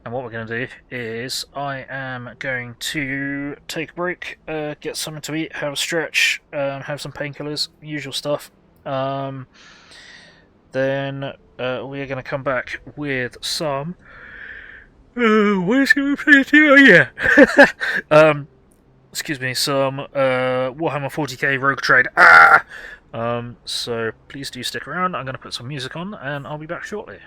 And what we're going to do is I am going to take a break, get something to eat, have a stretch, have some painkillers, usual stuff. Then we are going to come back with some. What is going to play to? Oh yeah. Excuse me. Some Warhammer 40k Rogue Trade. So please do stick around. I'm going to put some music on, and I'll be back shortly.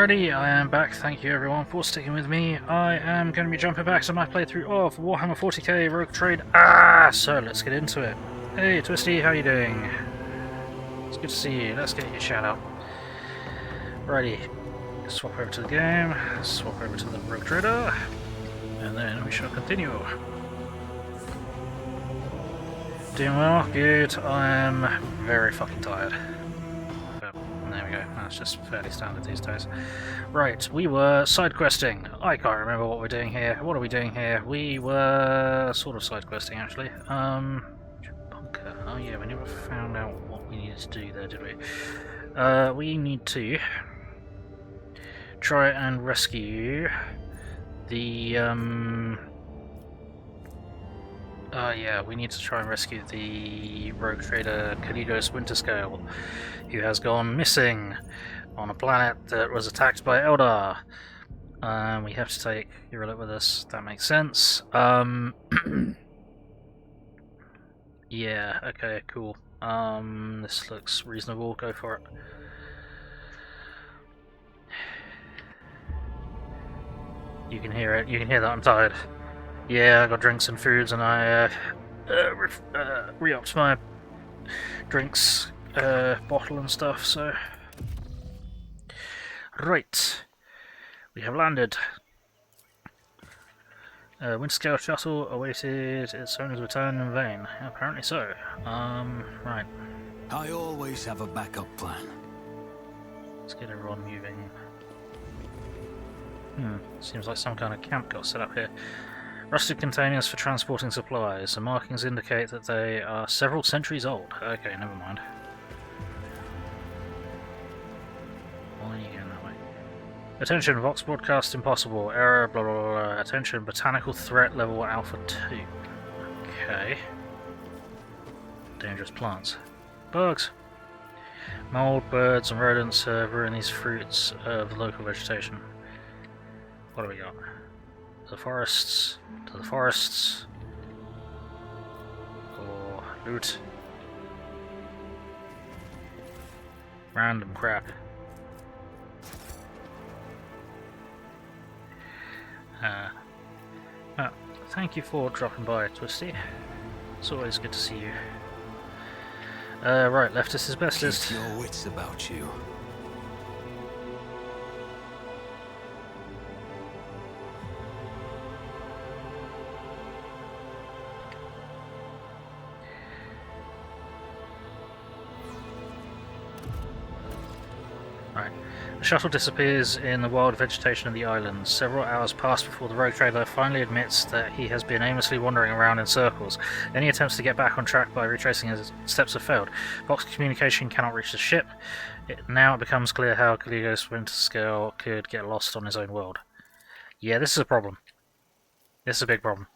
Alrighty, I am back. Thank you everyone for sticking with me. I am going to be jumping back to my playthrough of Warhammer 40k Rogue Trade. So let's get into it. Hey Twisty, how you doing? It's good to see you. Let's get your shout out. Righty, swap over to the game, swap over to the Rogue Trader, and then we shall continue. Doing well, good. I am very fucking tired. There we go, that's just fairly standard these days. Right, we were side questing. I can't remember what we're doing here. What are we doing here? We were sort of side questing actually. Bunker. Oh yeah, we never found out what we needed to do there, did we? We need to try and rescue the yeah, we need to try and rescue the rogue trader Calligos Winterscale, who has gone missing on a planet that was attacked by Eldar. We have to take Yrillet with us, that makes sense. Yeah, okay, cool. This looks reasonable, go for it. You can hear it, you can hear that I'm tired. Yeah, I got drinks and foods, and I re-upped my drinks bottle and stuff, so... Right. We have landed. Winterscale shuttle awaited its owner's return in vain. Apparently so. Right. I always have a backup plan. Let's get everyone moving. Seems like some kind of camp got set up here. Rusted containers for transporting supplies. The markings indicate that they are several centuries old. Okay, never mind. Why are you going that way? Attention, Vox broadcast impossible. Error, blah blah blah. Attention, botanical threat level Alpha 2. Okay. Dangerous plants. Bugs. Mold, birds, and rodents have ruined these fruits of the local vegetation. What do we got? To the forests. To the forests. Or loot. Random crap. Well, thank you for dropping by, Twisty. It's always good to see you. Right, leftist is bestest. Keep your wits about you. The shuttle disappears in the wild vegetation of the island. Several hours pass before the rogue trader finally admits that he has been aimlessly wandering around in circles. Any attempts to get back on track by retracing his steps have failed. Vox communication cannot reach the ship. Now it becomes clear how Calligos Winterscale could get lost on his own world. Yeah, this is a problem. This is a big problem.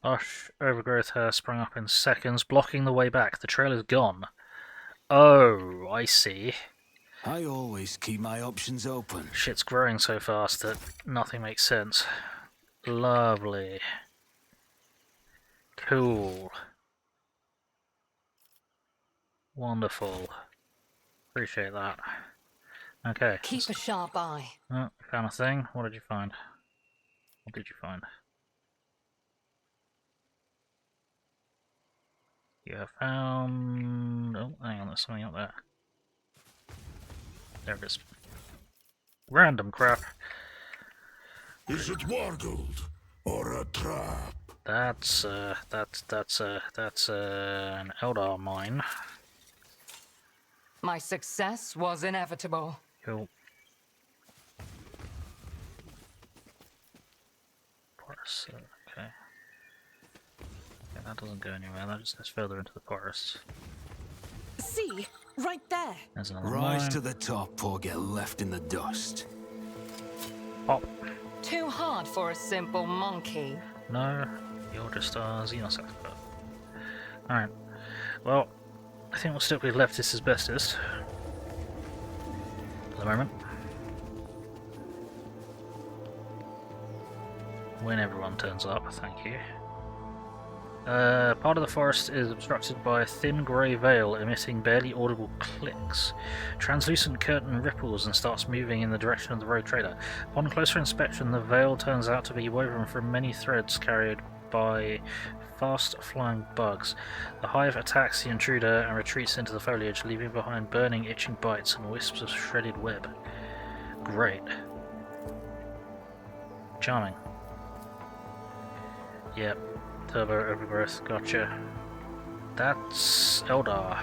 Lush overgrowth has sprung up in seconds, blocking the way back. The trail is gone. Oh, I see. I always keep my options open. Shit's growing so fast that nothing makes sense. Lovely. Cool. Wonderful. Appreciate that. Okay. Keep a sharp eye. Oh, found a thing. What did you find? What did you find? You have found... Oh, hang on, there's something up there. There it is. Random crap. Is it wargled or a trap? That's an Eldar mine. My success was inevitable. Cool. Forest, okay. Yeah, that doesn't go anywhere, that just goes further into the forest. See? Right there. There's another Rise mine. to the top or get left in the dust. Pop. Too hard for a simple monkey. No, you're just a Xenos expert. Alright. Well, I think we'll stick with leftist as bestest. For the moment. When everyone turns up, thank you. Part of the forest is obstructed by a thin grey veil emitting barely audible clicks. Translucent curtain ripples and starts moving in the direction of the rogue trader. Upon closer inspection, the veil turns out to be woven from many threads carried by fast-flying bugs. The hive attacks the intruder and retreats into the foliage, leaving behind burning, itching bites and wisps of shredded web. Great. Charming. Yep. Turbo overgrowth, gotcha. That's Eldar.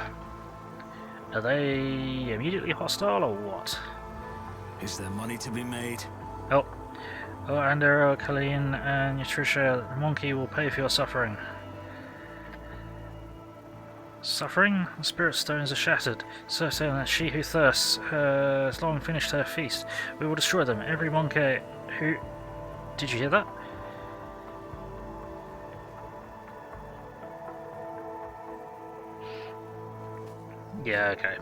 Are they immediately hostile or what? Is there money to be made? Oh. Oh, and Colleen and Nutritia, the monkey will pay for your suffering. Suffering? The spirit stones are shattered, so certain that she who thirsts has long finished her feast. We will destroy them. Every monkey who... Did you hear that? Yeah, okay.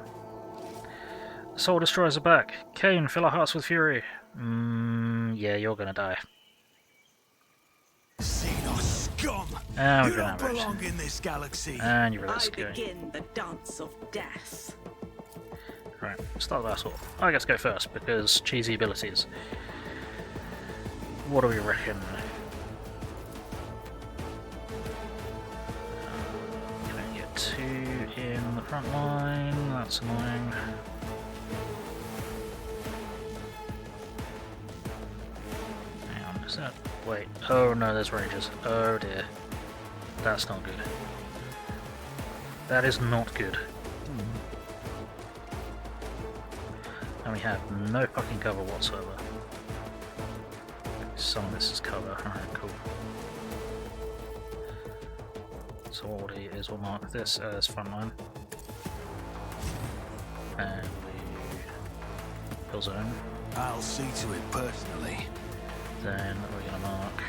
The soul destroyers are back. Cain, fill our hearts with fury. Yeah, you're gonna die. Xenos scum! And You we're gonna don't have it. belong in this galaxy. And you're really I scary. begin the dance of death. Right, start the battle. I guess go first because cheesy abilities. What do we reckon? Gonna get 2 in the front line. That's annoying. Hang on, is that? Wait. Oh no, there's rangers. Oh dear. That's not good. That is not good. And we have no fucking cover whatsoever. Some of this is cover. Alright, cool. So what we'll do is we'll mark this as front line. And we kill zone. I'll see to it personally. Then we're gonna mark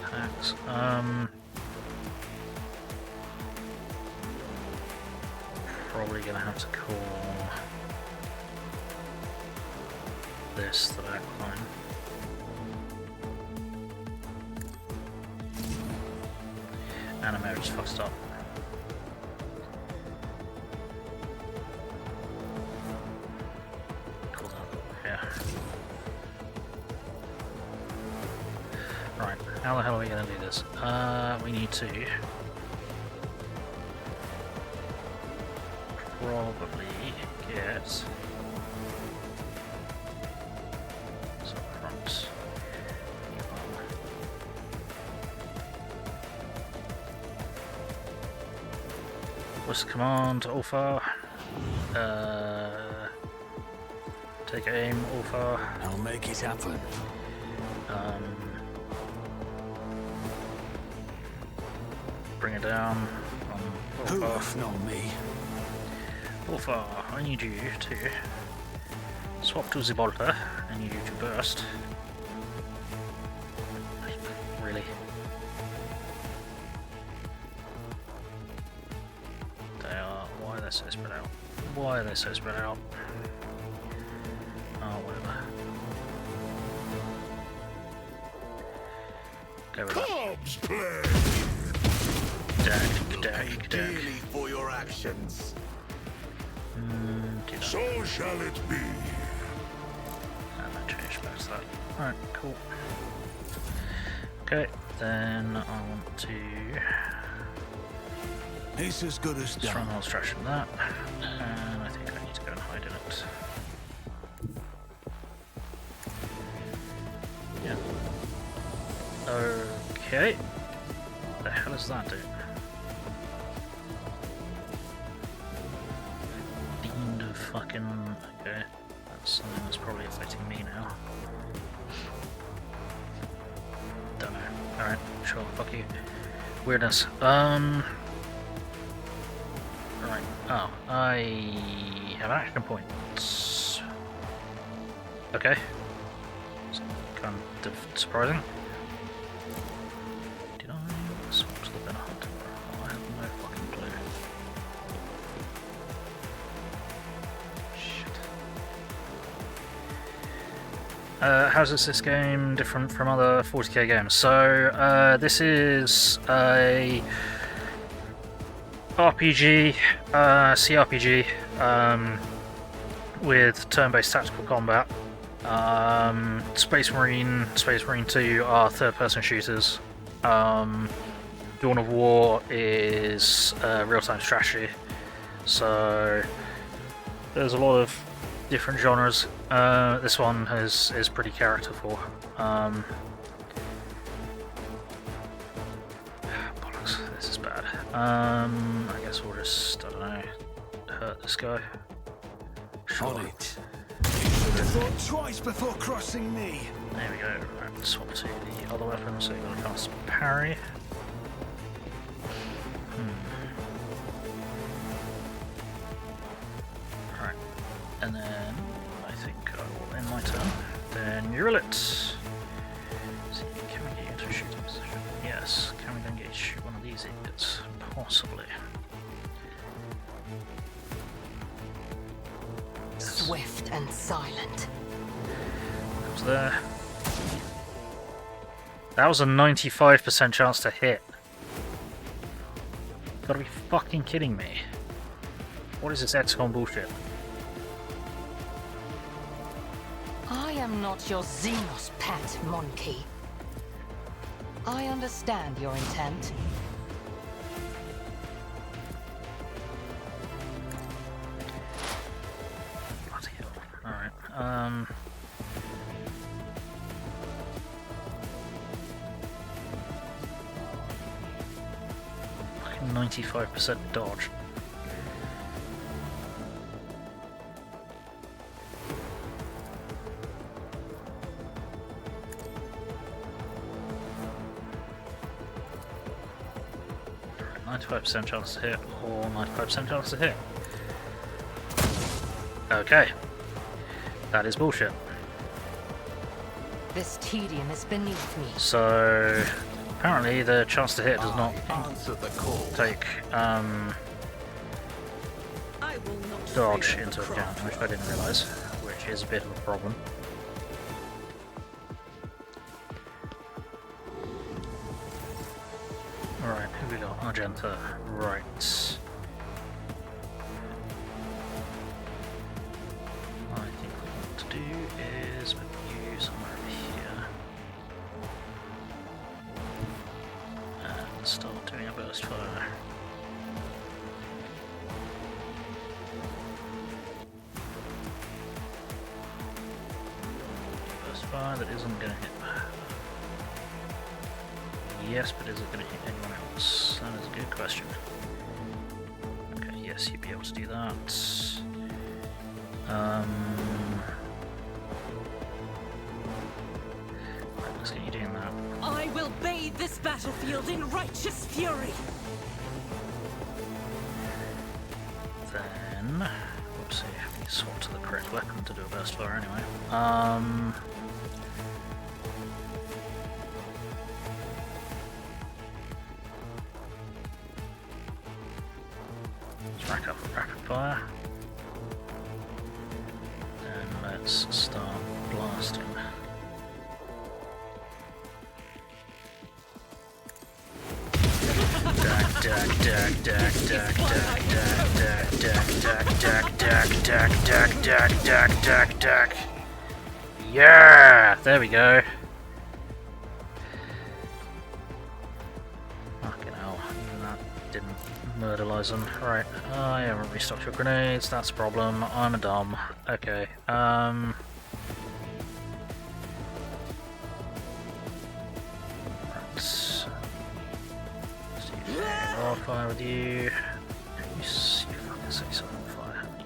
attacks. Probably gonna have to call this the back line. Anime just fucked up. Cool that, yeah. Right, how the hell are we gonna do this? We need to probably get some front. What's the command? Alpha. Take aim, Alpha. I'll make it happen. Bring it down. Who Alpha. if not me? Alpha, I need you to swap to Zibolta. I need you to burst. Really? They are. Why are they so spread out? Why are they so spread out? Oh, whatever. Go with that. Cobs play! Dag, dag, dag. Dearly for your actions. Do that. So shall it be. And then change back to that. Alright, cool. Okay, then I want to It's as good as done. stronghold extraction that, and I think I need to go and hide in it. Yeah. Okay. What the hell does that do? Fiend of fucking. Okay. That's something that's probably affecting me now. Don't know. Alright, sure, fuck you. Weirdness. Right. Oh, I have action points. Okay. It's kind of surprising. Did I swap to the better hunter? Oh, I have no fucking clue. How's this game different from other 40k games? So this is a RPG, CRPG, with turn-based tactical combat. Space Marine 2 are third-person shooters. Dawn of War is real-time strategy. So there's a lot of different genres. This one is pretty characterful. Bollocks, this is bad. I guess we'll just, I don't know, hurt this guy. On it. You should have thought twice before crossing me. There we go. Right, swap to the other weapon, so you're going to cast parry. Right, and then I think I will end my turn. Then Yrillet. See, can we get into a shooting position? Yes. Can we then get shoot one of these idiots? Possibly. Swift and silent. That was there. That was a 95% chance to hit. You gotta be fucking kidding me. What is this XCOM bullshit? I am not your Xenos pet, monkey. I understand your intent. Bloody hell. Alright, 95% dodge. Right, 95% chance to hit, or 95% chance to hit. Okay. That is bullshit. This tedium is beneath me. So apparently the chance to hit does not Answer the call. take I will not dodge fail into the account, which I didn't realise, which is a bit of a problem. Alright, who we got? Argenta. Right. I think what we want to do is put you somewhere over here. And start doing a burst fire. Burst fire that isn't going to hit. Yes, but is it going to hit anyone else? That is a good question. Okay, yes, you'd be able to do that. Right, let's get you doing that. I will bathe this battlefield in righteous fury. Then, whoopsie, we swap to the correct weapon to do a burst fire anyway. Let's rack up a rapid fire. And let's start blasting. Yeah, there we go. Fucking hell, even that didn't murderize them. Right, I haven't restocked your grenades, that's a problem. I'm a dumb. Okay, I'll fire with you. You fucking say something on fire, haven't you?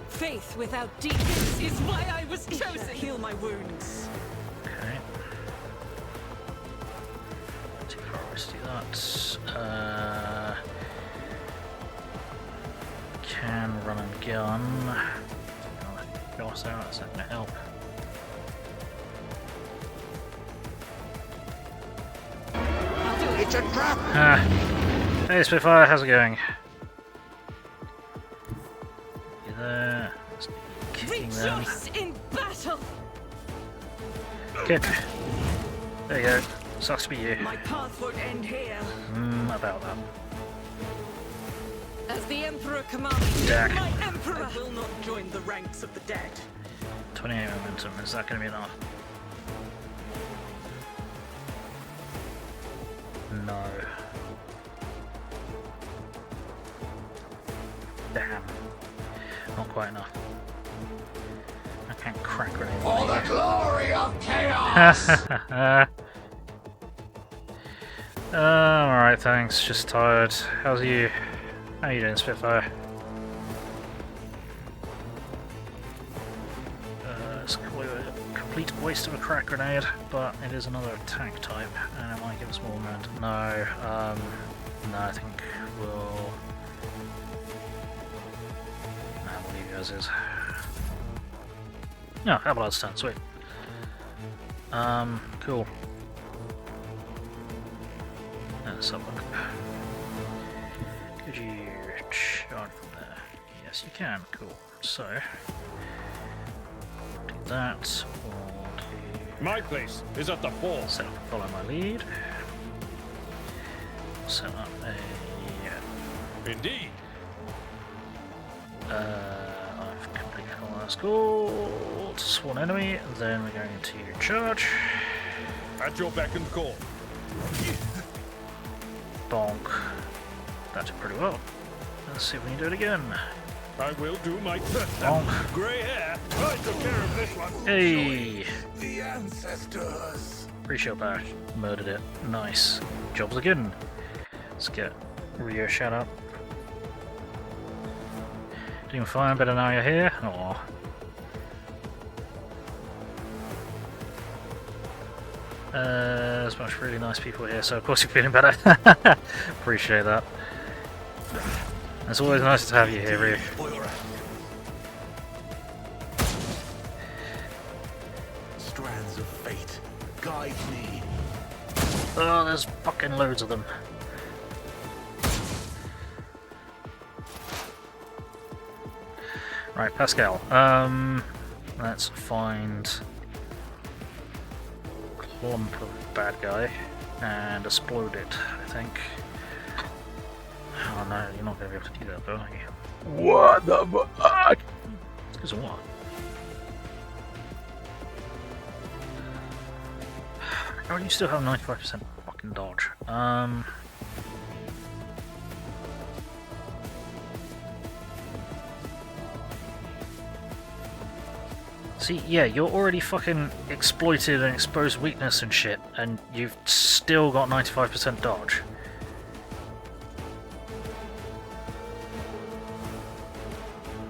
Faith without deeds is why I was chosen. Heal my wounds. Okay. Too far away to do that. Can run and gun. Gosh, that's not gonna help. It's a trap! Ah. Hey Spitfire, how's it going? You there? Let's be kicking them. Rejoice in battle! Kick. There you go. Sucks to be you. My path won't end here. About that. As the Emperor commands, Dak. my Emperor will not join the ranks of the dead. 28 momentum, is that going to be enough? No. Damn. Not quite enough. I can't crack grenade. For the glory of chaos! Alright, thanks. Just tired. How's you? How you doing, Spitfire? It's a complete waste of a crack grenade, but it is another attack type, and it might give us more momentum. No, no, I think we'll... Nah, we'll leave you as is. No, how about stun? Sweet. Cool. Let's have a look. Could you charge from there? Yes, you can. Cool. So, do that, or do... My place is at the fort. Set up follow my lead. Set up a... Indeed. I've completed all that score. Sworn enemy, then we're going to charge. At your beck and call. Bonk. That did pretty well. Let's see if we can do it again. I will do my best. Bonk. Grey hair. I took care of this one. Hey! The ancestors! Pre-shot bash. Murdered it. Nice. Jobs again. Let's get Rio shout out. Doing fine, better now you're here. Aww. There's a bunch of really nice people here, so of course you're feeling better. Appreciate that. It's always nice to have you here, Rio. Strands of fate, guide me. Oh, there's fucking loads of them. Right, Pascal. Let's find a clump of bad guy and explode it, I think. Oh no, you're not going to be able to do that though, are you? What the fuck? Because of what? Oh, you still have 95% fucking dodge. See, yeah, you're already fucking exploited and exposed weakness and shit, and you've still got 95% dodge.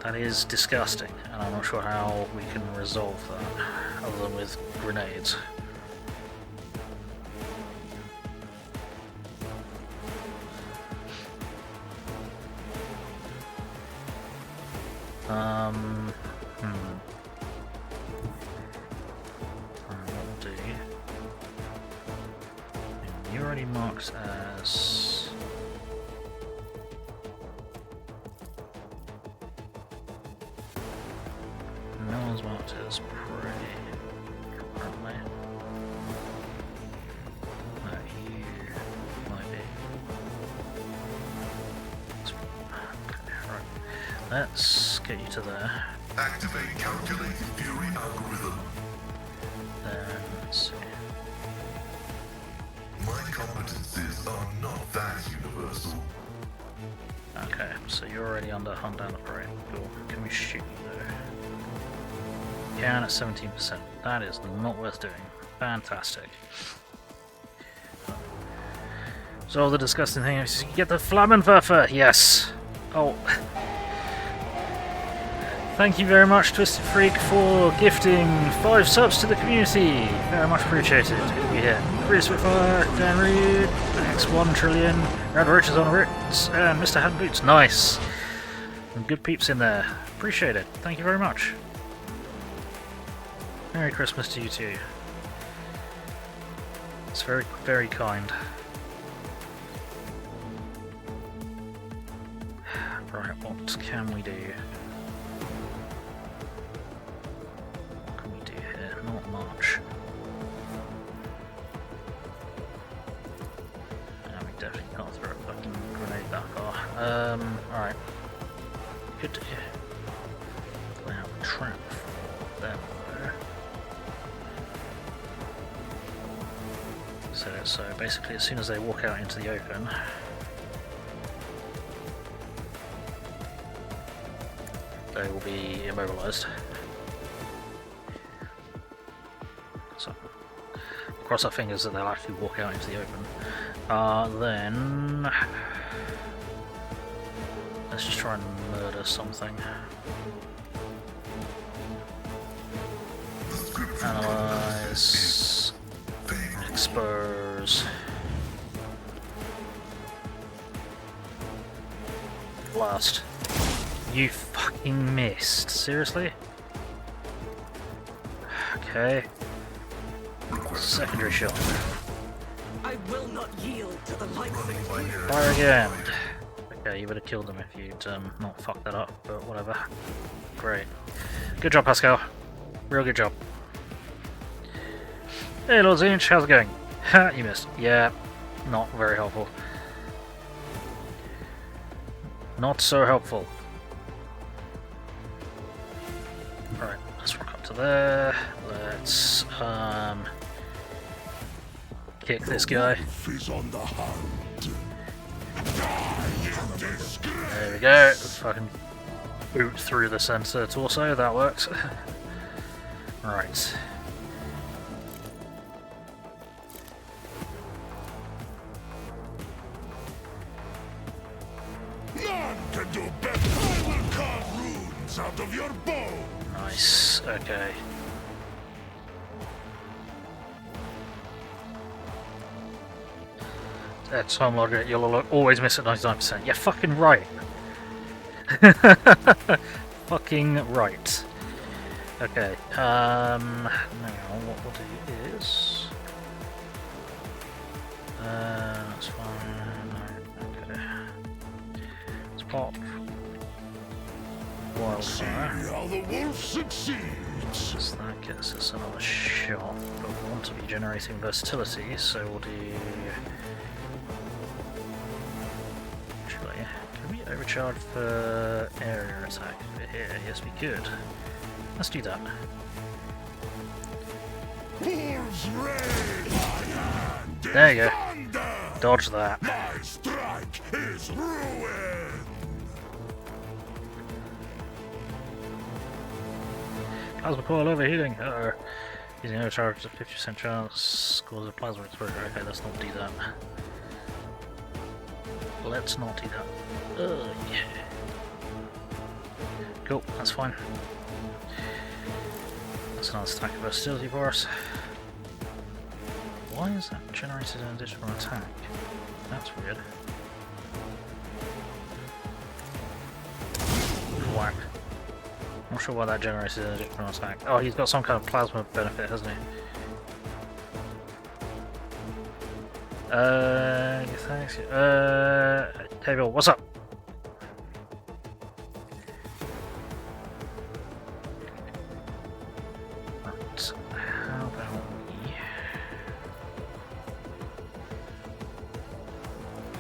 That is disgusting, and I'm not sure how we can resolve that, other than with grenades. What we'll do... You're already marked as... No one's marked as prey currently. No, you might be. Right. Let's get you to there. Activate calculated fury algorithm. Then let's see. My competencies are not that universal. Okay, so you're already under hunt down the prey. Cool. Can we shoot you though? Can at 17%. That is not worth doing. Fantastic. So the disgusting thing is you get the Flammenwerfer. Yes. Oh. Thank you very much, Twisted Freak, for gifting 5 subs to the community. Very much appreciated. We hit Chris Spitfire, Dan Reed, X1 Trillion, Rad Riches on Ritz, and Mr. Hand Boots. Nice. Some good peeps in there. Appreciate it. Thank you very much. Merry Christmas to you too. It's very, very kind. Right, what can we do? What can we do here? Not much. Yeah, we definitely can't throw a fucking grenade that far. Alright. Could lay out a trap for them there. So basically as soon as they walk out into the open, they will be immobilized. So, cross our fingers that they'll actually walk out into the open. Then let's just try and murder something. Analyze, expose, blast. You fucking missed. Seriously? Okay. Secondary shot. I will not yield to the likes of you. Fire again. Okay, you would have killed them if you'd not fucked that up, but whatever. Great. Good job, Pascal. Real good job. Hey, Lord Zinch, how's it going? Ha, you missed. Yeah, not very helpful. Not so helpful. Right, let's rock up to there. Let's kick this guy. There we go. Fucking boot through the center torso. That works. Right. None can do better. I will carve runes out of your bone. Nice. Okay. That's time logic. You'll always miss at 99%. Yeah, fucking right. Fucking right. Okay. Now what we'll do is. That's fine. Okay. Let's pop. Wildfire. How the wolf succeeds. So that gets us another shot, but we want to be generating versatility, so we'll do. Actually, can we overcharge for area attack over here? Yes, we could. Let's do that. Wolves raid my hand. There you go. Thunder. Dodge that. My strike is ruin. Plasma coil overheating. Using overcharge to 50% chance cause a plasma explosion. Okay, let's not do that. Let's not do that. Yeah. Cool, that's fine. That's another stack of versatility for us. Why is that generated an additional attack? That's weird. Whack. Not sure why that generated an additional attack. Oh, he's got some kind of plasma benefit, hasn't he? Thanks. Hey Bill, what's up? Right, how about we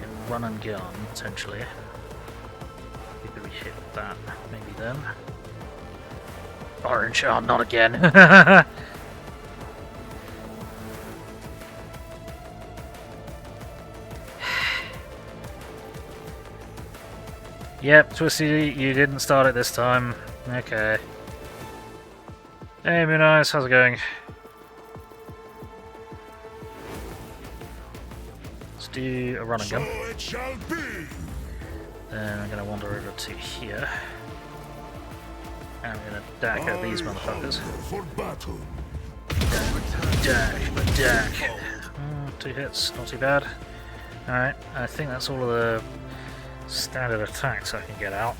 get run and gun, potentially. Maybe we hit that, maybe then. Orange, oh, not again. Yep, Twisty, you didn't start it this time. Okay. Hey, Moon Eyes, how's it going? Let's do a run and gun. So it shall be. Then I'm gonna wander over to here. And I'm gonna dack at these motherfuckers. For battle. Dack. 2 hits, not too bad. Alright, I think that's all of the standard attacks I can get out.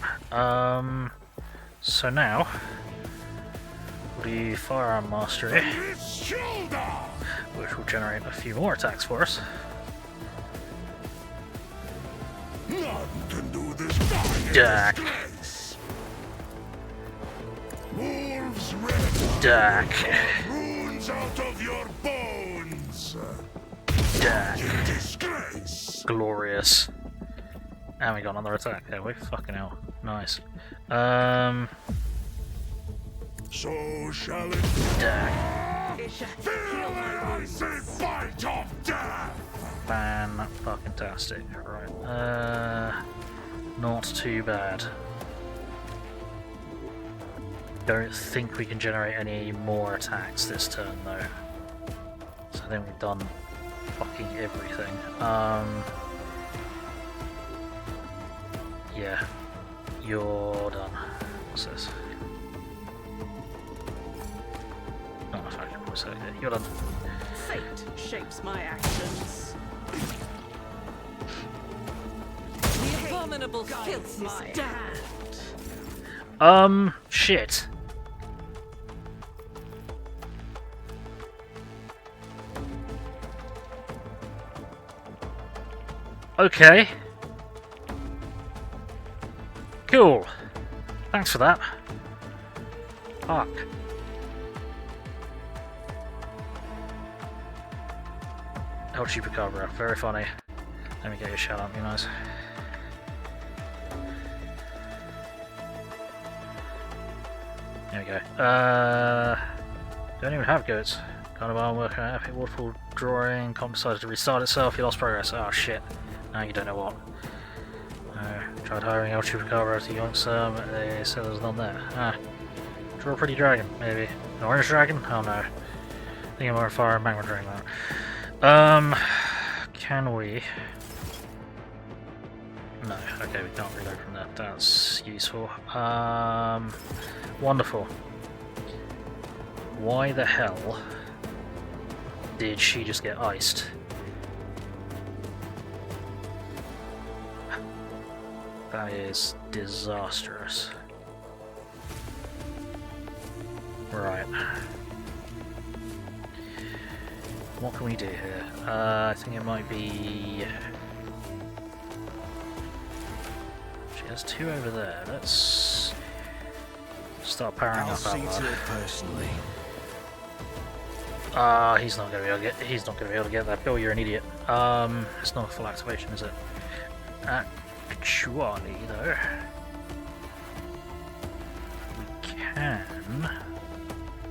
So now, we'll do Firearm Mastery, which will generate a few more attacks for us. None can do this by Dak. disgrace. Wolves red. Dak. Runes out of your bones. Dak. Disgrace. Glorious. And we got another attack there. We fucking hell. Nice. So shall it Dak. feel the icy bite of death. Fan-fucking-tastic. Right. Not too bad. Don't think we can generate any more attacks this turn though. So I think we've done fucking everything. Yeah. You're done. What's this? Oh, in fact, what's that? You're done. Fate shapes my actions. The abominable filth is damned. Shit. Okay. Cool. Thanks for that. Fuck. El Chupacabra, very funny. Let me get your shout out, you nice. There we go. Don't even have goats. Kind of armwork, an epic waterfall drawing, comp decided to restart itself, you lost progress. Oh shit. Now you don't know what. Tried hiring El Chupacabra as a youngster, but they said there's none there. Draw a pretty dragon, maybe. An orange dragon? Oh no. I think I'm on fire and magma dragon that. Can we? No, okay, we can't reload from that. That's useful. Wonderful. Why the hell did she just get iced? That is disastrous. Right. What can we do here? I think it might be... She has two over there. Let's start powering up that one. Personally. He's not gonna be able to get. He's not gonna be able to get that. Bill, you're an idiot. It's not a full activation, is it? Actually, though, we can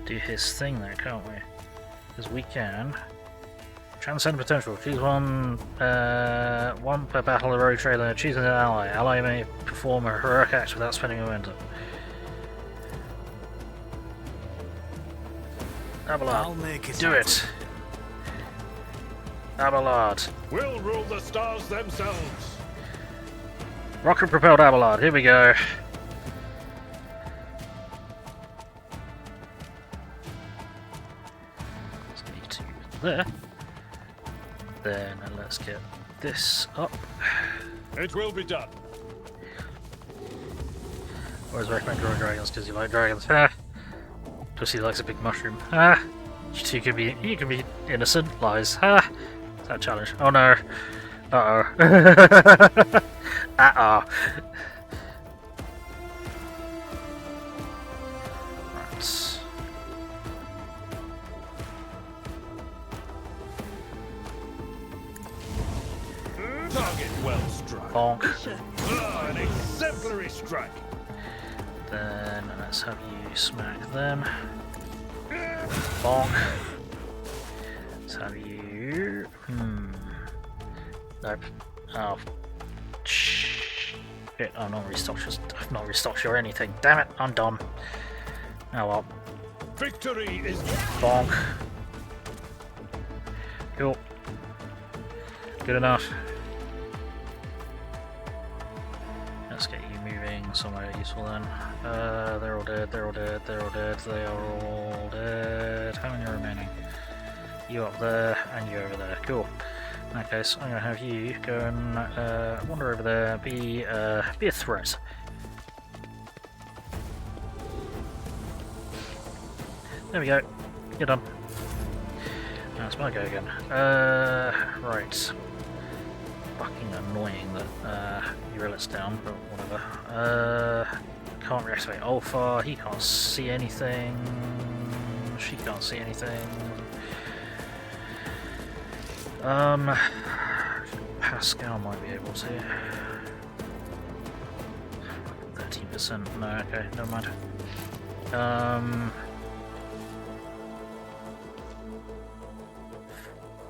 do his thing there, can't we? Because we can transcend potential. Choose one per battle. A rogue trailer. Choose an ally. Ally may perform a heroic act without spending momentum. I'll make it Do it. Abelard. We'll rule the stars themselves. Rocket-propelled Abelard. Here we go. Let's get you two there. Then let's get this up. It will be done. Always recommend drawing dragons because you like dragons. Ah. Plus he likes a big mushroom. Ah. You two can be innocent. Lies. Ah. Is that a challenge? Oh no. Uh-oh. Uh-oh. Right. Target well struck. Bonk. An exemplary strike. Then let's have you smack them. Bonk. Let's have you... Nope. Oh. Shit, I've not restocked you or anything. Damn it, I'm done. Oh well. Victory is Bonk. Cool. Good enough. Let's get you moving somewhere useful then. They're all dead, they're all dead, they're all dead, they are all dead. How many are remaining? You up there, and you over there. Cool. In that case, I'm going to have you go and wander over there, be a threat. There we go. You're done. Now it's my go again. Right. Fucking annoying that Yrillet's down, but whatever. Can't reactivate Alpha, he can't see anything. She can't see anything. Pascal might be able to. 13%, no, okay, never mind.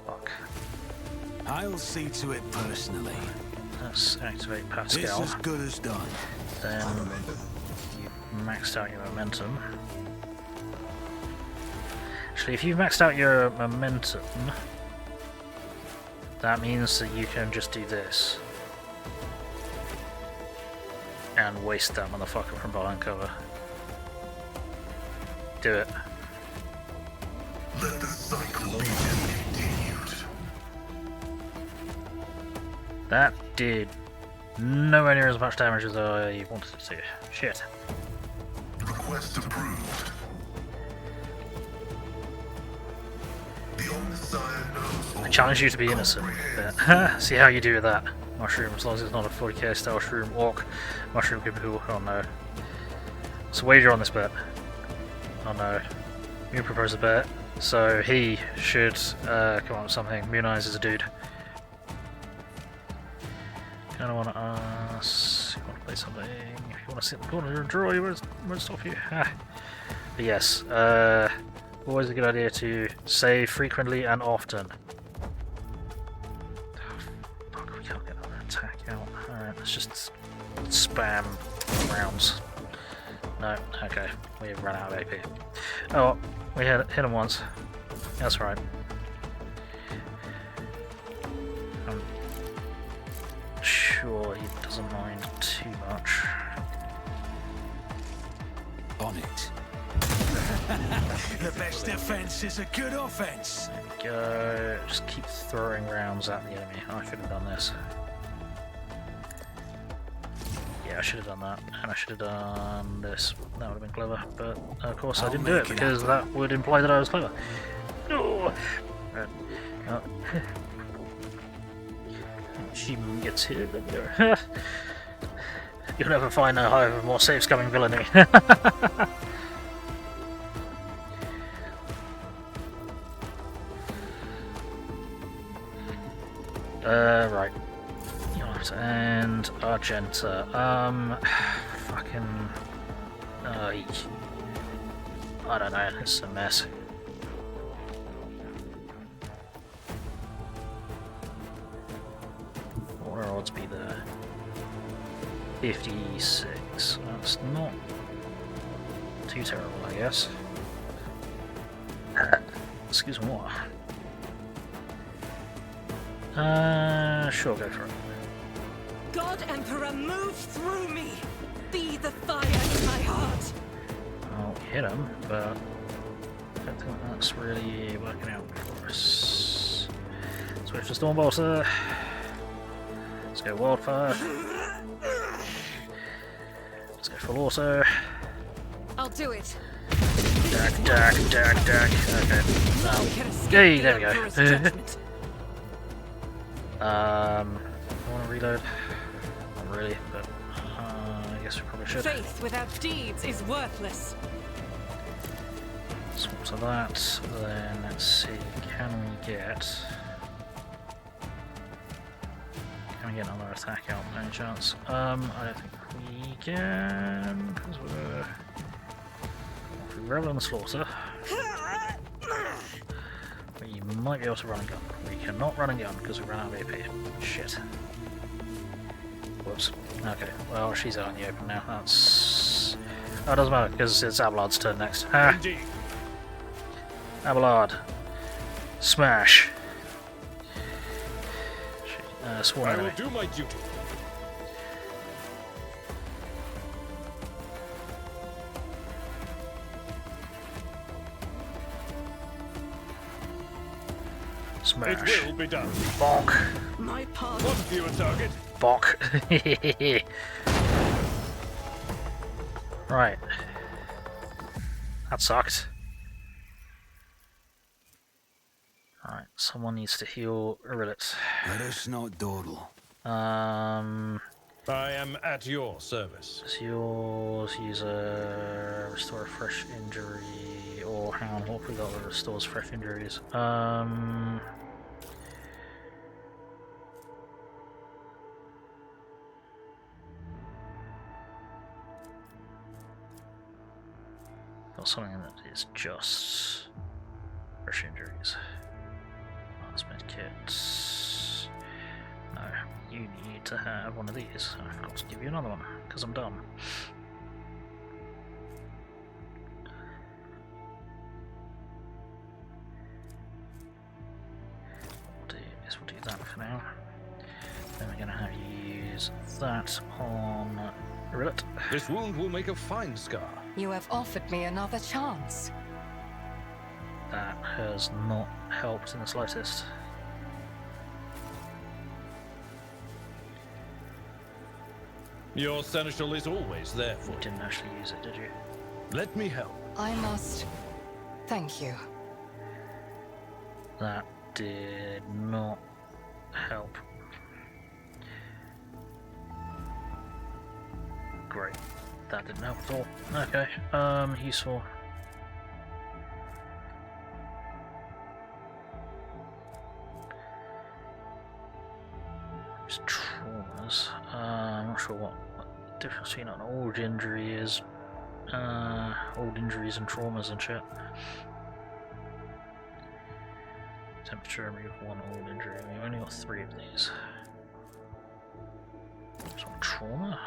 Fuck. I'll see to it personally. Let's activate It's Pascal. as good as done. Then you've maxed out your momentum. Actually, if you've maxed out your momentum, that means that you can just do this. And waste that motherfucker from behind cover. Do it. Let the cycle be continued. That did nowhere near as much damage as I wanted it to. Shit. Request approved. The Omnissiah knows all. I challenge you to be innocent. But, see how you do with that. Mushroom, as long as it's not a 40k style shroom orc. Mushroom could be cool. Oh no. So wager on this bet. Oh no. You propose a bet. So he should come up with something. Munize is a dude. Kinda wanna ask, you wanna play something, if you wanna sit in the corner and draw, you won't stop you. Ah. But yes, always a good idea to save frequently and often. Oh, fuck, we can't get another attack out. Alright, let's just spam rounds. No, okay, we ran out of AP. Oh, well, we hit him once. That's right. Sure, he doesn't mind too much. On it. The best defense is a good offense. There we go. Just keep throwing rounds at the enemy. I could have done this. Yeah, I should have done that, and I should have done this. That would have been clever, but of course I didn't do it because that would imply that I was clever. No. Right. Oh. She gets hit. You'll never find a hive of more safe scumming villainy. Right. And Argenta. Fucking. I don't know. It's a mess. What are odds be there? 56. That's not too terrible, I guess. Excuse me, what? Sure, go for it. God Emperor, move through me! Be the fire in my heart! I'll hit him, but I don't think that's really working out for us. Switch to Stormbolter. Let's go Wildfire. Let's go full auto. I'll do it. Dack. Okay. Yay, there we go. I want to reload. Not really, but I guess we probably should. Faith without deeds is worthless. Swap to that. Then let's see. Can we get another attack out by any chance? I don't think we can because if we revel in the slaughter. We might be able to run a gun. We cannot run a gun because we ran out of AP. Shit. Whoops. Okay, well, she's out in the open now. That's... Oh, it doesn't matter because it's Abelard's turn next. Ha! Indeed. Abelard. Smash. Sworn I enemy. will do my duty. Smash. It will be done. Bonk. My part. One fewer target. Bonk. Right. That sucked. Alright, someone needs to heal Yrillet. Let us not dawdle. I am at your service. It's yours. Use a restore a fresh injury. Or hang on, what have we got that restores fresh injuries? Got something that is just fresh injuries. Last med kits. No, you need to have one of these. I forgot to give you another one because I'm dumb. We'll do that for now. Then we're going to have you use that on Yrillet. This wound will make a fine scar. You have offered me another chance. That has not helped in the slightest. Your seneschal is always there for You you. didn't actually use it, did you? Let me help. I must... Thank you. That did not help. Great. That didn't help at all. Okay, useful. Just traumas. I'm not sure what the difference between an old injury is. Old injuries and traumas and shit. Temperature, remove one old injury. We've only got 3 of these. Some trauma.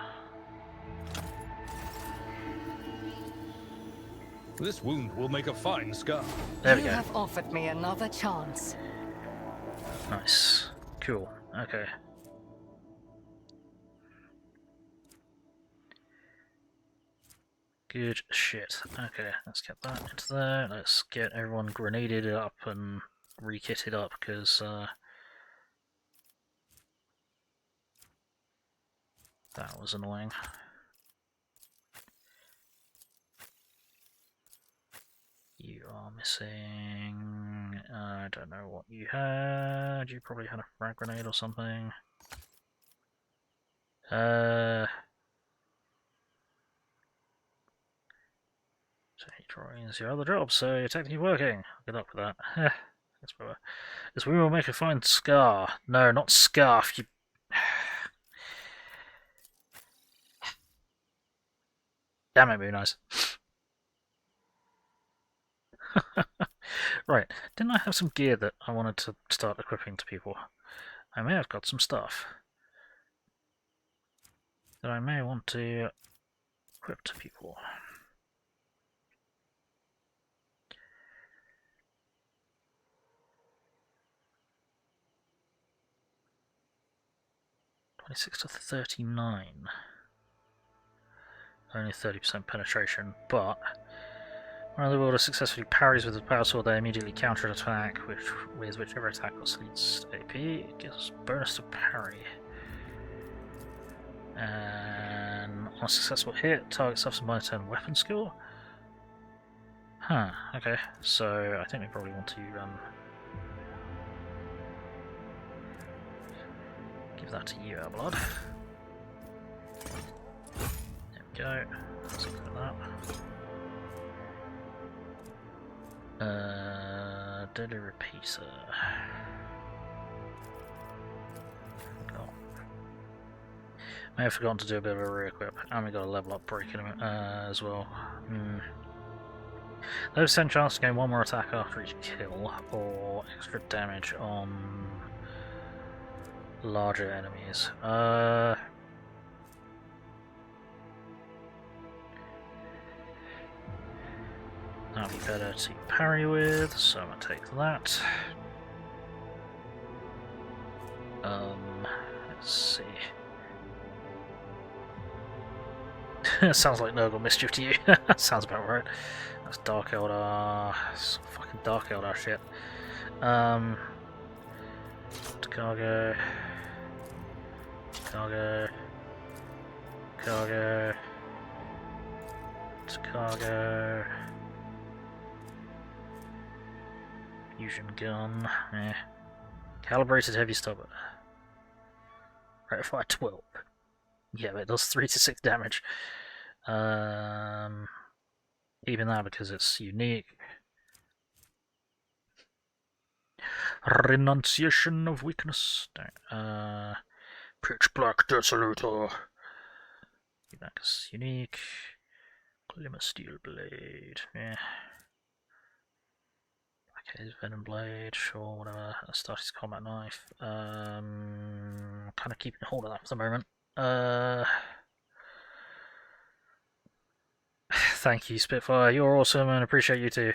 This wound will make a fine scar. There we You go. have offered me another chance. Nice. Cool. Okay. Good shit. Okay, let's get that into there. Let's get everyone grenaded up and re-kitted up because that was annoying. You are missing. I don't know what you had. You probably had a frag grenade or something. So he drawings your other job, so you're technically working. Good luck with that. This we will make a fine scar. No, not scarf. You. Damn it, Moon Eyes. Right, didn't I have some gear that I wanted to start equipping to people? I may have got some stuff that I may want to equip to people. (26 to 39). Only 30% penetration, but when the wielder successfully parries with his power sword, they immediately counter an attack, with whichever attack costs least AP. It gives bonus to parry. And on a successful hit, target suffers a -10 weapon skill. Huh, okay. So I think we probably want to give that to you, Outlord. There we go. Let's look at that. Deadly Repeater. May have forgotten to do a bit of a re-equip, and we got a level up breaking as well. There's a 10% chance to gain 1 more attack after each kill, or extra damage on larger enemies. That'd be better to parry with, so I'm gonna take that. Let's see. Sounds like Nurgle Mischief to you. Sounds about right. That's Dark Eldar. It's fucking Dark Eldar shit. Cargo. Cargo. Cargo. Cargo. Fusion gun. Calibrated heavy stubber. Ratify 12. Yeah, but it does 3 to 6 damage. Even that because it's unique. Renunciation of weakness. Pitch Black Desolator. That's unique. Glimmer Steel Blade. Yeah. Okay, Venom Blade, sure, whatever. Astartes Combat Knife. Kind of keeping hold of that for the moment. Thank you, Spitfire. You're awesome and appreciate you too.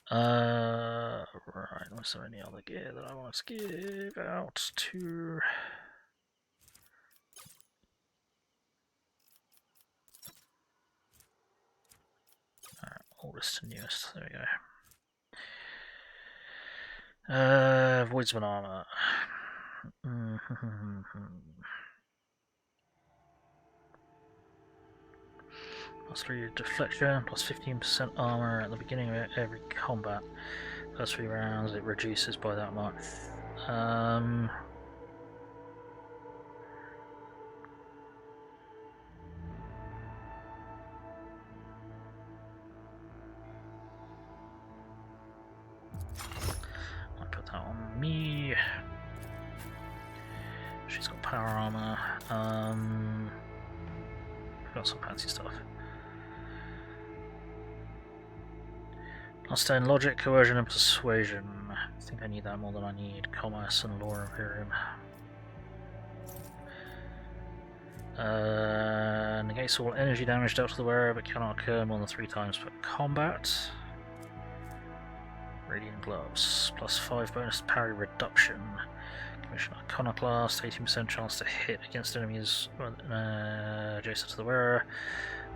Right, was there any other gear that I want to give out to? Alright, oldest to newest, there we go. Voidsman Armor. Plus 3 deflection, plus 15% armor at the beginning of every combat. First 3 rounds it reduces by that much. I'll put that on me. She's got power armor. Got some fancy stuff. Plus 10 logic, coercion, and persuasion. I think I need that more than I need commerce and law imperium. Negates all energy damage dealt to the wearer, but cannot occur more than 3 times per combat. Radiant gloves, plus 5 bonus parry reduction. Commission Iconoclast, 18% chance to hit against enemies adjacent to the wearer,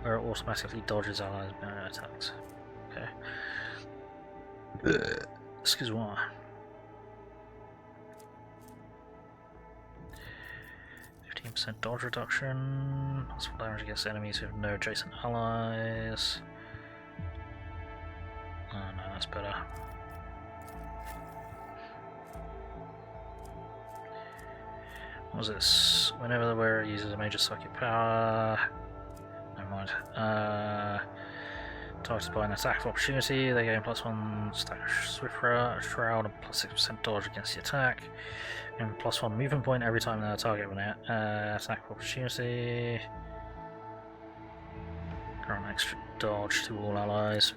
where it automatically dodges allies' attacks. Okay. Excuse me. 15% dodge reduction, possible damage against enemies who have no adjacent allies. Oh no, that's better. What was this? Whenever the wearer uses a major psychic power. Never mind. Targeted by an attack of opportunity, they gain +1 stack Swift Shroud and plus 6% dodge against the attack. And +1 movement point every time they target with an attack of opportunity. Grant extra dodge to all allies.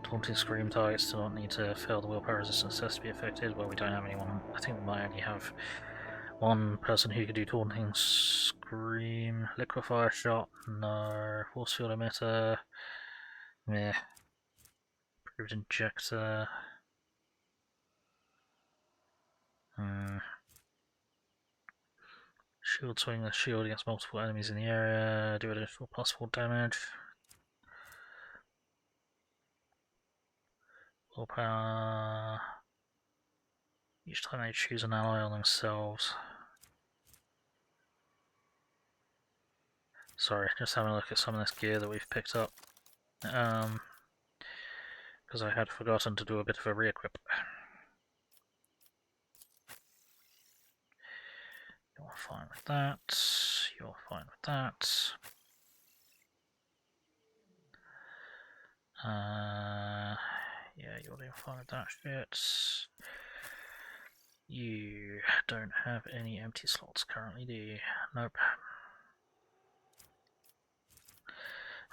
Taunting Scream targets do not need to fail the willpower resistance test to be affected. Well, we don't have anyone. I think we might only have one person who could do Taunting Scream. Liquefire Shot? No. Force Field Emitter? Meh. Improved Injector? Shield Swing the shield against multiple enemies in the area. Do additional +4 damage. Willpower. Each time they choose an ally on themselves. Sorry, just having a look at some of this gear that we've picked up. Because I had forgotten to do a bit of a re-equip. You're fine with that. You're fine with that. Yeah, you're doing fine with that shit. You don't have any empty slots currently, do you? Nope.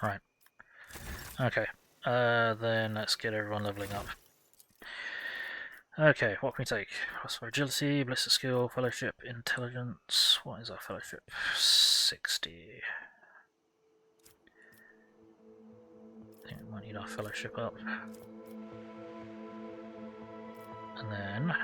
Right. Okay. Then let's get everyone leveling up. Okay, what can we take? Plus for agility, blister skill, fellowship, intelligence. What is our fellowship? 60. I think we might need our fellowship up. And then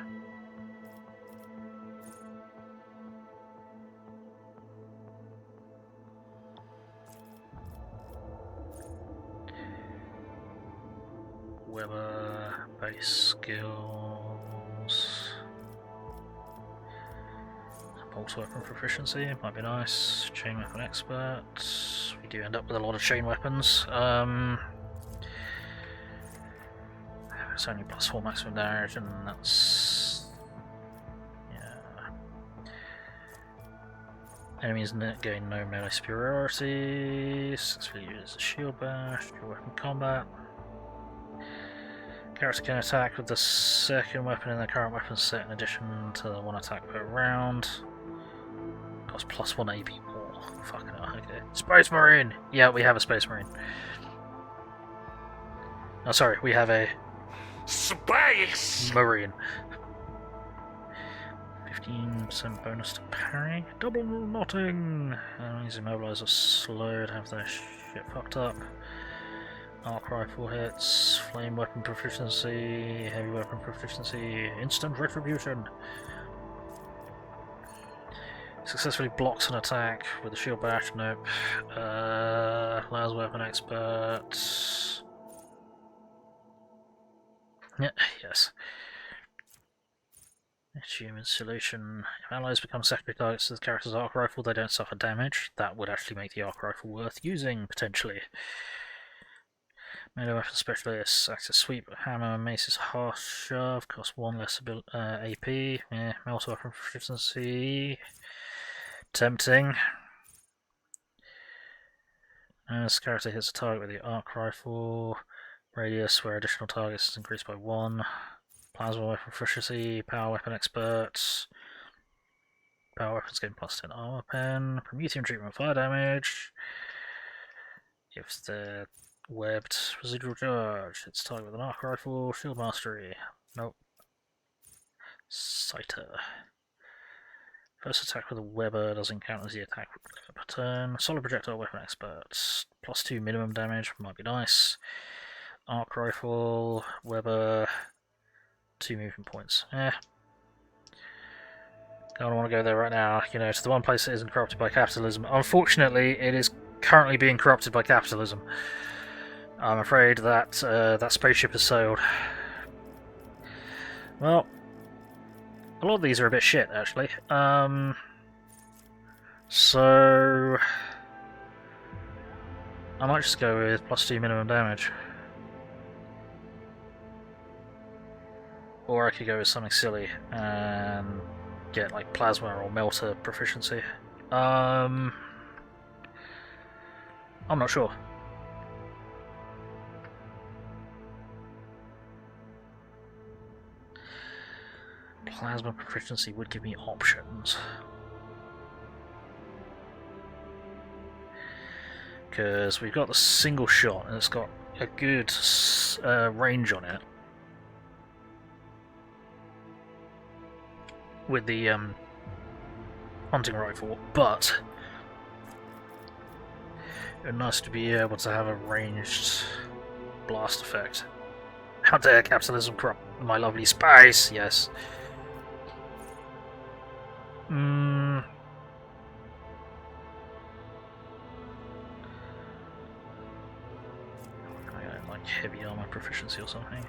Weber base skills. Bolt weapon proficiency might be nice. Chain weapon expert. We do end up with a lot of chain weapons. It's only +4 maximum damage, and that's Enemies gain no melee superiority. Successfully use a shield bash. Your weapon combat. Character can attack with the second weapon in their current weapon set in addition to the one attack per round. Costs +1 AP more. Fucking hell, okay. Space Marine! Yeah, we have a Space Marine. Oh, sorry, we have a Space! Marine. 15% bonus to parry. Double knotting! Enemies immobilized or slowed have their shit fucked up. Arc rifle hits, flame weapon proficiency, heavy weapon proficiency, instant retribution. Successfully blocks an attack with a shield bash, nope. Allows weapon expert. Yeah, yes. Human solution. If allies become secondary targets to the character's arc rifle, they don't suffer damage. That would actually make the arc rifle worth using, potentially. Melee weapon specialist, acts as sweep, hammer, mace's harsh shove, costs 1 less AP. Yeah, melee weapon proficiency. Tempting. This character hits a target with the arc rifle. Radius where additional targets is increased by 1. Plasma weapon proficiency, power weapon expert. Power weapons gain +10 armor pen. Promethean treatment fire damage. If they're webbed, residual charge. Hits target with an arc rifle. Shield mastery. Nope. Sighter. First attack with a Weber doesn't count as the attack per turn. Solid projectile weapon expert. +2 minimum damage, might be nice. Arc rifle, Weber, 2 movement points. I don't want to go there right now, you know, to the one place that isn't corrupted by capitalism. Unfortunately, it is currently being corrupted by capitalism. I'm afraid that that spaceship has sailed. Well, a lot of these are a bit shit, actually. So I might just go with +2 minimum damage. Or I could go with something silly and get like plasma or melter proficiency. I'm not sure. Plasma proficiency would give me options. Because we've got the single shot and it's got a good range on it. With the hunting rifle, but it would be nice to be able to have a ranged blast effect. How dare capitalism corrupt my lovely space? Yes. I don't like heavy armor proficiency or something.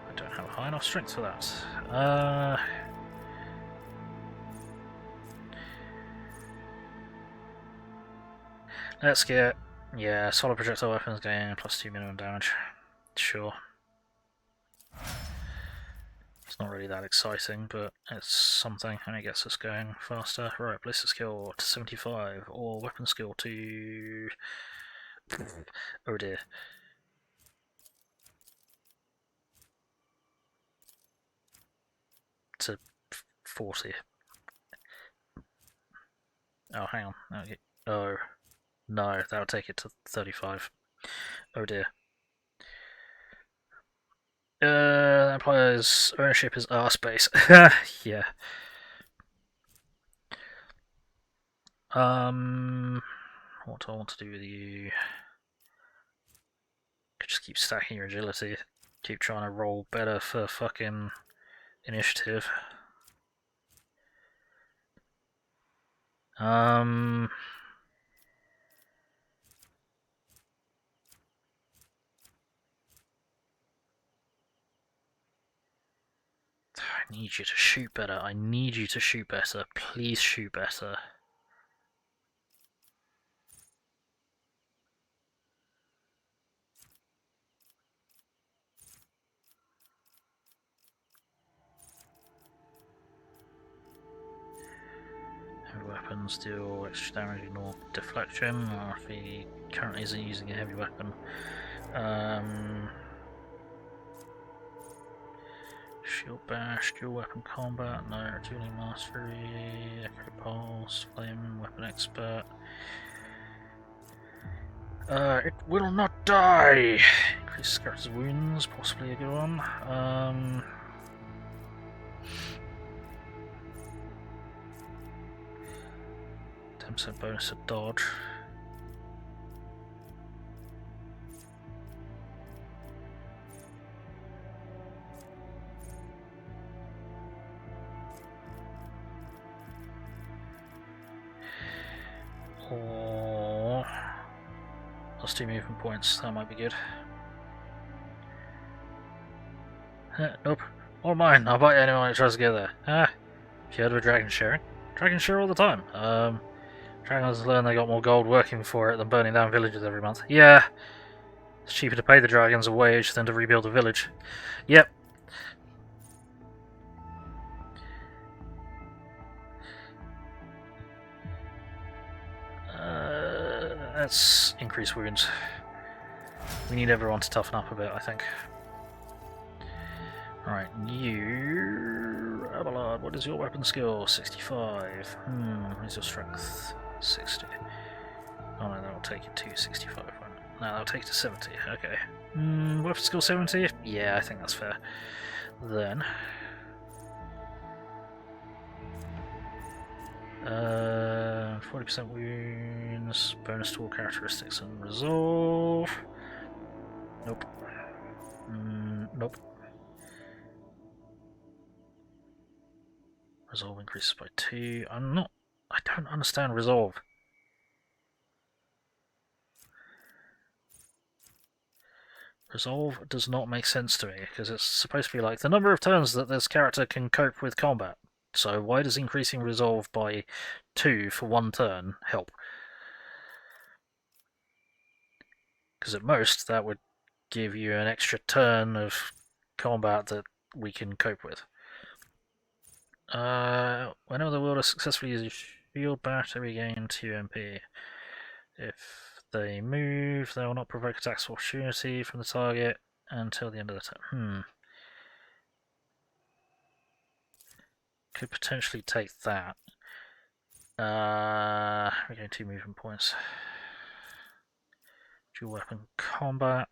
I don't have high enough strength for that. Let's get, yeah, solid projectile weapons gain +2 minimum damage. Sure. It's not really that exciting, but it's something, and it gets us going faster. Right, ballistic skill to 75, or weapon skill to... oh dear. To 40. Oh, hang on. Okay. Oh, no, that would take it to 35. Oh dear. That implies ownership is our space. Yeah. What do I want to do with you? Could just keep stacking your agility. Keep trying to roll better for fucking initiative. I need you to shoot better. I need you to shoot better. Please shoot better. weapons deal extra damage or deflection, or if he currently isn't using a heavy weapon. Shield bash, dual weapon combat, no, dueling mastery, echo pulse, flame, weapon expert. It will not die! Increases character's wounds, possibly a good one. 10% bonus to dodge. Or plus 2 movement points, that might be good. Nope. All mine, I'll bite anyone who tries to get there. Have you heard of a dragon sharing? Dragons share all the time. Dragons learn they got more gold working for it than burning down villages every month. Yeah. It's cheaper to pay the dragons a wage than to rebuild a village. Yep. Let's increase wounds. We need everyone to toughen up a bit, I think. Alright, you... Abelard, what is your weapon skill? 65. What is your strength? 60. Oh no, that will take it to 65, won't it? No, that will take it to 70, okay. Weapon skill 70? Yeah, I think that's fair. Then... 40% wounds, bonus to all characteristics and resolve. Nope. Nope. Resolve increases by 2. I don't understand resolve. Resolve does not make sense to me, because it's supposed to be like the number of turns that this character can cope with combat. So why does increasing resolve by 2 for 1 turn help? Because at most that would give you an extra turn of combat that we can cope with. Whenever the wielder successfully uses shield bash, they regain 2 MP. If they move, they will not provoke attacks of opportunity from the target until the end of the turn. Could potentially take that. Regain 2 movement points. Dual weapon combat.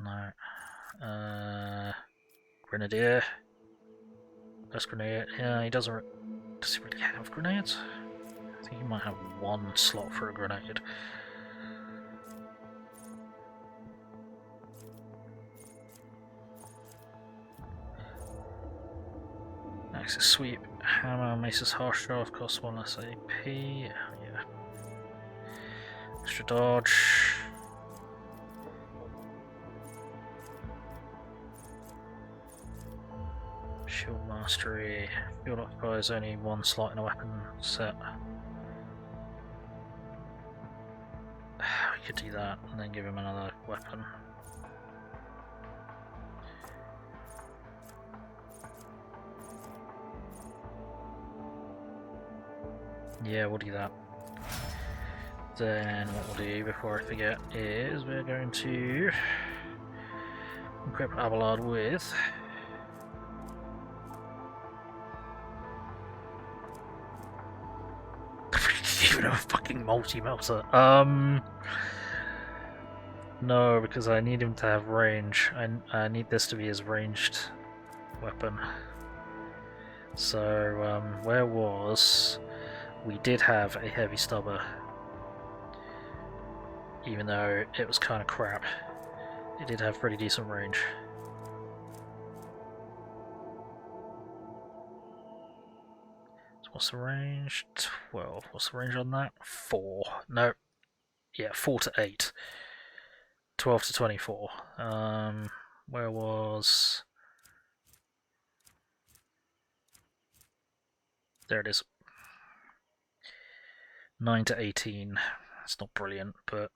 No. Grenadier. That's grenade. Yeah, he doesn't. Does he really have grenades? I think he might have 1 slot for a grenade. Axis sweep, hammer, mace's harsh draft costs 1 less AP. Yeah. Extra dodge. Shield mastery. Shield occupies only 1 slot in a weapon set. We could do that and then give him another weapon. Yeah, we'll do that. Then what we'll do before I forget is we're going to equip Abelard with even a fucking multi-melter. No, because I need him to have range. I need this to be his ranged weapon. So where was... We did have a heavy stubber, even though it was kind of crap. It did have pretty decent range. So what's the range? 12. What's the range on that? 4. No. Yeah, 4 to 8. 12 to 24. Where was... There it is. 9 to 18. It's not brilliant, but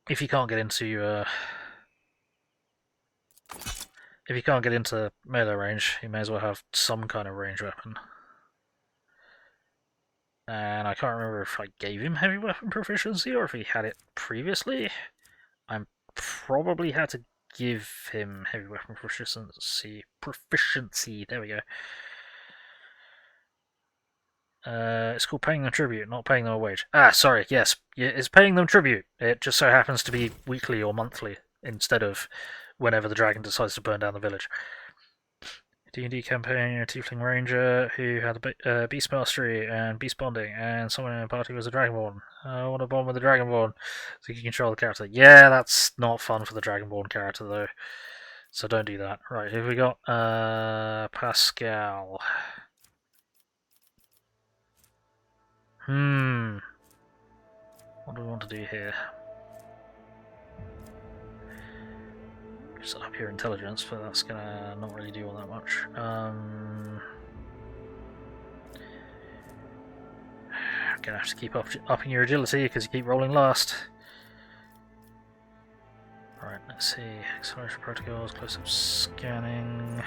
if you can't get into if you can't get into melee range, you may as well have some kind of range weapon. And I can't remember if I gave him heavy weapon proficiency or if he had it previously. I probably had to give him heavy weapon proficiency. There we go. It's called paying them tribute, not paying them a wage. Ah, sorry, yes, it's paying them tribute. It just so happens to be weekly or monthly instead of whenever the dragon decides to burn down the village. D&D campaign, a tiefling ranger who had beast mastery and beast bonding, and someone in the party was a dragonborn. I want to bond with the dragonborn so you can control the character. Yeah, that's not fun for the dragonborn character though, so don't do that. Right, who have we got? Pascal. What do we want to do here? Just up your intelligence, but that's gonna not really do all that much. Gonna have to keep upping your agility because you keep rolling last. Alright, let's see. Acceleration protocols, close-up scanning,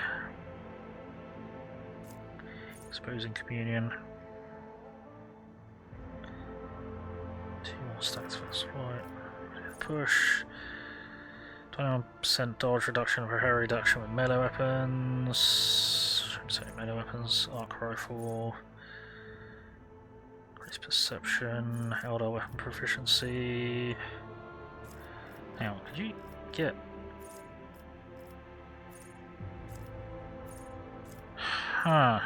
exposing communion. 2 more stacks for this flight. Push. 21% dodge reduction for hair reduction with melee weapons. Say melee weapons, arc rifle. Increase perception, Eldar weapon proficiency. Hang on, could you get.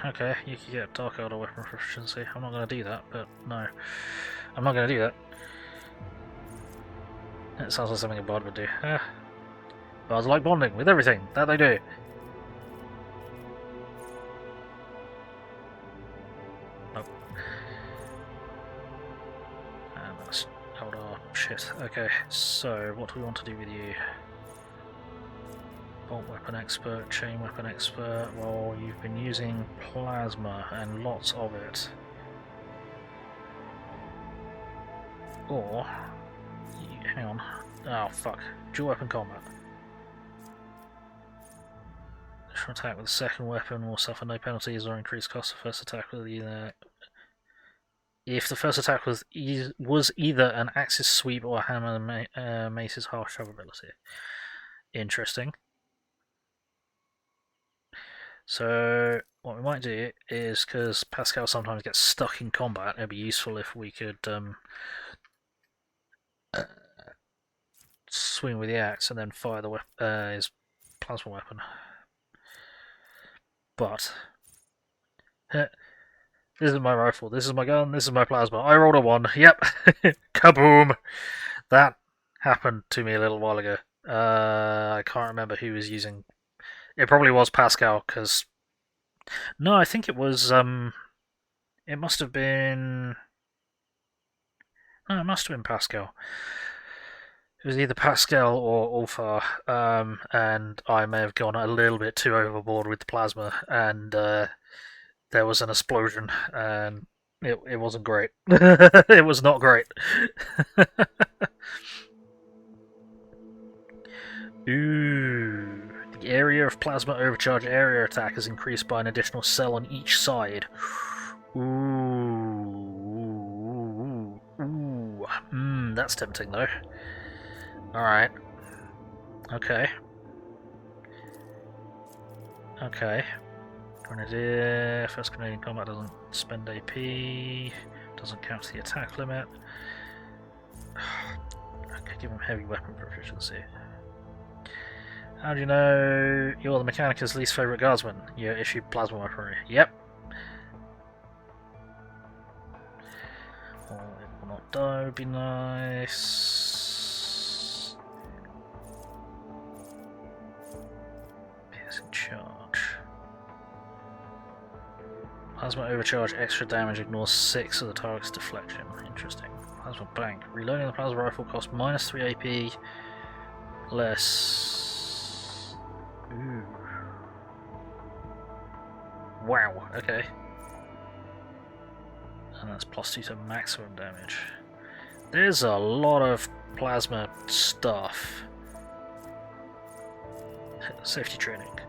Okay, you can get dark Eldar weapon proficiency. I'm not going to do that, but no. I'm not going to do that. It sounds like something a bard would do. Bards like bonding with everything, that they do. Nope. And that's Eldar shit. Okay, so what do we want to do with you? Bolt weapon expert, chain weapon expert. Well, you've been using plasma and lots of it. Or, hang on. Oh fuck. Dual weapon combat. Initial attack with the second weapon will suffer no penalties or increased cost of first attack with either. If the first attack was either an axis sweep or a hammer mace's half shove ability. Interesting. So what we might do is, because Pascal sometimes gets stuck in combat, it'd be useful if we could swing with the axe and then fire the his plasma weapon. But this is my rifle, this is my gun, this is my plasma. I rolled a 1. Yep, kaboom! That happened to me a little while ago. I can't remember who was using. It probably was Pascal, because no, I think it was. It must have been. No, it must have been Pascal. It was either Pascal or Ulfar, and I may have gone a little bit too overboard with the plasma, and there was an explosion, and it wasn't great. It was not great. Ooh. The area of plasma overcharge area attack is increased by an additional cell on each side. Ooh. That's tempting though. Alright. Okay. Grenadier. First grenade in combat doesn't spend AP. Doesn't count the attack limit. Okay, give him heavy weapon proficiency. How do you know you're the Mechanicus' least favourite guardsman? You issue plasma weaponry. Yep. Well, it will not die, would be nice. Piercing charge. Plasma overcharge, extra damage, ignores 6 of the target's deflection. Interesting. Plasma bank. Reloading the plasma rifle costs minus 3 AP. Less. Ooh. Wow, okay. And that's plus 2 to maximum damage. There's a lot of plasma stuff. Safety training.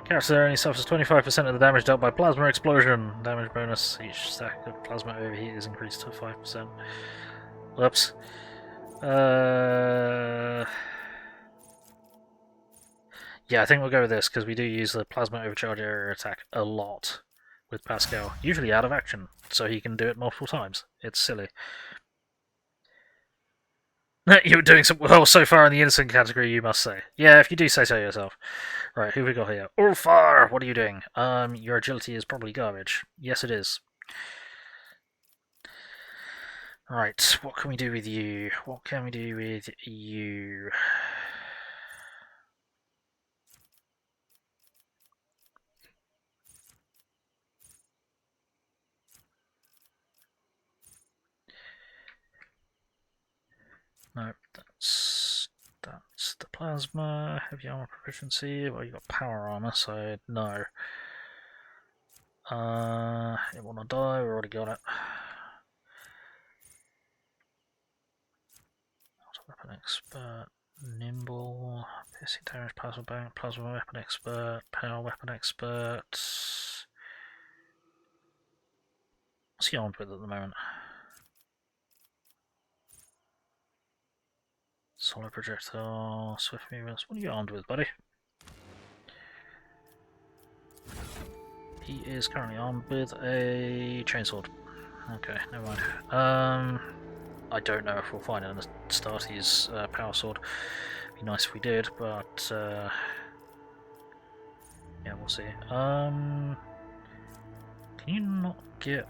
Character only suffers 25% of the damage dealt by plasma explosion. Damage bonus each stack of plasma overheat is increased to 5%. Whoops. Yeah, I think we'll go with this because we do use the plasma overcharge area attack a lot with Pascal. Usually out of action, so he can do it multiple times. It's silly. You're doing some well so far in the innocent category, you must say. Yeah, if you do say so yourself. Right, who have we got here? Ulfar, what are you doing? Your agility is probably garbage. Yes, it is. Right, what can we do with you? What can we do with you? No, that's the plasma. Heavy armor proficiency. Well, you got power armor, so no. It will not die. We already got it. Weapon expert, nimble, piercing damage, plasma bank, plasma weapon expert, power weapon expert. What's he armed with at the moment? Solid projectile, swift movements. What are you armed with, buddy? He is currently armed with a chainsword. Okay, never mind. I don't know if we'll find it in the Starty's power sword. It'd be nice if we did, but yeah, we'll see. Can you not get?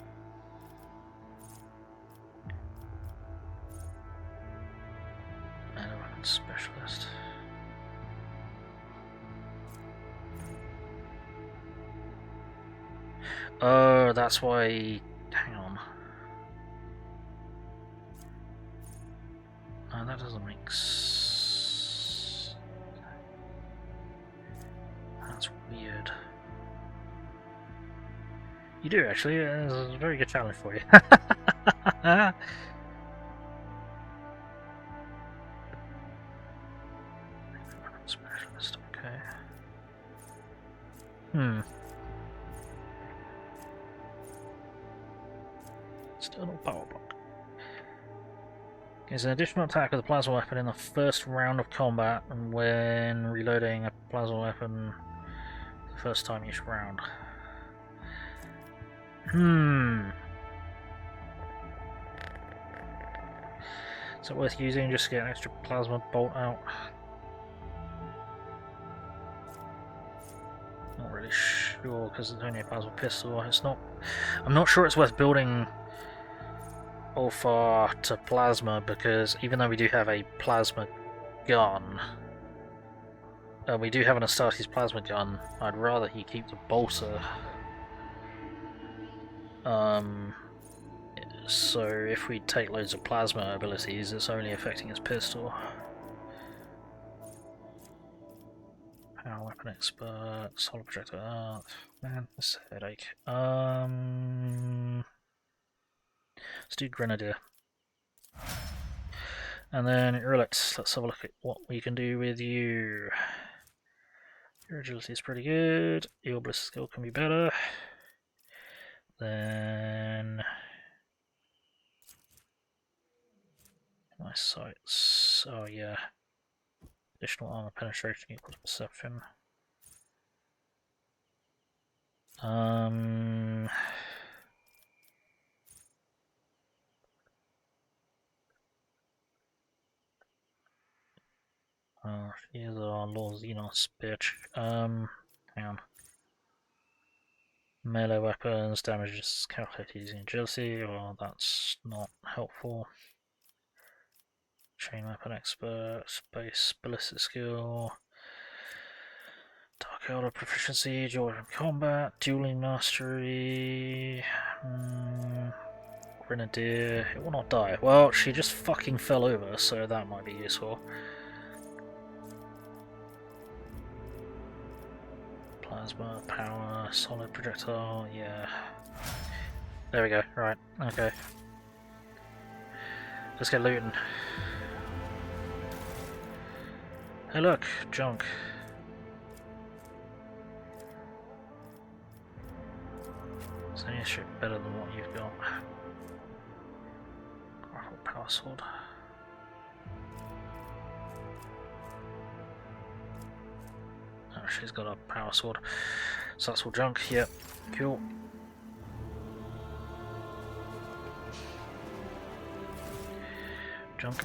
Weapon specialist. Oh, that's why. Hang on. No, that doesn't make sense. That's weird. You do actually. It's a very good challenge for you. Specialist. Okay. External power block. Is an additional attack with a plasma weapon in the first round of combat, and when reloading a plasma weapon the first time each round. Is it worth using just to get an extra plasma bolt out? Not really sure because it's only a plasma pistol. It's not. I'm not sure it's worth building Ulfar to plasma because even though we do have a plasma gun, we do have an Astartes plasma gun, I'd rather he keep the bolter. So if we take loads of plasma abilities, it's only affecting his pistol. Power weapon expert, solid projectile. Man, this is a headache. Let's do Grenadier. And then Yrillet, let's have a look at what we can do with you. Your agility is pretty good. Your ballistic skill can be better. Then my sights. Oh yeah. Additional armor penetration equals perception. Oh, she is our Lord Xenos bitch. Hang on. Melee weapons, damage is calculated using agility, well that's not helpful. Chain weapon expert, space ballistic skill, Dark Elder proficiency, joy from combat, dueling mastery, Grenadier, it will not die. Well, she just fucking fell over, so that might be useful. Plasma, power, solid projectile, yeah. There we go, right, okay. Let's get looting. Hey look, junk. Is any shit better than what you've got? Power sword. Oh, she's got a power sword. So that's all junk. Yep. Cool. Junk.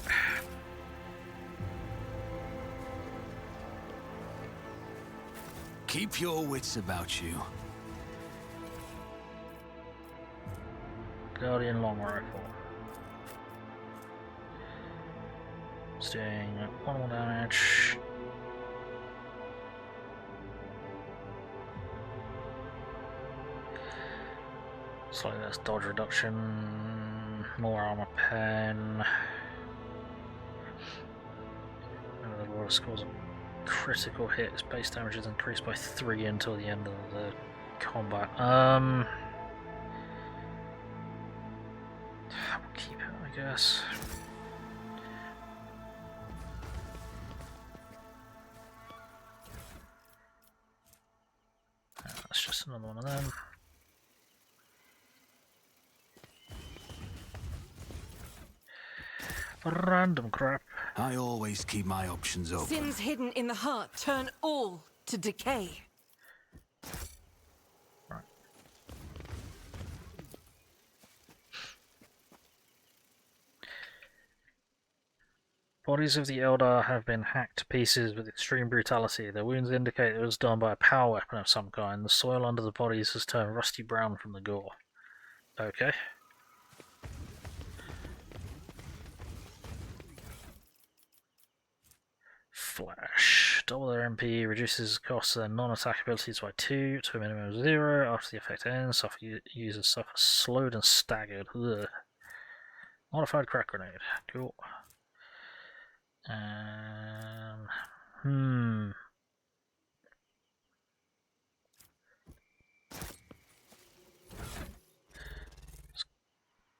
Keep your wits about you. Guardian long rifle. It's doing 1 more damage. Slightly less dodge reduction. More armor pen. The water scores a critical hit. Its base damage is increased by 3 until the end of the combat. I'll keep it, I guess. That's just another one of them. Random crap. I always keep my options open. Sins hidden in the heart turn all to decay. Right. Bodies of the Eldar have been hacked to pieces with extreme brutality. Their wounds indicate it was done by a power weapon of some kind. The soil under the bodies has turned rusty brown from the gore. Okay. Flash. Double their MP, reduces costs of their non-attack abilities by 2 to a minimum of 0. After the effect ends, users suffer slowed and staggered. Ugh. Modified crack grenade. Cool.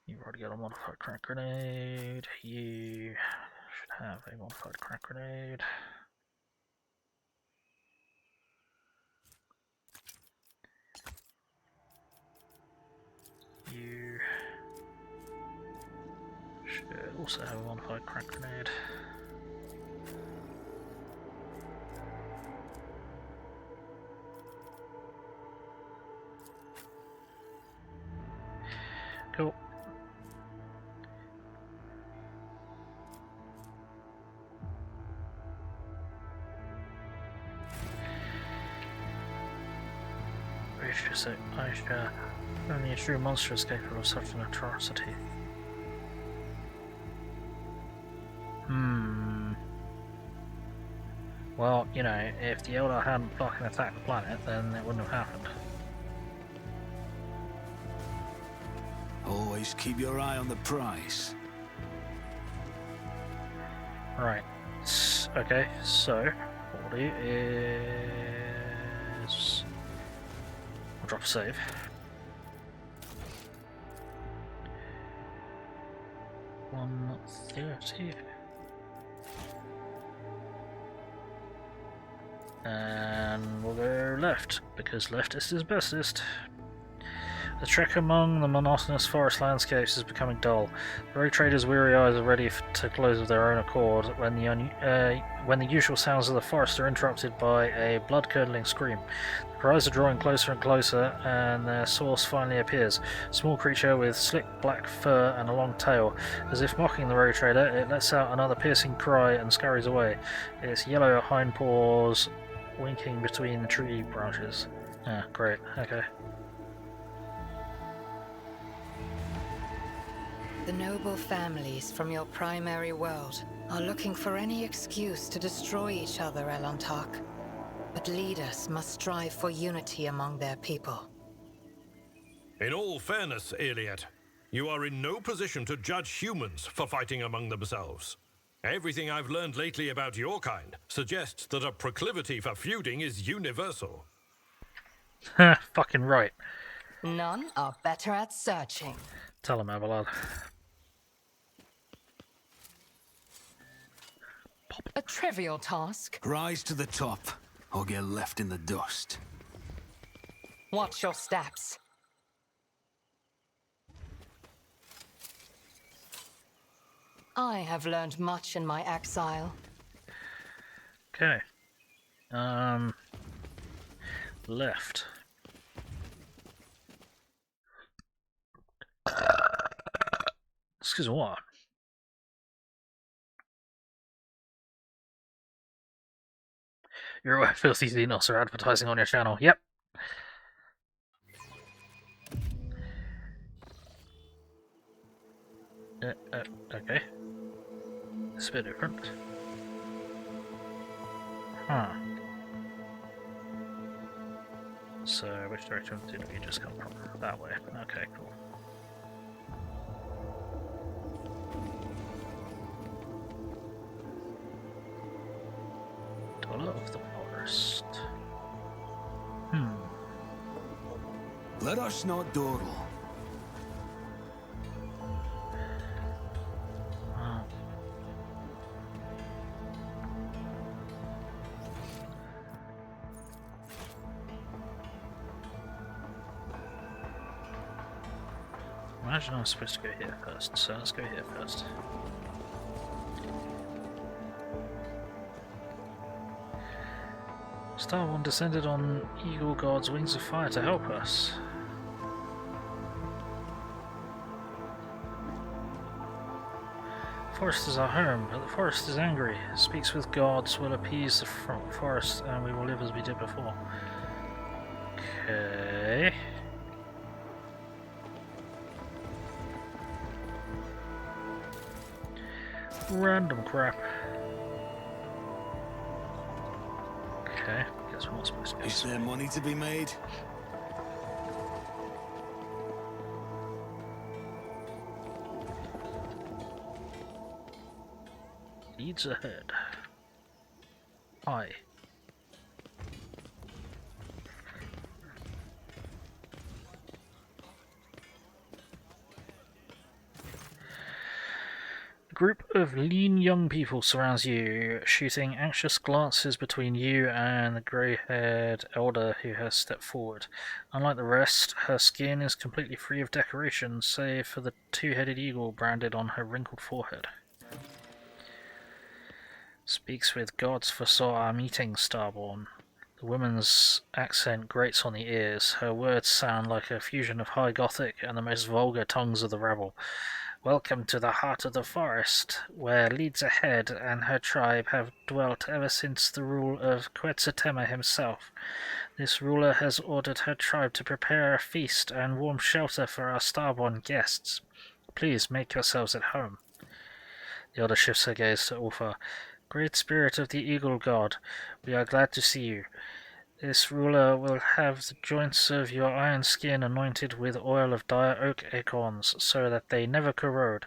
You've already got a modified crack grenade. You should have a modified crack grenade. You should also have a modified crack grenade. Cool. Only a true monster is capable of such an atrocity. Well, you know, if the Eldar hadn't fucking attacked the planet, then it wouldn't have happened. Always keep your eye on the prize. Right. Okay, so what we'll do is I'll drop a save. $130. And we'll go left, because leftist is bestest. The trek among the monotonous forest landscapes is becoming dull. The road trader's weary eyes are ready to close of their own accord when the usual sounds of the forest are interrupted by a blood-curdling scream. The cries are drawing closer and closer, and their source finally appears. A small creature with slick black fur and a long tail. As if mocking the road trader, it lets out another piercing cry and scurries away. Its yellow hindpaws winking between the tree branches. Ah, great. Okay. The noble families from your primary world are looking for any excuse to destroy each other, Alaitoc. But leaders must strive for unity among their people. In all fairness, Yrillet, you are in no position to judge humans for fighting among themselves. Everything I've learned lately about your kind suggests that a proclivity for feuding is universal. Fucking right. None are better at searching. Tell him, Abelard. A trivial task. Rise to the top, or get left in the dust. Watch your steps. I have learned much in my exile. Okay. Left. Excuse me, what? You're aware filthy Xenos are advertising on your channel. Yep. Okay. It's a bit different. Huh. So, which direction did we just come from? That way. Okay, cool. Dweller of the Forest. Let us not dawdle. Imagine I'm supposed to go here first, so let's go here first. Star One descended on Eagle God's wings of fire to help us. Forest is our home, but the forest is angry. Speaks with gods, will appease the forest, and we will live as we did before. Okay. Random crap. Okay, guess we're not supposed to be. Is there money to be made? Leads ahead. Hi. A group of lean young people surrounds you, shooting anxious glances between you and the grey-haired Eldar who has stepped forward. Unlike the rest, her skin is completely free of decoration, save for the two-headed eagle branded on her wrinkled forehead. Speaks with gods foresaw our meeting, Starborn. The woman's accent grates on the ears. Her words sound like a fusion of High Gothic and the most vulgar tongues of the rabble. Welcome to the heart of the forest, where Leads Ahead and her tribe have dwelt ever since the rule of Quetzer Temer himself. This ruler has ordered her tribe to prepare a feast and warm shelter for our Starborn guests. Please make yourselves at home. The Elder shifts her gaze to Ulfa. Great spirit of the Eagle God, we are glad to see you. This ruler will have the joints of your iron skin anointed with oil of dire oak acorns, so that they never corrode,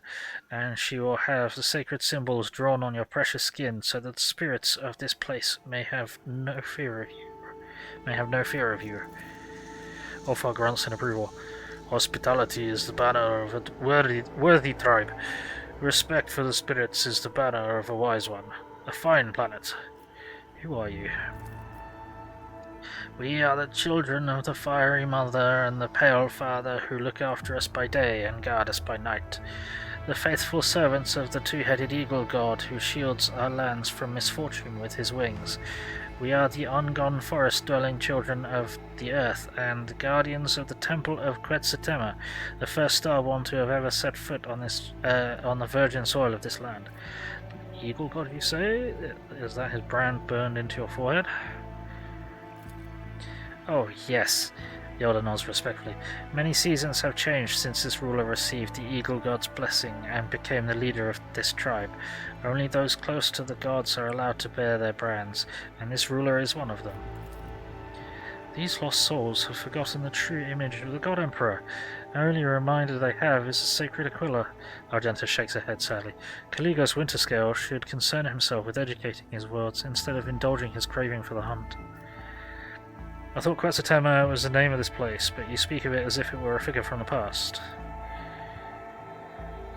and she will have the sacred symbols drawn on your precious skin, so that the spirits of this place may have no fear of you. Ulfa grunts in approval. Hospitality is the banner of a worthy tribe. Respect for the spirits is the banner of a wise one. A fine planet. Who are you? We are the children of the fiery mother and the pale father who look after us by day and guard us by night. The faithful servants of the two-headed eagle god who shields our lands from misfortune with his wings. We are the ungone forest-dwelling children of the earth and the guardians of the temple of Quetzer Temer, the first Starborn to have ever set foot on the virgin soil of this land. Eagle god, you say? Is that his brand burned into your forehead? Oh, yes, the Elder nods respectfully. Many seasons have changed since this ruler received the Eagle God's blessing and became the leader of this tribe. Only those close to the gods are allowed to bear their brands, and this ruler is one of them. These lost souls have forgotten the true image of the God Emperor. The only reminder they have is the sacred Aquila. Argenta shakes her head sadly. Calligos Winterscale should concern himself with educating his worlds instead of indulging his craving for the hunt. I thought Quetzer Temer was the name of this place, but you speak of it as if it were a figure from the past.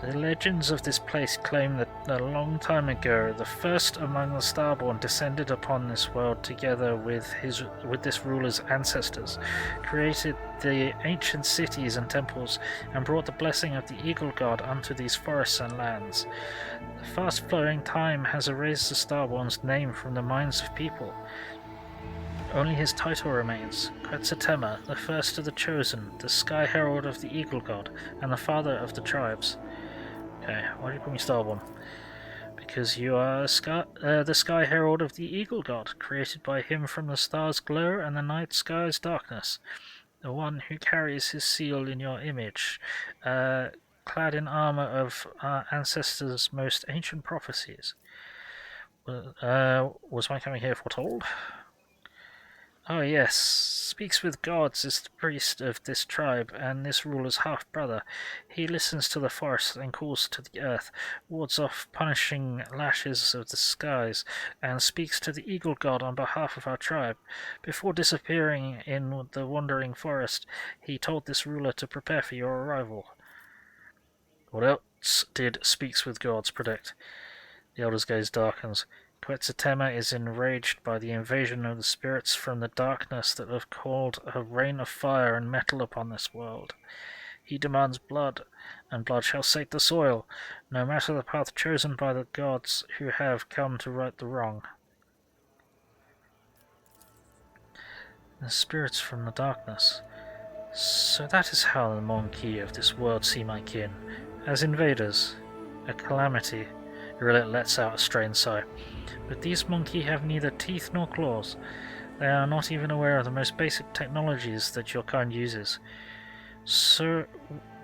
The legends of this place claim that a long time ago, the first among the Starborn descended upon this world together with this ruler's ancestors, created the ancient cities and temples, and brought the blessing of the Eagle God unto these forests and lands. The fast-flowing time has erased the Starborn's name from the minds of people. Only his title remains, Quetzer Temer, the first of the chosen, the Sky Herald of the Eagle God, and the father of the tribes. Okay, why do you call me Starborn? Because you are the Sky Herald of the Eagle God, created by him from the star's glow and the night sky's darkness. The one who carries his seal in your image, clad in armor of our ancestors' most ancient prophecies. Was my coming here foretold? Oh yes, speaks with gods is the priest of this tribe and this ruler's half-brother. He listens to the forest and calls to the earth, wards off punishing lashes of the skies, and speaks to the Eagle God on behalf of our tribe. Before disappearing in the wandering forest, he told this ruler to prepare for your arrival. What else did Speaks with Gods predict? The Elder's gaze darkens. Quetzer Temer is enraged by the invasion of the spirits from the darkness that have called a rain of fire and metal upon this world. He demands blood, and blood shall sate the soil, no matter the path chosen by the gods who have come to right the wrong. The spirits from the darkness. So that is how the Monkey of this world see my kin, as invaders, a calamity. Yrillet lets out a strained sigh. But these monkey have neither teeth nor claws. They are not even aware of the most basic technologies that your kind uses. So,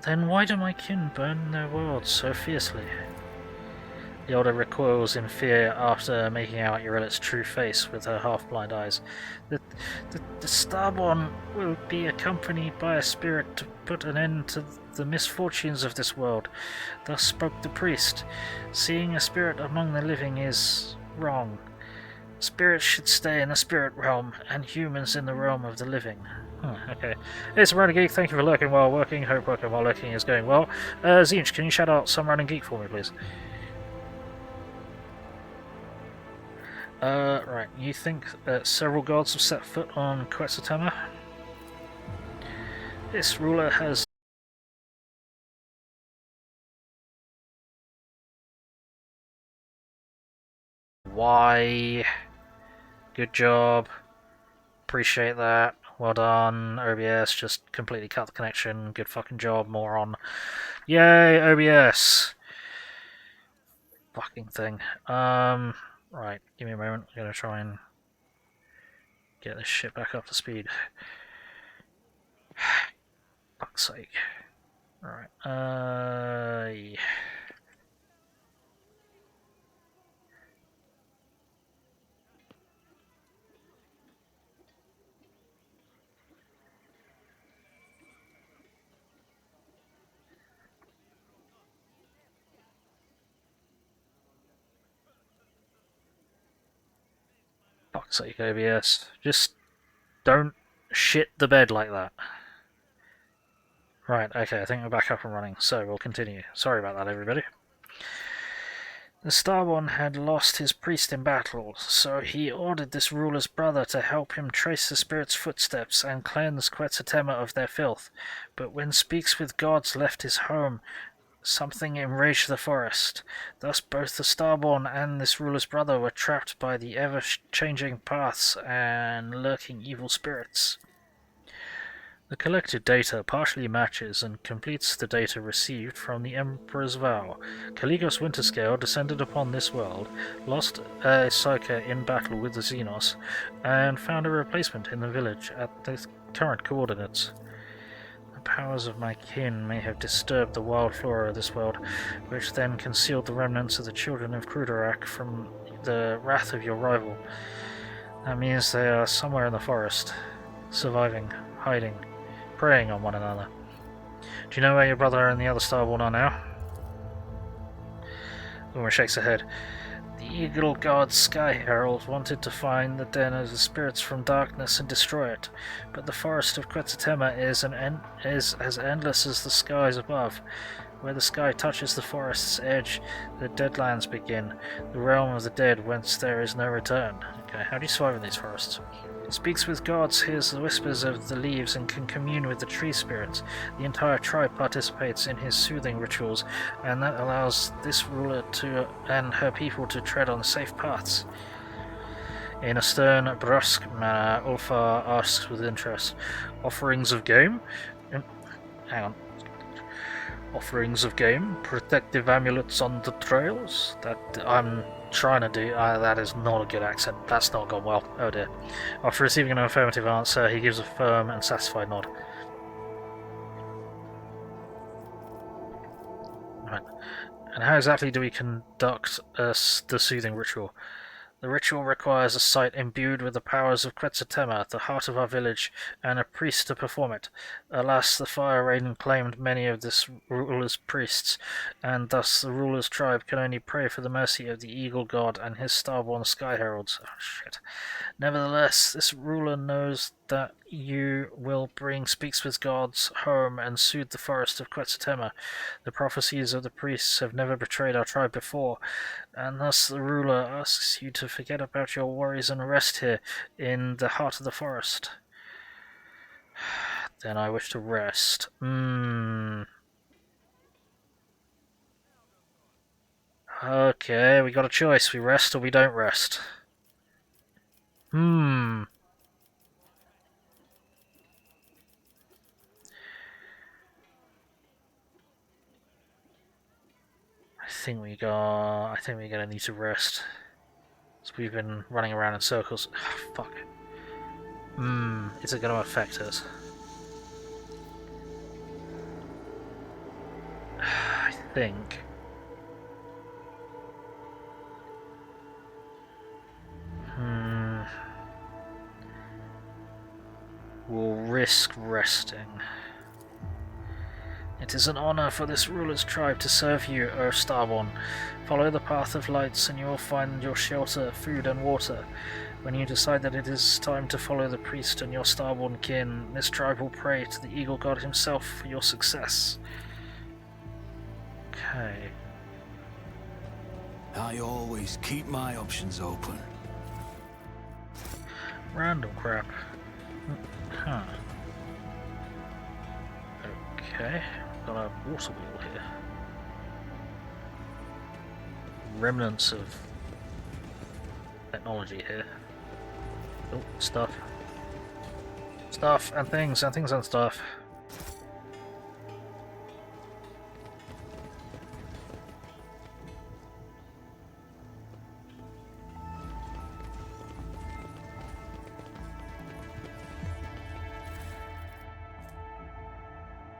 then why do my kin burn their world so fiercely? The Elder recoils in fear after making out Yrillet's true face with her half-blind eyes. The Starborn will be accompanied by a spirit to put an end to the misfortunes of this world. Thus spoke the priest. Seeing a spirit among the living is wrong. Spirits should stay in the spirit realm, and humans in the realm of the living. Okay. It's Random Geek, thank you for lurking while working. Hope working while lurking is going well. Zinch, can you shout out some Random Geek for me, please? Right, you think that several gods have set foot on Quetzer Temer? This ruler has Why? Good job. Appreciate that. Well done, OBS. Just completely cut the connection. Good fucking job, moron. Yay, OBS. Fucking thing. Right, give me a moment. I'm gonna try and get this shit back up to speed. Fuck's sake. Right, yeah. Fuck's sake, OBS. Just don't shit the bed like that. Right, okay, I think we're back up and running, so we'll continue. Sorry about that, everybody. The Starborn had lost his priest in battle, so he ordered this ruler's brother to help him trace the spirit's footsteps and cleanse Quetzer Temer of their filth. But when Speaks with Gods left his home, something enraged the forest. Thus both the Starborn and this ruler's brother were trapped by the ever-changing paths and lurking evil spirits. The collected data partially matches and completes the data received from the Emperor's Vow. Calligos Winterscale descended upon this world, lost a psyche in battle with the Xenos, and found a replacement in the village at the current coordinates. The powers of my kin may have disturbed the wild flora of this world, which then concealed the remnants of the children of Crudorak from the wrath of your rival. That means they are somewhere in the forest, surviving, hiding, preying on one another. Do you know where your brother and the other Starborn are now? Uma shakes her head. The Eagle God Sky Herald wanted to find the den of the spirits from darkness and destroy it, but the forest of Quetzer Temer is as endless as the skies above. Where the sky touches the forest's edge, the Deadlands begin, the realm of the dead whence there is no return. Okay, how do you survive in these forests? It speaks with gods, hears the whispers of the leaves, and can commune with the tree spirits. The entire tribe participates in his soothing rituals, and that allows this ruler to and her people to tread on safe paths. In a stern, brusque manner, Ulfar asks with interest, "Offerings of game?" Hang on. Offerings of game? Protective amulets on the trails? That I'm trying to do. That is not a good accent. That's not gone well. Oh dear. After receiving an affirmative answer, he gives a firm and satisfied nod. Right. And how exactly do we conduct the soothing ritual? The ritual requires a site imbued with the powers of Quetzer Temer, the heart of our village, and a priest to perform it. Alas, the Fire Raiden claimed many of this ruler's priests, and thus the ruler's tribe can only pray for the mercy of the Eagle God and his starborn Sky Heralds. Oh, shit. Nevertheless, this ruler knows that you will bring Speaks with Gods home and soothe the forest of Quetzer Temer. The prophecies of the priests have never betrayed our tribe before, and thus the ruler asks you to forget about your worries and rest here in the heart of the forest. Then I wish to rest. Okay, we got a choice. We rest or we don't rest. I think we're gonna need to rest. So we've been running around in circles. Fuck. Is it gonna affect us? I think. We'll risk resting. It is an honor for this ruler's tribe to serve you, O Starborn. Follow the path of lights and you will find your shelter, food and water. When you decide that it is time to follow the priest and your Starborn kin, this tribe will pray to the Eagle God himself for your success. Okay. I always keep my options open. Random crap. Huh. Okay. Got a water wheel here. Remnants of technology here. Oh, stuff. Stuff and things and stuff.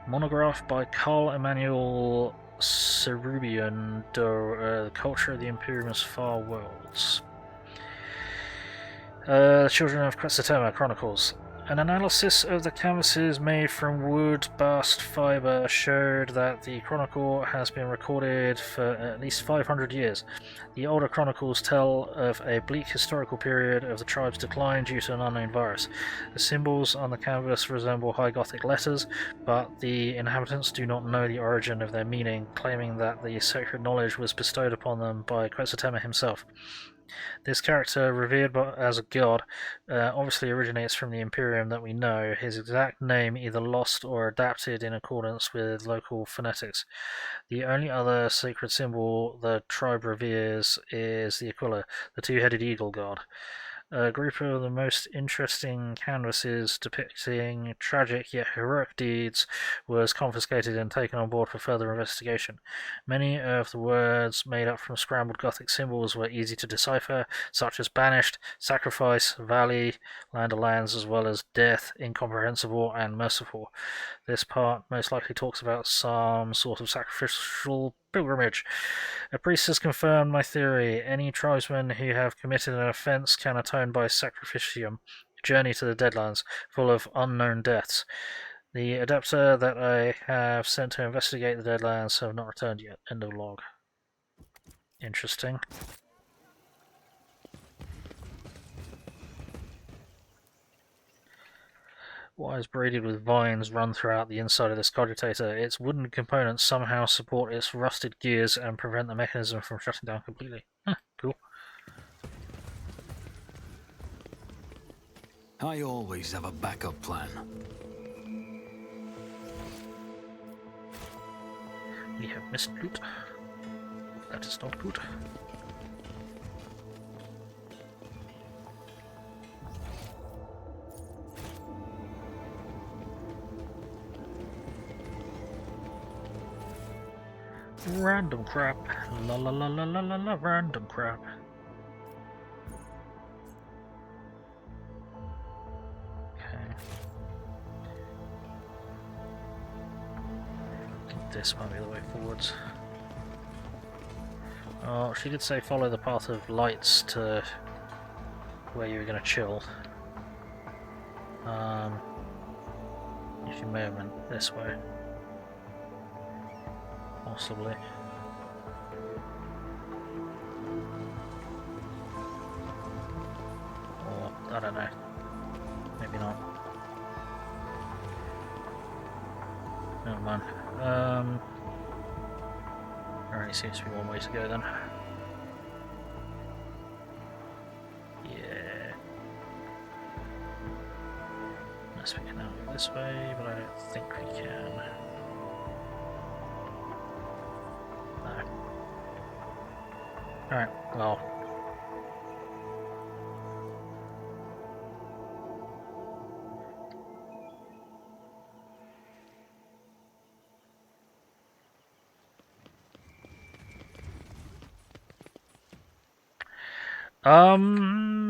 Monograph by Carl Emanuel Serubian, The Culture of the Imperium's Far Worlds. Children of Quetzer Temer Chronicles. An analysis of the canvases made from wood, bast, fibre showed that the chronicle has been recorded for at least 500 years. The older chronicles tell of a bleak historical period of the tribe's decline due to an unknown virus. The symbols on the canvas resemble High Gothic letters, but the inhabitants do not know the origin of their meaning, claiming that the sacred knowledge was bestowed upon them by Quetzer Temer himself. This character, revered as a god, obviously originates from the Imperium that we know, his exact name either lost or adapted in accordance with local phonetics. The only other sacred symbol the tribe reveres is the Aquila, the two-headed eagle god. A group of the most interesting canvases depicting tragic yet heroic deeds was confiscated and taken on board for further investigation. Many of the words made up from scrambled Gothic symbols were easy to decipher, such as banished, sacrifice, valley, land of lands, as well as death, incomprehensible, and merciful. This part most likely talks about some sort of sacrificial pilgrimage. A priest has confirmed my theory. Any tribesmen who have committed an offense can atone by sacrificium, a journey to the Deadlands, full of unknown deaths. The adapter that I have sent to investigate the Deadlands have not returned yet. End of log. Interesting. Wires braided with vines run throughout the inside of this cogitator. Its wooden components somehow support its rusted gears and prevent the mechanism from shutting down completely. Huh, cool. I always have a backup plan. We have missed loot. That is not good. Random crap. La la la la la la la, random crap. Okay. This might be the way forwards. Oh, she did say follow the path of lights to where you were going to chill. She may have went this way. Possibly. Or, I don't know. Maybe not. Never mind. There only seems to be one way to go then. Yeah. Unless we can now go this way, but I don't think we can. No. Alright, well.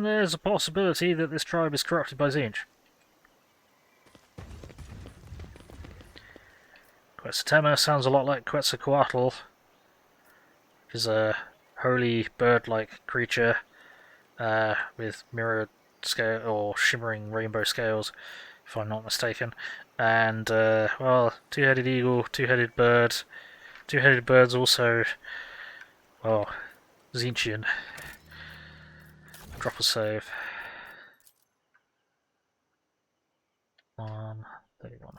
There's a possibility that this tribe is corrupted by Tzeentch. Quetzer Temer sounds a lot like Quetzalcoatl, which is a holy bird-like creature with mirrored scale or shimmering rainbow scales, if I'm not mistaken. And well, two-headed eagle, two-headed bird. Two-headed bird's also, well, Tzeentchian. Drop a save. 31.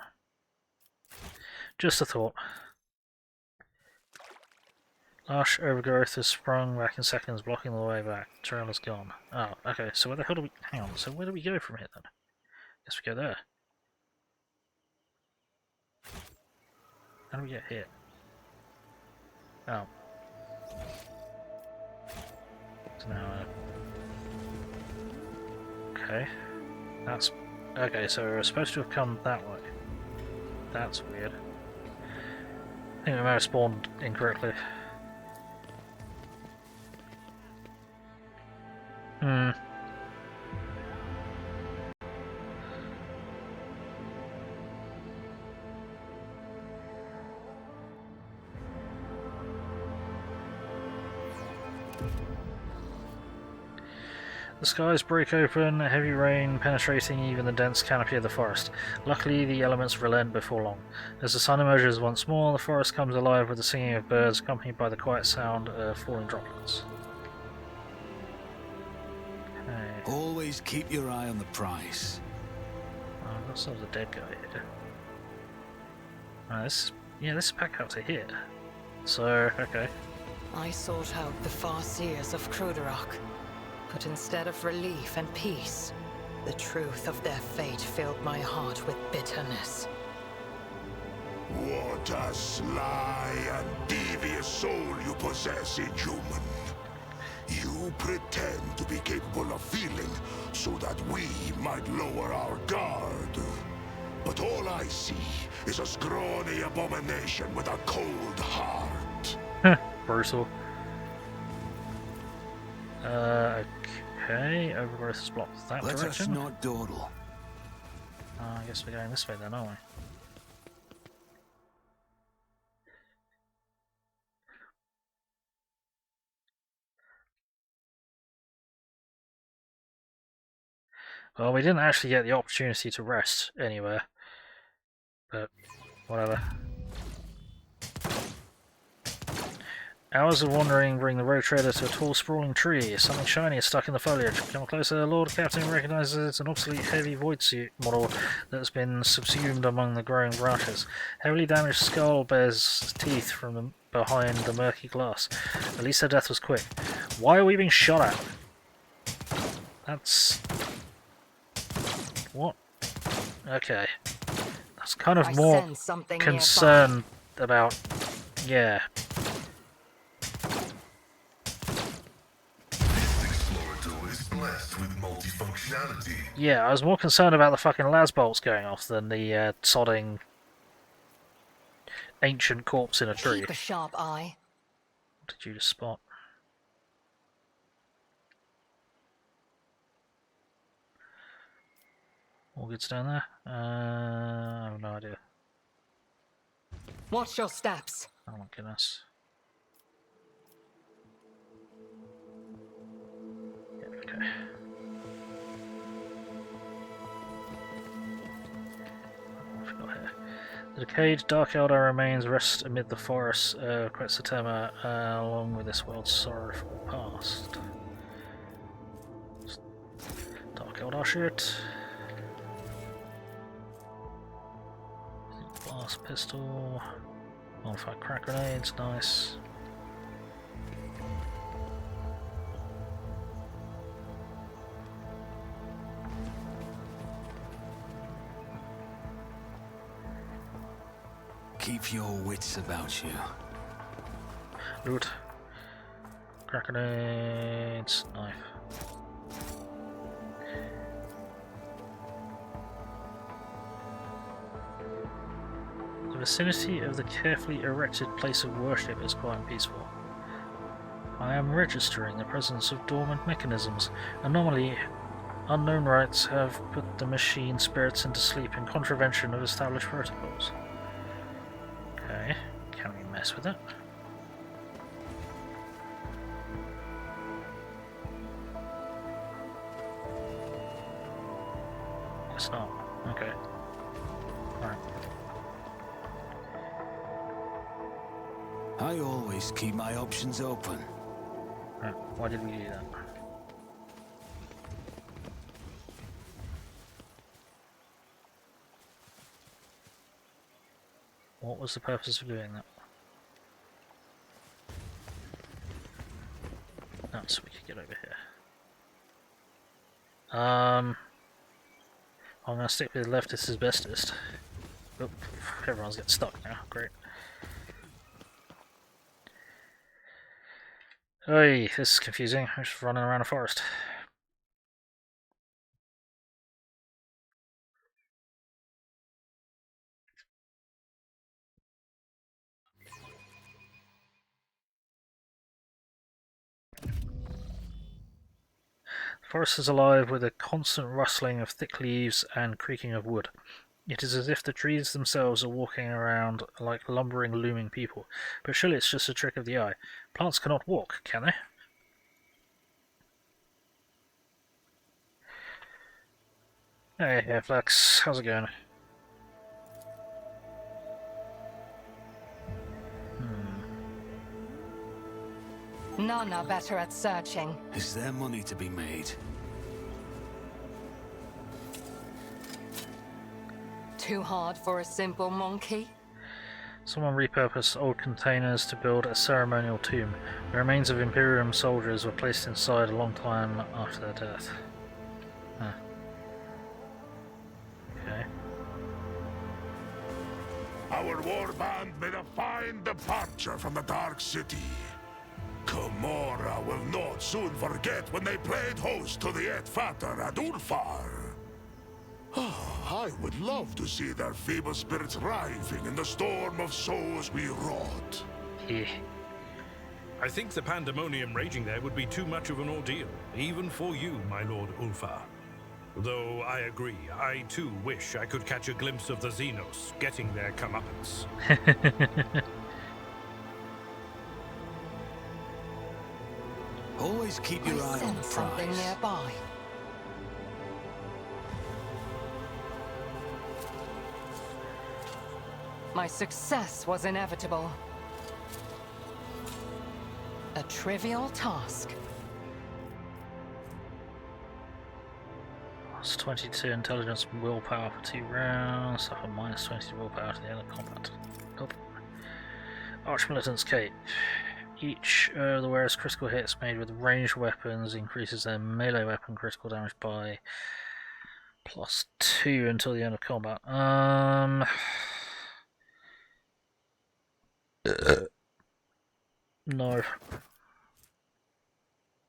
Just a thought. Lush overgrowth has sprung back in seconds, blocking the way back. Trail is gone. Oh, okay, so where the hell do we... Hang on, so where do we go from here then? Guess we go there. How do we get here? Oh. So now... Okay. That's... Okay, so we're supposed to have come that way. That's weird. I think we might have spawned incorrectly. The skies break open, heavy rain penetrating even the dense canopy of the forest. Luckily, the elements relent before long. As the sun emerges once more, the forest comes alive with the singing of birds, accompanied by the quiet sound of falling droplets. Okay. Always keep your eye on the prize. Oh, that's not the dead guy here. This is back out to here. So, okay. I sought out the far seers of Cruderach, but instead of relief and peace, the truth of their fate filled my heart with bitterness. What a sly and devious soul you possess, inhuman. You pretend to be capable of feeling so that we might lower our guard. But all I see is a scrawny abomination with a cold heart. Brutal. Okay, overgrowth has blocked that Let us direction. not dawdle. I guess we're going this way then, aren't we? Well, we didn't actually get the opportunity to rest anywhere, but whatever. Hours of wandering bring the road trader to a tall, sprawling tree. Something shiny is stuck in the foliage. Come closer, Lord Captain recognizes it's an obsolete heavy void suit model that has been subsumed among the growing branches. Heavily damaged skull bears teeth from behind the murky glass. At least her death was quick. Why are we being shot at? That's... what? Okay. That's kind of more concerned about... yeah. With multifunctionality. Yeah, I was more concerned about the fucking las bolts going off than the sodding ancient corpse in a tree. Keep a sharp eye. What did you just spot? All goods down there? I have no idea. Watch your steps. Oh my goodness. Yeah, okay. The decayed Dark Eldar remains rest amid the forests of Quetzer Temer, along with this world's sorrowful past. Dark Eldar shit. Blast pistol. Modified crack grenades, nice. Keep your wits about you. Loot. Crack grenades, knife. The vicinity of the carefully erected place of worship is quiet and peaceful. I am registering the presence of dormant mechanisms. Anomaly, unknown rites have put the machine spirits into sleep in contravention of established protocols. Okay, can we mess with it? Guess not. Okay. Alright. I always keep my options open. Right. Why did we do that? What was the purpose of doing that? Oh, so we could get over here. I'm gonna stick with leftist as bestest. Oh, everyone's getting stuck now. Great. Hey, this is confusing. I'm just running around a forest. The forest is alive with a constant rustling of thick leaves and creaking of wood. It is as if the trees themselves are walking around like lumbering, looming people. But surely it's just a trick of the eye. Plants cannot walk, can they? Hey, Flex. How's it going? None are better at searching. Is there money to be made? Too hard for a simple monkey? Someone repurposed old containers to build a ceremonial tomb. The remains of Imperium soldiers were placed inside a long time after their death. Huh. Okay. Our warband made a fine departure from the Dark City. Gamora will not soon forget when they played host to the Etfater at Ulfar. I would love to see their feeble spirits writhing in the storm of souls we wrought. Yeah. I think the pandemonium raging there would be too much of an ordeal, even for you, my Lord Ulfar. Though I agree, I too wish I could catch a glimpse of the Xenos getting their comeuppance. Always keep your eye on the something prize. nearby. My success was inevitable. a trivial task. Plus 22 intelligence and willpower for 2 rounds. Suffer minus 22 willpower to the end of combat. Nope. Archmilitant's Cape. Each of the wearer's critical hits made with ranged weapons increases their melee weapon critical damage by plus 2 until the end of combat. No.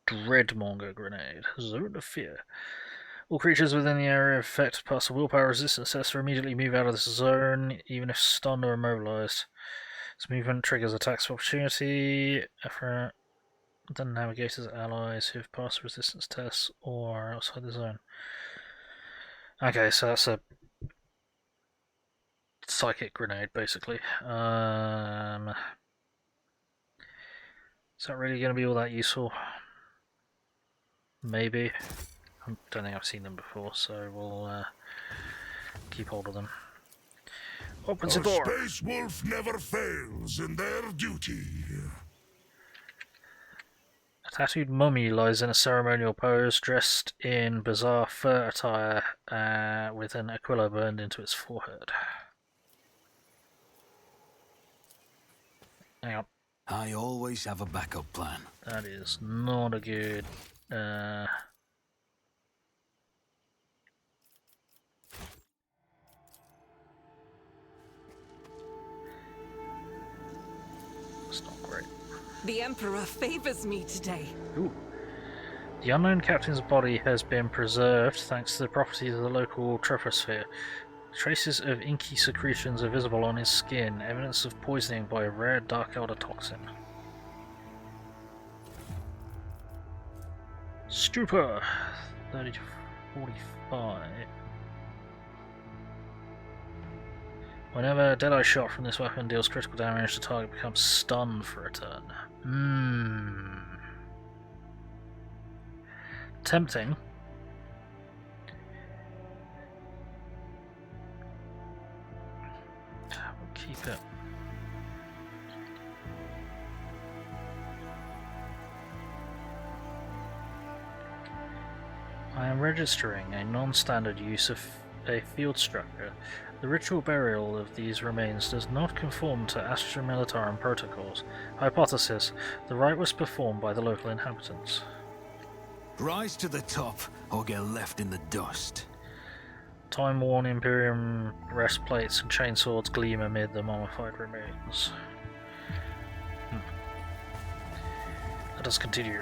Dreadmonger Grenade. Zone of Fear. All creatures within the area of effect pass a willpower resistance test or immediately move out of this zone, even if stunned or immobilized. This movement triggers attacks of opportunity for the navigator's allies who have passed resistance tests or are outside the zone. Okay, so that's a psychic grenade, basically. Is that really going to be all that useful? Maybe. I don't think I've seen them before, so we'll keep hold of them. Opens the door. Space Wolf never fails in their duty. A tattooed mummy lies in a ceremonial pose, dressed in bizarre fur attire, with an aquila burned into its forehead. Hang on. I always have a backup plan. That is not a good... It's not great. The Emperor favors me today. Ooh. The unknown captain's body has been preserved thanks to the properties of the local troposphere. Traces of inky secretions are visible on his skin, evidence of poisoning by a rare dark elder toxin. Stupor 30 to 45. Whenever a deadeye shot from this weapon deals critical damage, the target becomes stunned for a turn. Tempting. We'll keep it. I am registering a non-standard use of a field structure. The ritual burial of these remains does not conform to Astra Militarum protocols. Hypothesis: the rite was performed by the local inhabitants. Rise to the top, or get left in the dust. Time-worn Imperium breastplates and chainswords gleam amid the mummified remains. Let us continue.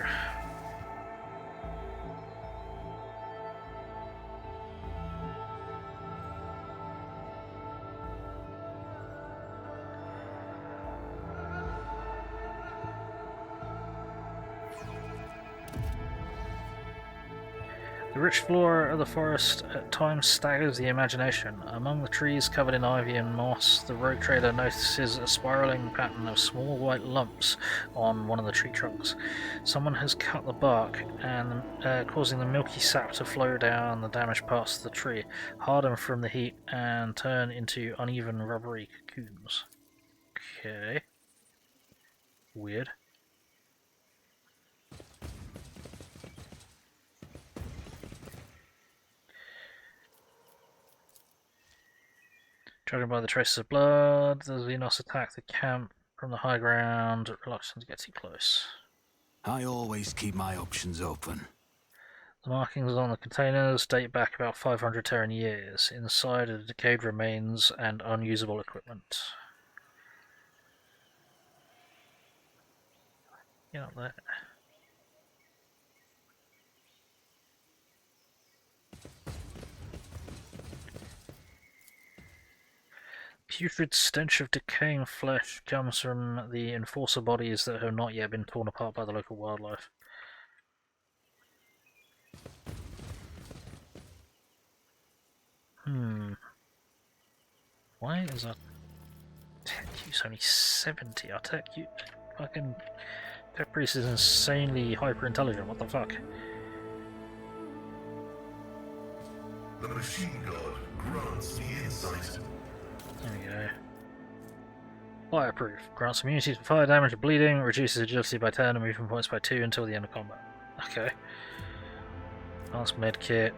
The rich flora of the forest at times staggers the imagination. Among the trees covered in ivy and moss, the rogue trader notices a spiraling pattern of small white lumps on one of the tree trunks. Someone has cut the bark, and causing the milky sap to flow down the damaged parts of the tree, harden from the heat, and turn into uneven rubbery cocoons. Okay. Weird. Judging by the traces of blood, the Xenos attack the camp from the high ground, reluctant to get too close. I always keep my options open. The markings on the containers date back about 500 Terran years. Inside are decayed remains and unusable equipment. Get up there. Putrid stench of decaying flesh comes from the enforcer bodies that have not yet been torn apart by the local wildlife. Why is our tech use only 70? Our tech use... fucking... Tech priest is insanely hyper intelligent, what the fuck? The machine god grants me insight. There we go. Fireproof. Grants immunity to fire damage and bleeding, reduces agility by 10 and movement points by 2 until the end of combat. Okay. Advanced medkit.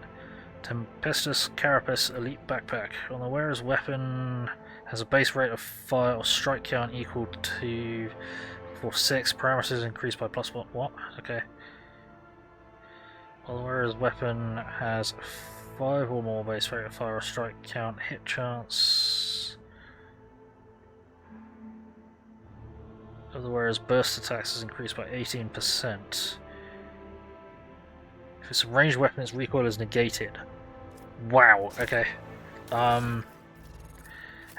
Tempestus Carapace Elite Backpack. On the wearer's weapon has a base rate of fire or strike count equal to for 6. Parameters increased by +1. What? Okay. On the wearer's weapon has 5 or more base rate of fire or strike count. Hit chance of the wearer's burst attacks is increased by 18%. If it's a ranged weapon, its recoil is negated. Wow, okay.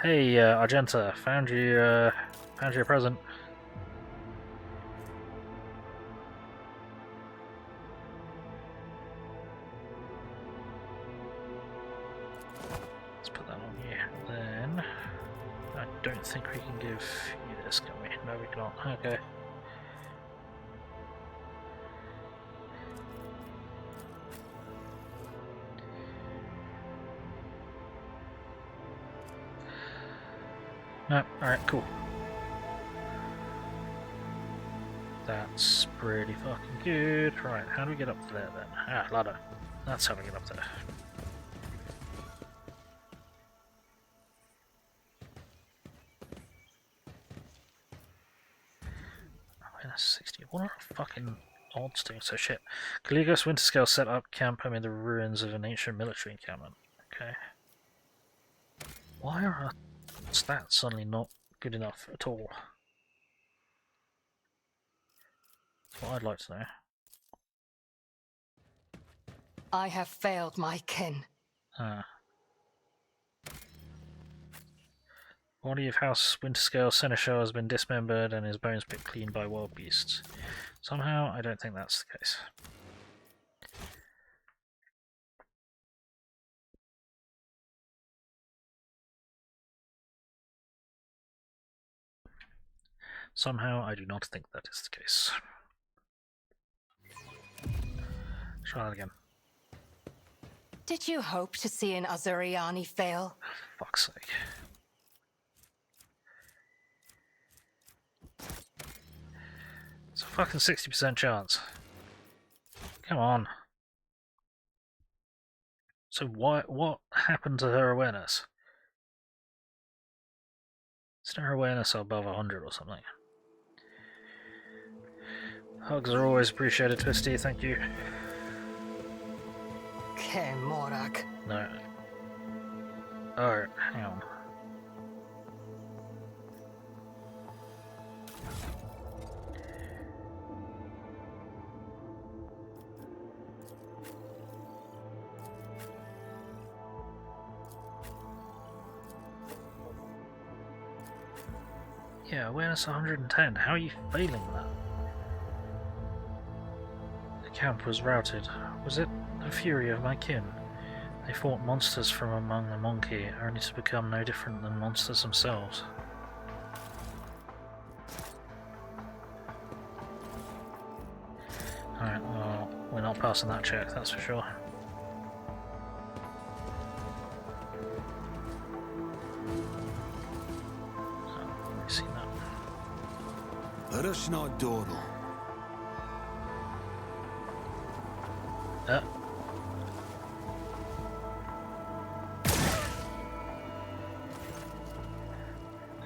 Hey, Argenta, found you a present. Let's put that on you. Then, I don't think we can give you this, can we? No, we cannot. Okay. No, alright, cool. That's pretty fucking good. Right, how do we get up there then? Ah, ladder. That's how we get up there. Minus 60. What are fucking odds doing so shit? Calligos Winterscale set up camp amid the ruins of an ancient military encampment. Okay. Why are our stats suddenly not good enough at all? That's what I'd like to know. I have failed my kin. Body of House Winterscale Seneschal has been dismembered and his bones picked clean by wild beasts. Somehow, I don't think that's the case. Somehow, I do not think that is the case. Try that again. Did you hope to see an Azuriani fail? Fuck's sake. It's a fucking 60% chance. Come on. So what happened to her awareness? Isn't her awareness above 100 or something? Hugs are always appreciated, Twisty, thank you. Ke Morak. No. Alright, hang on. Yeah, awareness 110. How are you failing that? The camp was routed. Was it the fury of my kin? They fought monsters from among the monkey, only to become no different than monsters themselves. Alright, well, we're not passing that check, that's for sure. Rushna Dodo.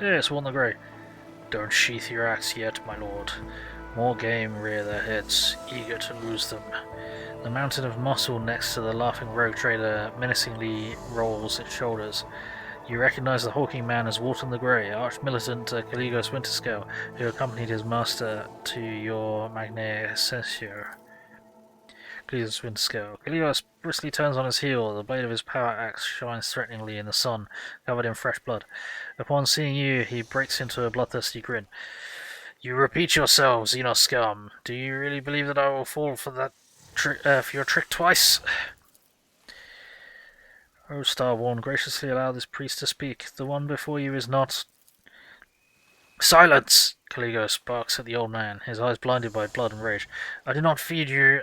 Yes, One the Grey. Don't sheath your axe yet, my lord. More game rear their heads, eager to lose them. The mountain of muscle next to the laughing rogue trader menacingly rolls its shoulders. You recognize the hawking man as Walton the Grey, arch-militant Calligos Winterscale, who accompanied his master to your magnesensio. Calligos Winterscale. Calligos briskly turns on his heel, the blade of his power axe shines threateningly in the sun, covered in fresh blood. Upon seeing you, he breaks into a bloodthirsty grin. You repeat yourselves, Xenos scum. Do you really believe that I will fall for that for your trick twice? O Starborn, graciously allow this priest to speak. The one before you is not... Silence! Calligos barks at the old man, his eyes blinded by blood and rage. I did not feed you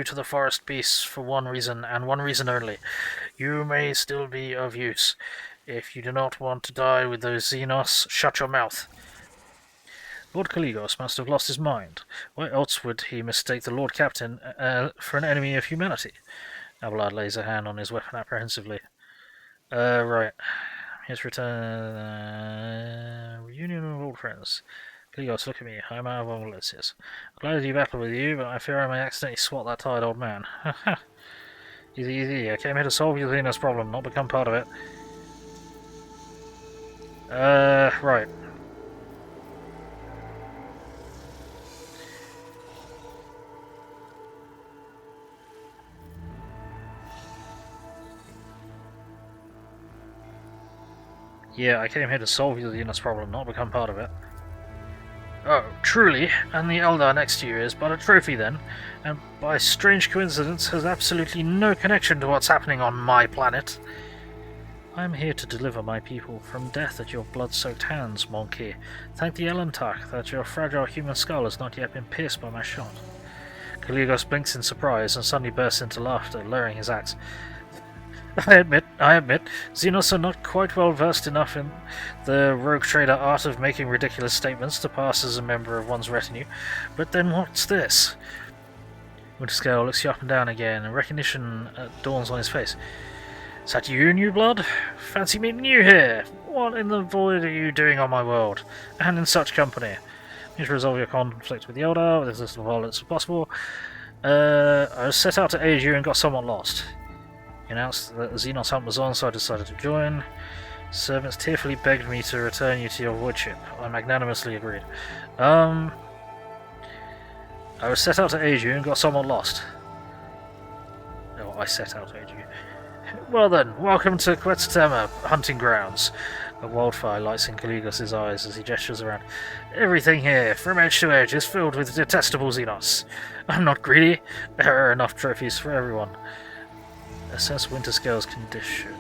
to the forest beasts for one reason, and one reason only. You may still be of use. If you do not want to die with those Xenos, shut your mouth. Lord Calligos must have lost his mind. Why else would he mistake the Lord Captain for an enemy of humanity? Abelard lays a hand on his weapon apprehensively. Right. His return... reunion of old friends. Calligos, look at me. I'm out of ambulances. I'm glad to do battle with you, but I fear I may accidentally swat that tired old man. Haha. Easy, easy. I came here to solve your Xenos problem, not become part of it. Right. Yeah, I came here to solve your Xenos problem, not become part of it. Oh, truly? And the Eldar next to you is but a trophy then? And by strange coincidence has absolutely no connection to what's happening on my planet? I am here to deliver my people from death at your blood-soaked hands, Monkey. Thank the Alaitoc that your fragile human skull has not yet been pierced by my shot. Calligos blinks in surprise and suddenly bursts into laughter, lowering his axe. I admit, Xenos are not quite well versed enough in the rogue trader art of making ridiculous statements to pass as a member of one's retinue. But then what's this? Winterscale looks you up and down again, and recognition dawns on his face. Is that you, new blood? Fancy meeting you here! What in the void are you doing on my world? And in such company? You need to resolve your conflict with the Eldar with as little violence as possible. I was set out to aid you and got somewhat lost. He announced that the Xenos hunt was on, so I decided to join. Servants tearfully begged me to return you to your void ship. I magnanimously agreed. I was set out to aid you and got somewhat lost. Oh, I set out to aid you. Well then, welcome to Quetzer Temer hunting grounds. A wildfire lights in Calligos' eyes as he gestures around. Everything here, from edge to edge, is filled with detestable Xenos. I'm not greedy. There are enough trophies for everyone. Assess Winterscale's condition.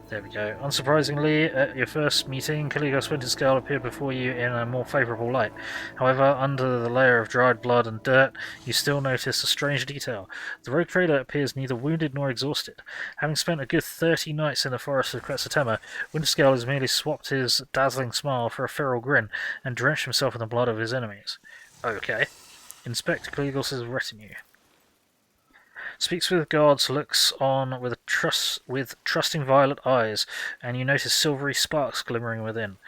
There we go. Unsurprisingly, at your first meeting, Calligos Winterscale appeared before you in a more favourable light. However, under the layer of dried blood and dirt, you still notice a strange detail. The rogue trader appears neither wounded nor exhausted. Having spent a good 30 nights in the forest of Quetzer Temer, Winterscale has merely swapped his dazzling smile for a feral grin and drenched himself in the blood of his enemies. Okay. Inspect Calligos' retinue. Speaks with guards, looks on with trusting violet eyes, and you notice silvery sparks glimmering within.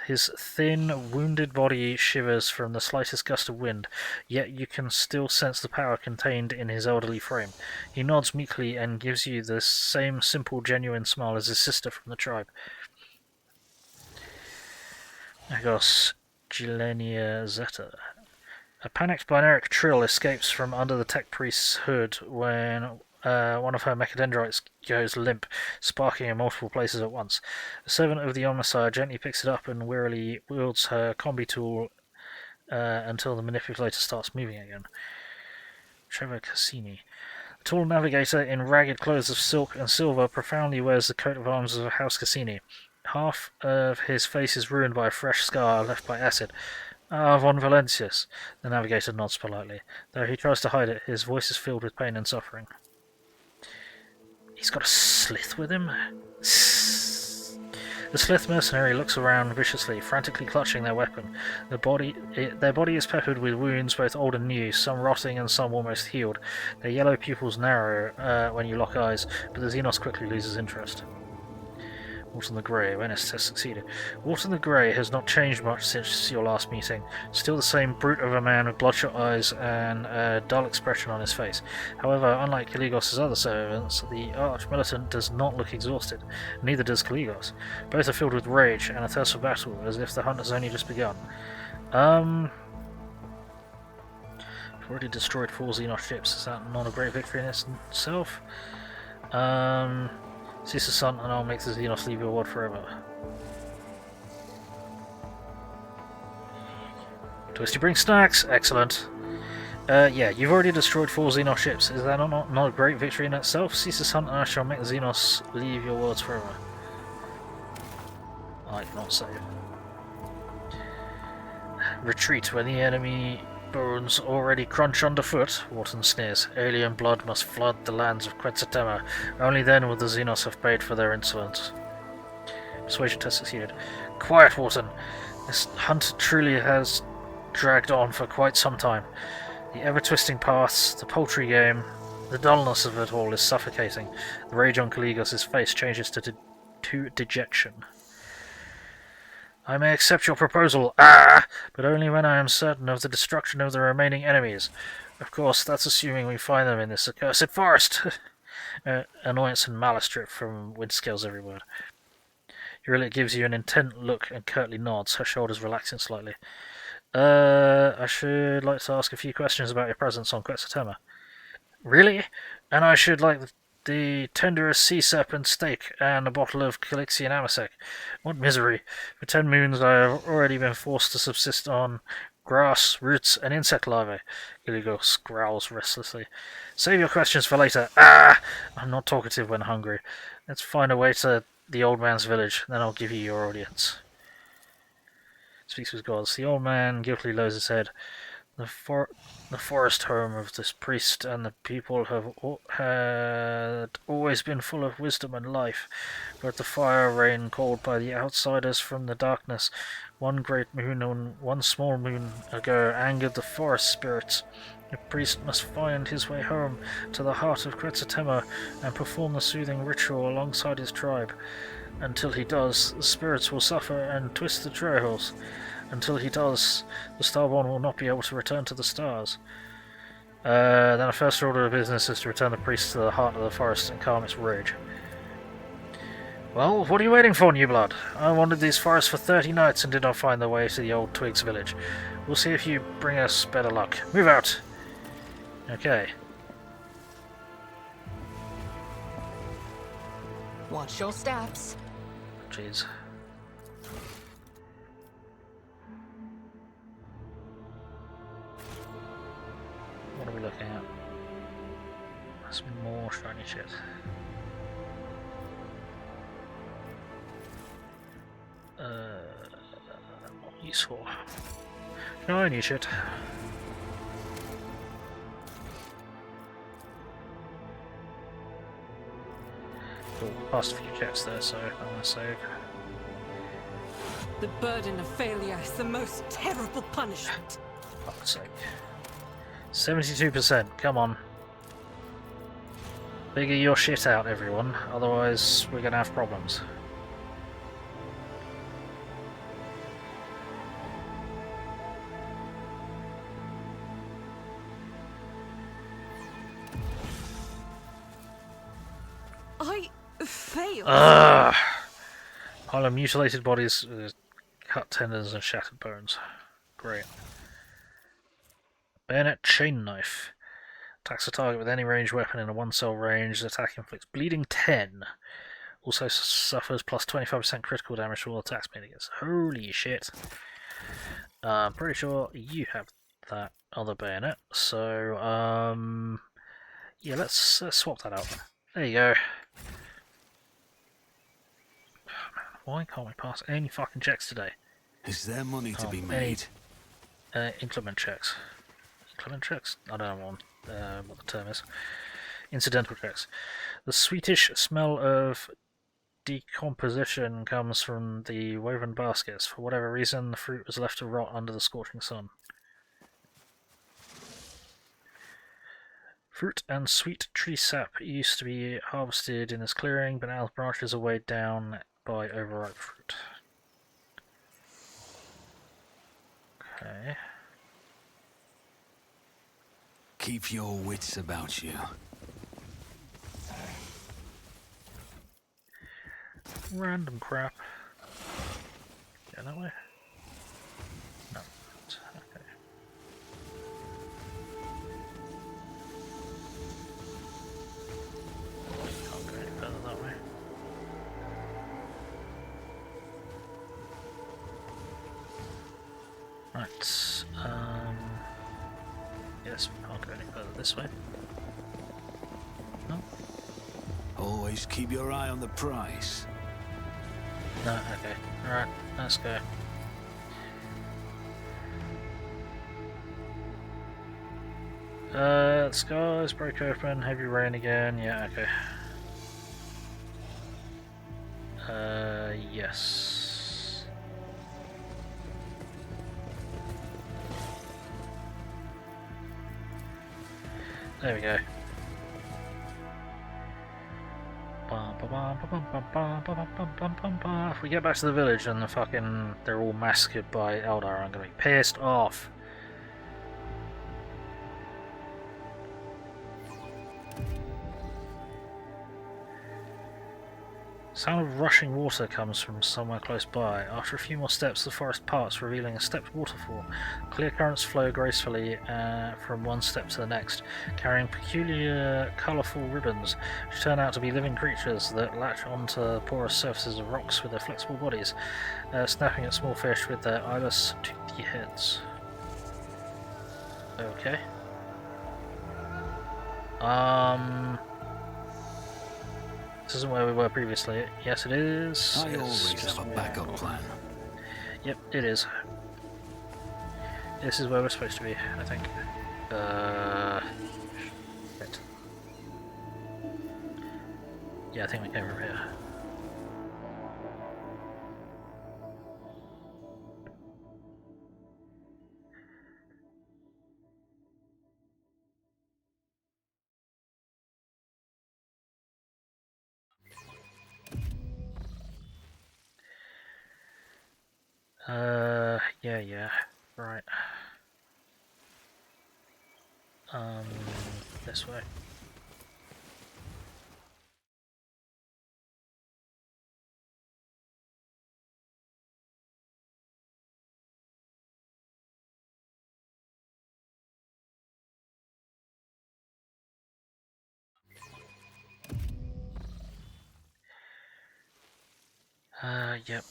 His thin, wounded body shivers from the slightest gust of wind, yet you can still sense the power contained in his elderly frame. He nods meekly and gives you the same simple, genuine smile as his sister from the tribe. Agos Gilenia Zeta. A panicked binaric trill escapes from under the tech priest's hood when one of her mechadendrites goes limp, sparking in multiple places at once. A servant of the Omnissiah gently picks it up and wearily wields her combi tool until the manipulator starts moving again. Trevor Cassini. A tall navigator in ragged clothes of silk and silver profoundly wears the coat of arms of House Cassini. Half of his face is ruined by a fresh scar left by acid. Ah, von Valentius. The navigator nods politely. Though he tries to hide it, his voice is filled with pain and suffering. He's got a slith with him? The slith mercenary looks around viciously, frantically clutching their weapon. Their body is peppered with wounds, both old and new, some rotting and some almost healed. Their yellow pupils narrow when you lock eyes, but the Xenos quickly loses interest. Walton the Grey, awareness test succeeded. Walton the Grey has not changed much since your last meeting. Still the same brute of a man with bloodshot eyes and a dull expression on his face. However, unlike Calligos' other servants, the arch-militant does not look exhausted. Neither does Calligos. Both are filled with rage and a thirst for battle, as if the hunt has only just begun. You've already destroyed 4 Xenos ships. Is that not a great victory in itself? Cease the sun and I'll make the Xenos leave your world forever. Twisty brings snacks. Excellent. Yeah, you've already destroyed 4 Xenos ships. Is that not a great victory in itself? Cease the sun and I shall make the Xenos leave your worlds forever. I cannot save. Retreat when the enemy bones already crunch underfoot, Wharton sneers. Alien blood must flood the lands of Quetzer Temer. Only then will the Xenos have paid for their insolence. Persuasion test succeeded. Quiet, Wharton. This hunt truly has dragged on for quite some time. The ever-twisting paths, the poultry game, the dullness of it all is suffocating. The rage on Calligos' face changes to dejection. I may accept your proposal, but only when I am certain of the destruction of the remaining enemies. Of course, that's assuming we find them in this accursed forest. Annoyance and malice drip from Windscale's every word. Yrillet gives you an intent look and curtly nods, her shoulders relaxing slightly. I should like to ask a few questions about your presence on Quetzer Temer. Really? And I should like the tenderest sea serpent steak and a bottle of Calixian Amasec. What misery. For 10 moons I have already been forced to subsist on grass, roots, and insect larvae. Calligos growls restlessly. Save your questions for later. I'm not talkative when hungry. Let's find a way to the old man's village, then I'll give you your audience. Speaks with gods. The old man guiltily lowers his head. The forest home of this priest and the people had always been full of wisdom and life, but the fire rain called by the outsiders from the darkness, one great moon and one small moon ago, angered the forest spirits. The priest must find his way home to the heart of Quetzer Temer and perform the soothing ritual alongside his tribe. Until he does, the spirits will suffer and twist the trails. Until he does, the Starborn will not be able to return to the stars. Then a first order of business is to return the priest to the heart of the forest and calm its rage. Well, what are you waiting for, new blood? I wandered these forests for 30 nights and did not find the way to the old Twigs village. We'll see if you bring us better luck. Move out! Okay. Watch your steps. Jeez. What are we looking at? That's more shiny shit. Not useful. Shiny shit. Cool. Passed a few checks there, so I want to save. The burden of failure is the most terrible punishment. Fuck's sake. 72%, come on. Figure your shit out, everyone, otherwise we're gonna have problems. I failed. Pile of mutilated bodies, cut tendons and shattered bones. Great. Bayonet chain knife. Attacks a target with any ranged weapon in a 1-cell range. The attack inflicts bleeding 10. Also suffers plus 25% critical damage to all attacks made against. Holy shit. I'm pretty sure you have that other bayonet. So, yeah, let's swap that out. There you go. Why can't we pass any fucking checks today? Is there money to be made? Inclement checks. Inclement checks? I don't know what the term is. Incidental checks. The sweetish smell of decomposition comes from the woven baskets. For whatever reason, the fruit was left to rot under the scorching sun. Fruit and sweet tree sap used to be harvested in this clearing, but now the branches are weighed down by overripe fruit. Okay. Keep your wits about you. Random crap. Go that way? No. Okay. Can't go any further that way. Right. Yes, we can't go any further this way. No? Always keep your eye on the prize. No, okay. Alright, let's go. Skies break open, heavy rain again, yeah, okay. Yes. There we go. If we get back to the village and they're all massacred by Eldar, I'm gonna be pissed off. Sound of rushing water comes from somewhere close by. After a few more steps, the forest parts, revealing a stepped waterfall. Clear currents flow gracefully from one step to the next, carrying peculiar, colourful ribbons, which turn out to be living creatures that latch onto porous surfaces of rocks with their flexible bodies, snapping at small fish with their eyeless, toothy heads. Okay. This isn't where we were previously. Yes, it is. I always have a backup plan. Yep, it is. This is where we're supposed to be, I think. Shit. Yeah, I think we came from here. Yeah, right. This way. Yep.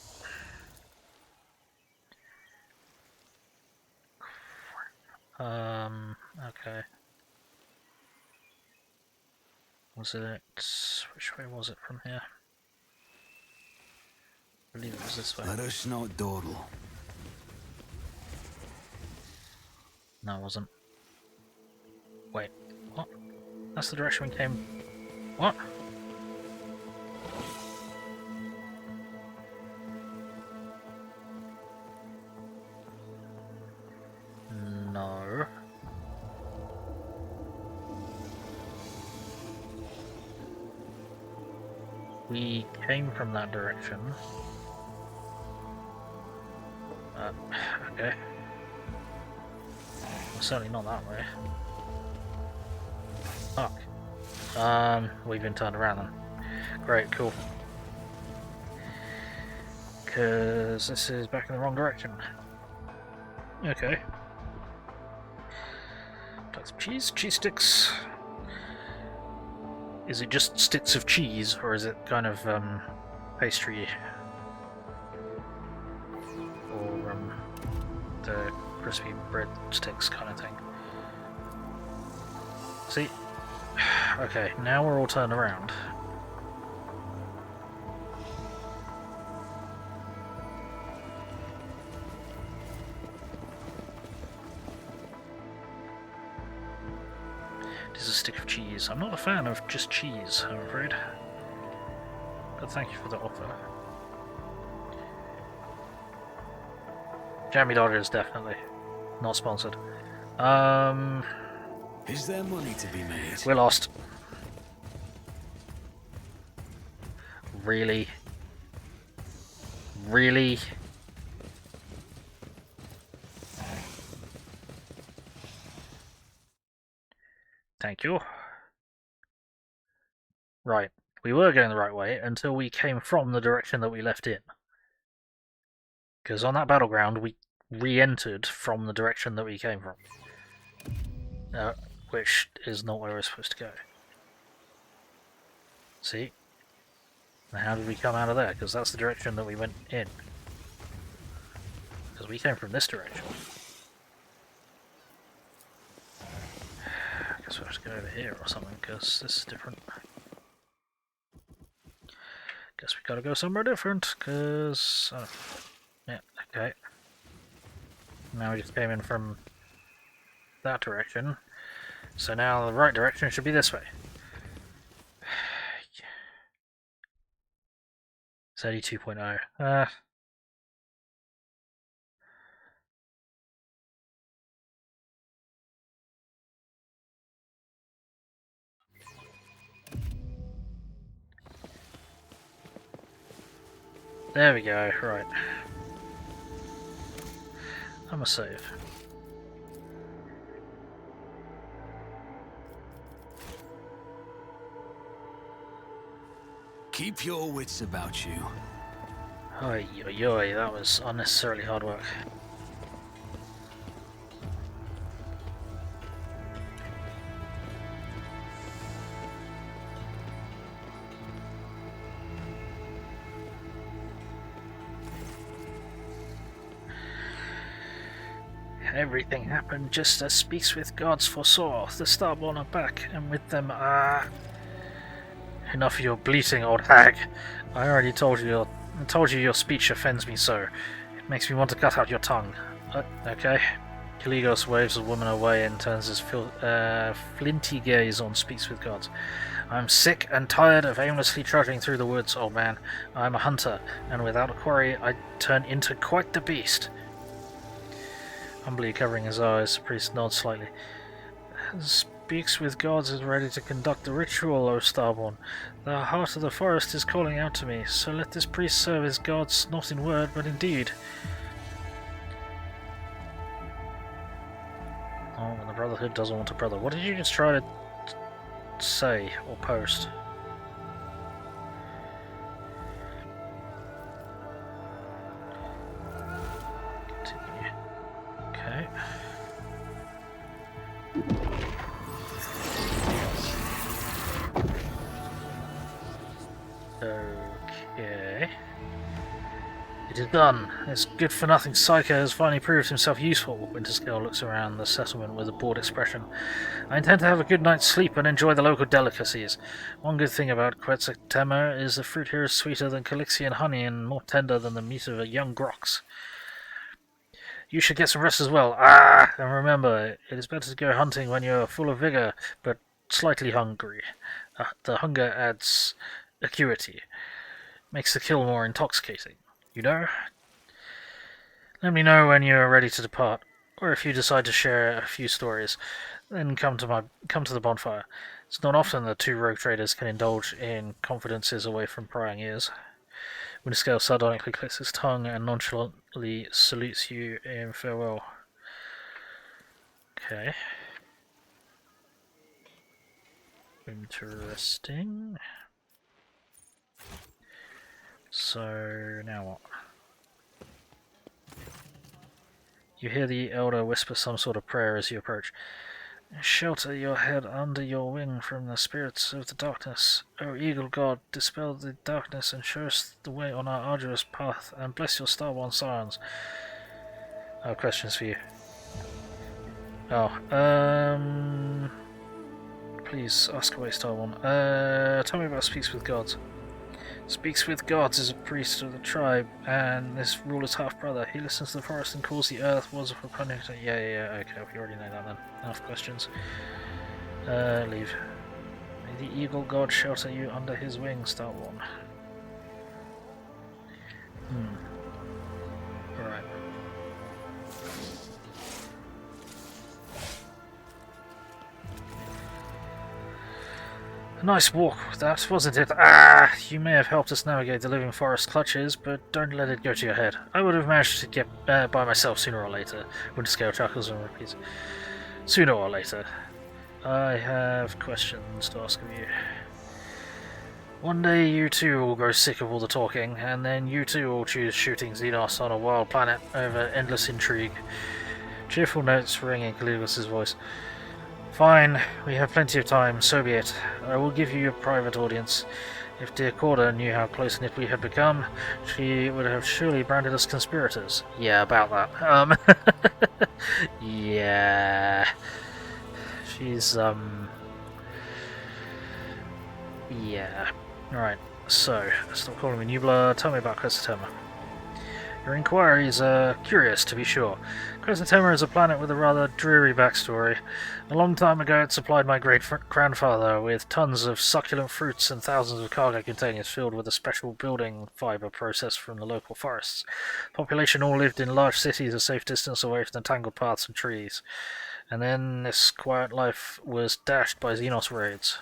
Okay. Was it... Which way was it from here? I believe it was this way. Let us not dawdle. No, it wasn't. Wait, what? That's the direction we came... What? No. We came from that direction. Okay. Certainly not that way. Fuck. We've been turned around then. Great, cool. Because this is back in the wrong direction. Okay. Got some cheese sticks. Is it just sticks of cheese, or is it kind of pastry? Or the crispy bread sticks kind of thing? See? Okay, now we're all turned around. It is a stick of cheese. I'm not a fan of just cheese, I'm afraid. But thank you for the offer. Jammy Dodgers, definitely. Not sponsored. Is there money to be made? We're lost. Really? Really? Thank you. Right. We were going the right way until we came from the direction that we left in. Because on that battleground, we re-entered from the direction that we came from. Which is not where we're supposed to go. See? Now how did we come out of there? Because that's the direction that we went in. Because we came from this direction. I guess we'll have to go over here or something, because this is different. Guess we gotta go somewhere different, because... yeah, okay. Now we just came in from that direction. So now the right direction should be this way. It's 82.0. There we go, right. I'm gonna save. Keep your wits about you. Oi, oi, oi, that was unnecessarily hard work. Everything happened just as Speaks with Gods foresaw. The Starborn are back, and with them Enough of your bleating, old hag. I already told you your speech offends me so. It makes me want to cut out your tongue. Okay. Calligos waves the woman away and turns his flinty gaze on Speaks with Gods. I'm sick and tired of aimlessly trudging through the woods, old man. I'm a hunter, and without a quarry I turn into quite the beast. Humbly covering his eyes, the priest nods slightly. Speaks with Gods is ready to conduct the ritual, O Starborn. The heart of the forest is calling out to me, so let this priest serve his gods not in word but in deed. Oh, and the Brotherhood doesn't want a brother. What did you just try to say or post? Continue. Okay. Okay. It is done. This good-for-nothing psycho has finally proved himself useful. Winterscale looks around the settlement with a bored expression. I intend to have a good night's sleep and enjoy the local delicacies. One good thing about Quetzer Temer is the fruit here is sweeter than Calixian honey and more tender than the meat of a young grox. You should get some rest as well. And remember, it is better to go hunting when you are full of vigor, but slightly hungry. The hunger adds acuity. Makes the kill more intoxicating. You know? Let me know when you are ready to depart, or if you decide to share a few stories, then come to the bonfire. It's not often that two rogue traders can indulge in confidences away from prying ears. Winterscale sardonically clicks his tongue and nonchalantly salutes you in farewell. Okay. Interesting. So, now what? You hear the Eldar whisper some sort of prayer as you approach. Shelter your head under your wing from the spirits of the darkness. O Eagle God, dispel the darkness and show us the way on our arduous path, and bless your starborn scions. I have questions for you. Please ask away, Starborn. Tell me about Speaks with Gods. Speaks with Gods is a priest of the tribe, and this ruler's half-brother. He listens to the forest and calls the earth was of a planet. Yeah, okay, we already know that then. Enough questions. Leave. May the Eagle God shelter you under his wings, Starborn. Alright. A nice walk that, wasn't it? You may have helped us navigate the living forest clutches, but don't let it go to your head. I would have managed to get by myself sooner or later. Winterscale chuckles and repeats. Sooner or later. I have questions to ask of you. One day you too will grow sick of all the talking, and then you too will choose shooting Xenos on a wild planet over endless intrigue. Cheerful notes ring in Calligos' voice. Fine, we have plenty of time, so be it. I will give you a private audience. If dear Corda knew how close-knit we had become, she would have surely branded us conspirators. Yeah, about that. Yeah. She's, yeah. Alright, so, stop calling me Nublar. Tell me about Quetzer Temer. Your inquiries are curious, to be sure. Quetzer Temer is a planet with a rather dreary backstory. A long time ago it supplied my great-grandfather with tons of succulent fruits and thousands of cargo containers filled with a special building fibre processed from the local forests. Population all lived in large cities a safe distance away from the tangled paths and trees. And then this quiet life was dashed by Xenos raids.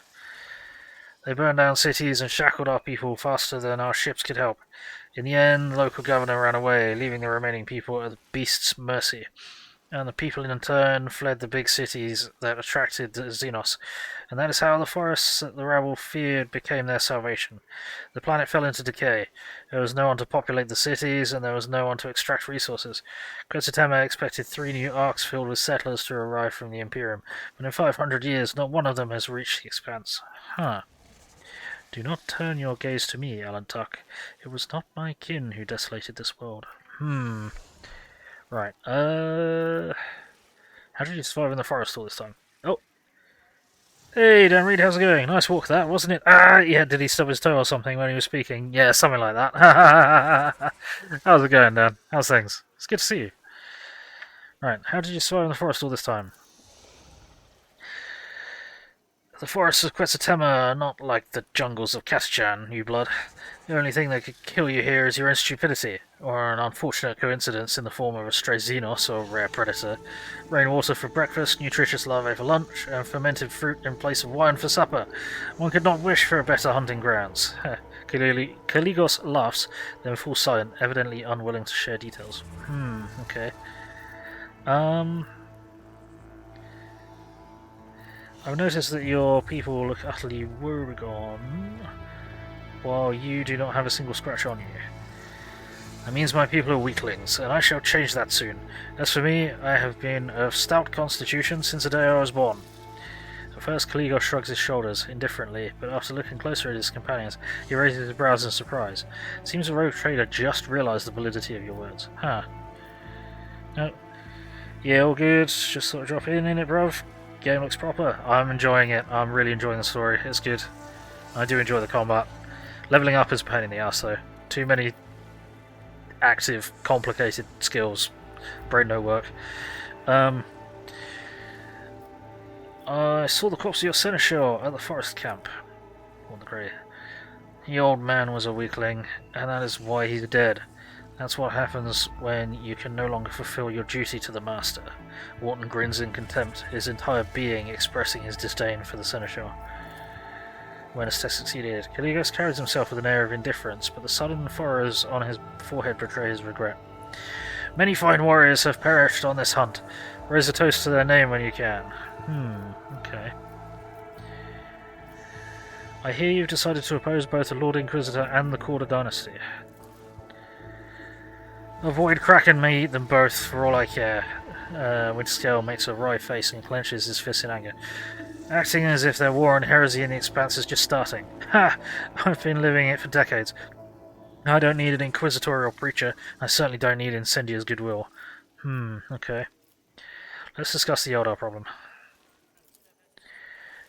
They burned down cities and shackled our people faster than our ships could help. In the end, the local governor ran away, leaving the remaining people at the beast's mercy. And the people in turn fled the big cities that attracted the Xenos. And that is how the forests that the rabble feared became their salvation. The planet fell into decay. There was no one to populate the cities, and there was no one to extract resources. Quetzer Temer expected 3 new arcs filled with settlers to arrive from the Imperium, but in 500 years not one of them has reached the Expanse. Huh. Do not turn your gaze to me, Alaitoc. It was not my kin who desolated this world. Right, how did you survive in the forest all this time? Oh. Hey, Dan Reed, how's it going? Nice walk that, wasn't it? Yeah, did he stub his toe or something when he was speaking? Yeah, something like that. How's it going, Dan? How's things? It's good to see you. Right, how did you survive in the forest all this time? The forests of Quetzer Temer are not like the jungles of Kaschan, you blood. The only thing that could kill you here is your own stupidity, or an unfortunate coincidence in the form of a stray Xenos or rare predator. Rainwater for breakfast, nutritious larvae for lunch, and fermented fruit in place of wine for supper. One could not wish for better hunting grounds. Calligos laughs, then falls silent, evidently unwilling to share details. Okay. I've noticed that your people look utterly woebegone, while you do not have a single scratch on you. That means my people are weaklings, and I shall change that soon. As for me, I have been of stout constitution since the day I was born. At first, Calligos shrugs his shoulders, indifferently, but after looking closer at his companions, he raises his brows in surprise. It seems the rogue trader just realised the validity of your words. Huh. No. Yeah, all good. Just sort of drop in it, bruv. Game looks proper. I'm enjoying it. I'm really enjoying the story. It's good. I do enjoy the combat. Leveling up is a pain in the ass though. Too many active, complicated skills. Brain no work. I saw the corpse of your seneschal at the forest camp. Warned the Grey. The old man was a weakling, and that is why he's dead. That's what happens when you can no longer fulfill your duty to the Master. Wharton grins in contempt, his entire being expressing his disdain for the Seneschal. When a test succeeded, Calligos carries himself with an air of indifference, but the sudden furrows on his forehead betray his regret. Many fine warriors have perished on this hunt. Raise a toast to their name when you can. Okay. I hear you've decided to oppose both the Lord Inquisitor and the Corda dynasty. Avoid Kraken may eat them both, for all I care. Winterscale makes a wry face and clenches his fist in anger. Acting as if their war on heresy in the Expanse is just starting. Ha! I've been living it for decades. I don't need an inquisitorial preacher. I certainly don't need Incendia's goodwill. Okay. Let's discuss the Eldar problem.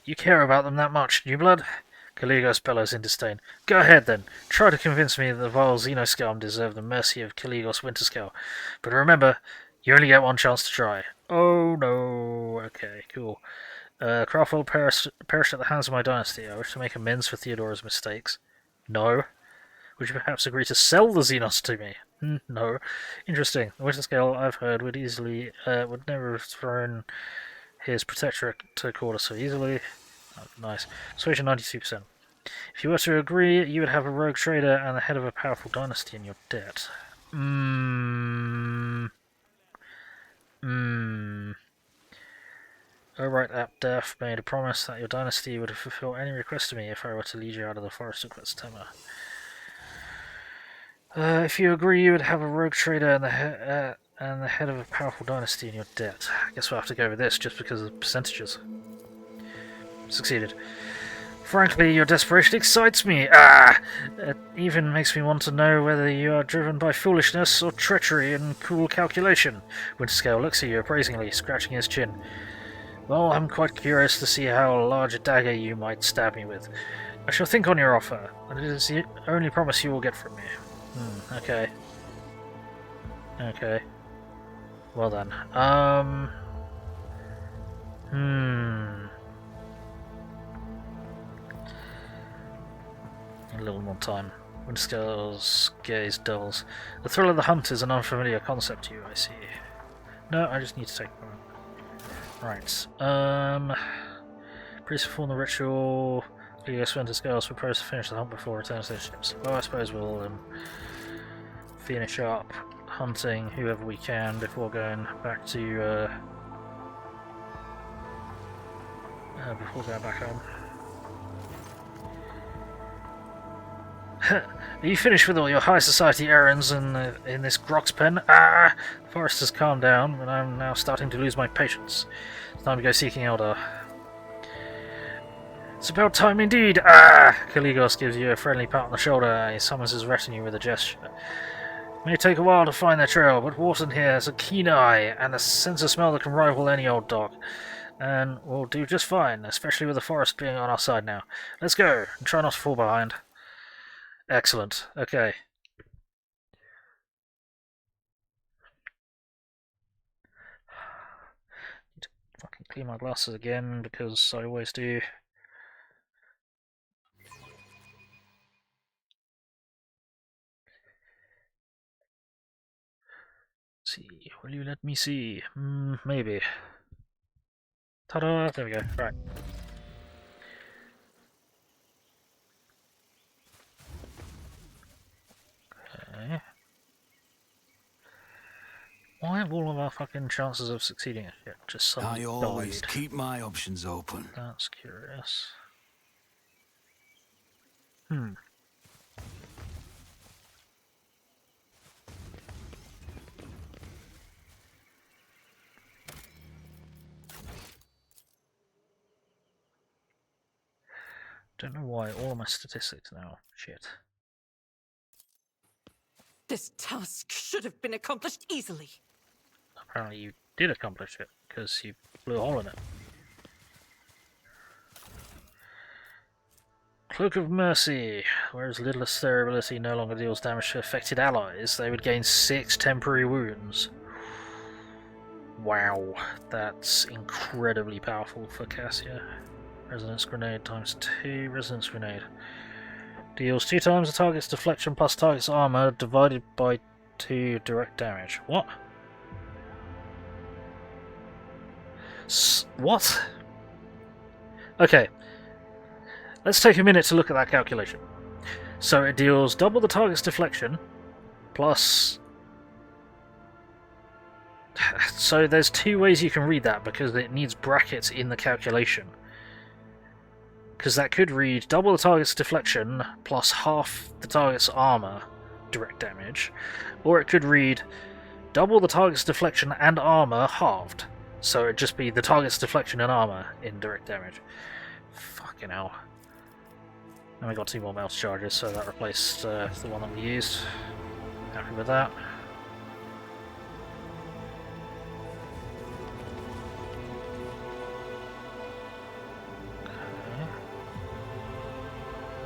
You care about them that much, new blood? Calligos bellows in disdain. Go ahead then. Try to convince me that the vile Xenoscum deserve the mercy of Calligos Winterscale. But remember, you only get one chance to try. Oh no. Okay, cool. Craftwork perished at the hands of my dynasty. I wish to make amends for Theodora's mistakes. No. Would you perhaps agree to sell the Xenos to me? No. Interesting. The Winterscale, I've heard, would never have thrown his protectorate to Corda so easily. Oh, nice. Persuasion 92%. If you were to agree, you would have a rogue trader and the head of a powerful dynasty in your debt. Alright, Abdef made a promise that your dynasty would fulfill any request to me if I were to lead you out of the forest of Quetzer Temer. If you agree, you would have a rogue trader and the head of a powerful dynasty in your debt. I guess we'll have to go with this just because of the percentages. Succeeded. Frankly, your desperation excites me. It even makes me want to know whether you are driven by foolishness or treachery and cool calculation. Winterscale looks at you appraisingly, scratching his chin. Well, I'm quite curious to see how large a dagger you might stab me with. I shall think on your offer, and it is the only promise you will get from me. Okay. Okay. Well then. A little more time. When scales gaze dulls. The thrill of the hunt is an unfamiliar concept to you, I see. No, I just need to take a moment. Right. Priests perform the ritual. Calligos went to scales propose to finish the hunt before returning to the ships. Well, I suppose we'll finish up hunting whoever we can before going back to before going back home. Are you finished with all your high society errands in this Grok's pen? Ah! The forest has calmed down, and I'm now starting to lose my patience. It's time to go seeking Eldar. It's about time indeed! Ah! Calligos gives you a friendly pat on the shoulder. He summons his retinue with a gesture. It may take a while to find their trail, but Wharton here has a keen eye and a sense of smell that can rival any old dog. And we'll do just fine, especially with the forest being on our side now. Let's go, and try not to fall behind. Excellent. Okay. Need to fucking clean my glasses again because I always do. See, will you let me see? Maybe. Ta-da! There we go. Right. Okay. Why have all of our fucking chances of succeeding at shit just suddenly I always died? keep my options open. That's curious. Don't know why all of my statistics now. Shit. This task should have been accomplished easily. Apparently you did accomplish it, because you blew a hole in it. Cloak of Mercy. Whereas Littlest their ability no longer deals damage to affected allies, they would gain 6 temporary wounds. Wow, that's incredibly powerful for Cassia. Resonance Grenade times 2. Resonance Grenade. Deals 2 times the target's deflection plus target's armor divided by 2 direct damage. What? What? Okay. Let's take a minute to look at that calculation. So it deals double the target's deflection plus... So there's 2 ways you can read that because it needs brackets in the calculation. Because that could read double the target's deflection plus half the target's armor direct damage, or it could read double the target's deflection and armor halved. So it'd just be the target's deflection and armor in direct damage. Fucking hell. And we got 2 more mouse charges, so that replaced the one that we used. Happy with that.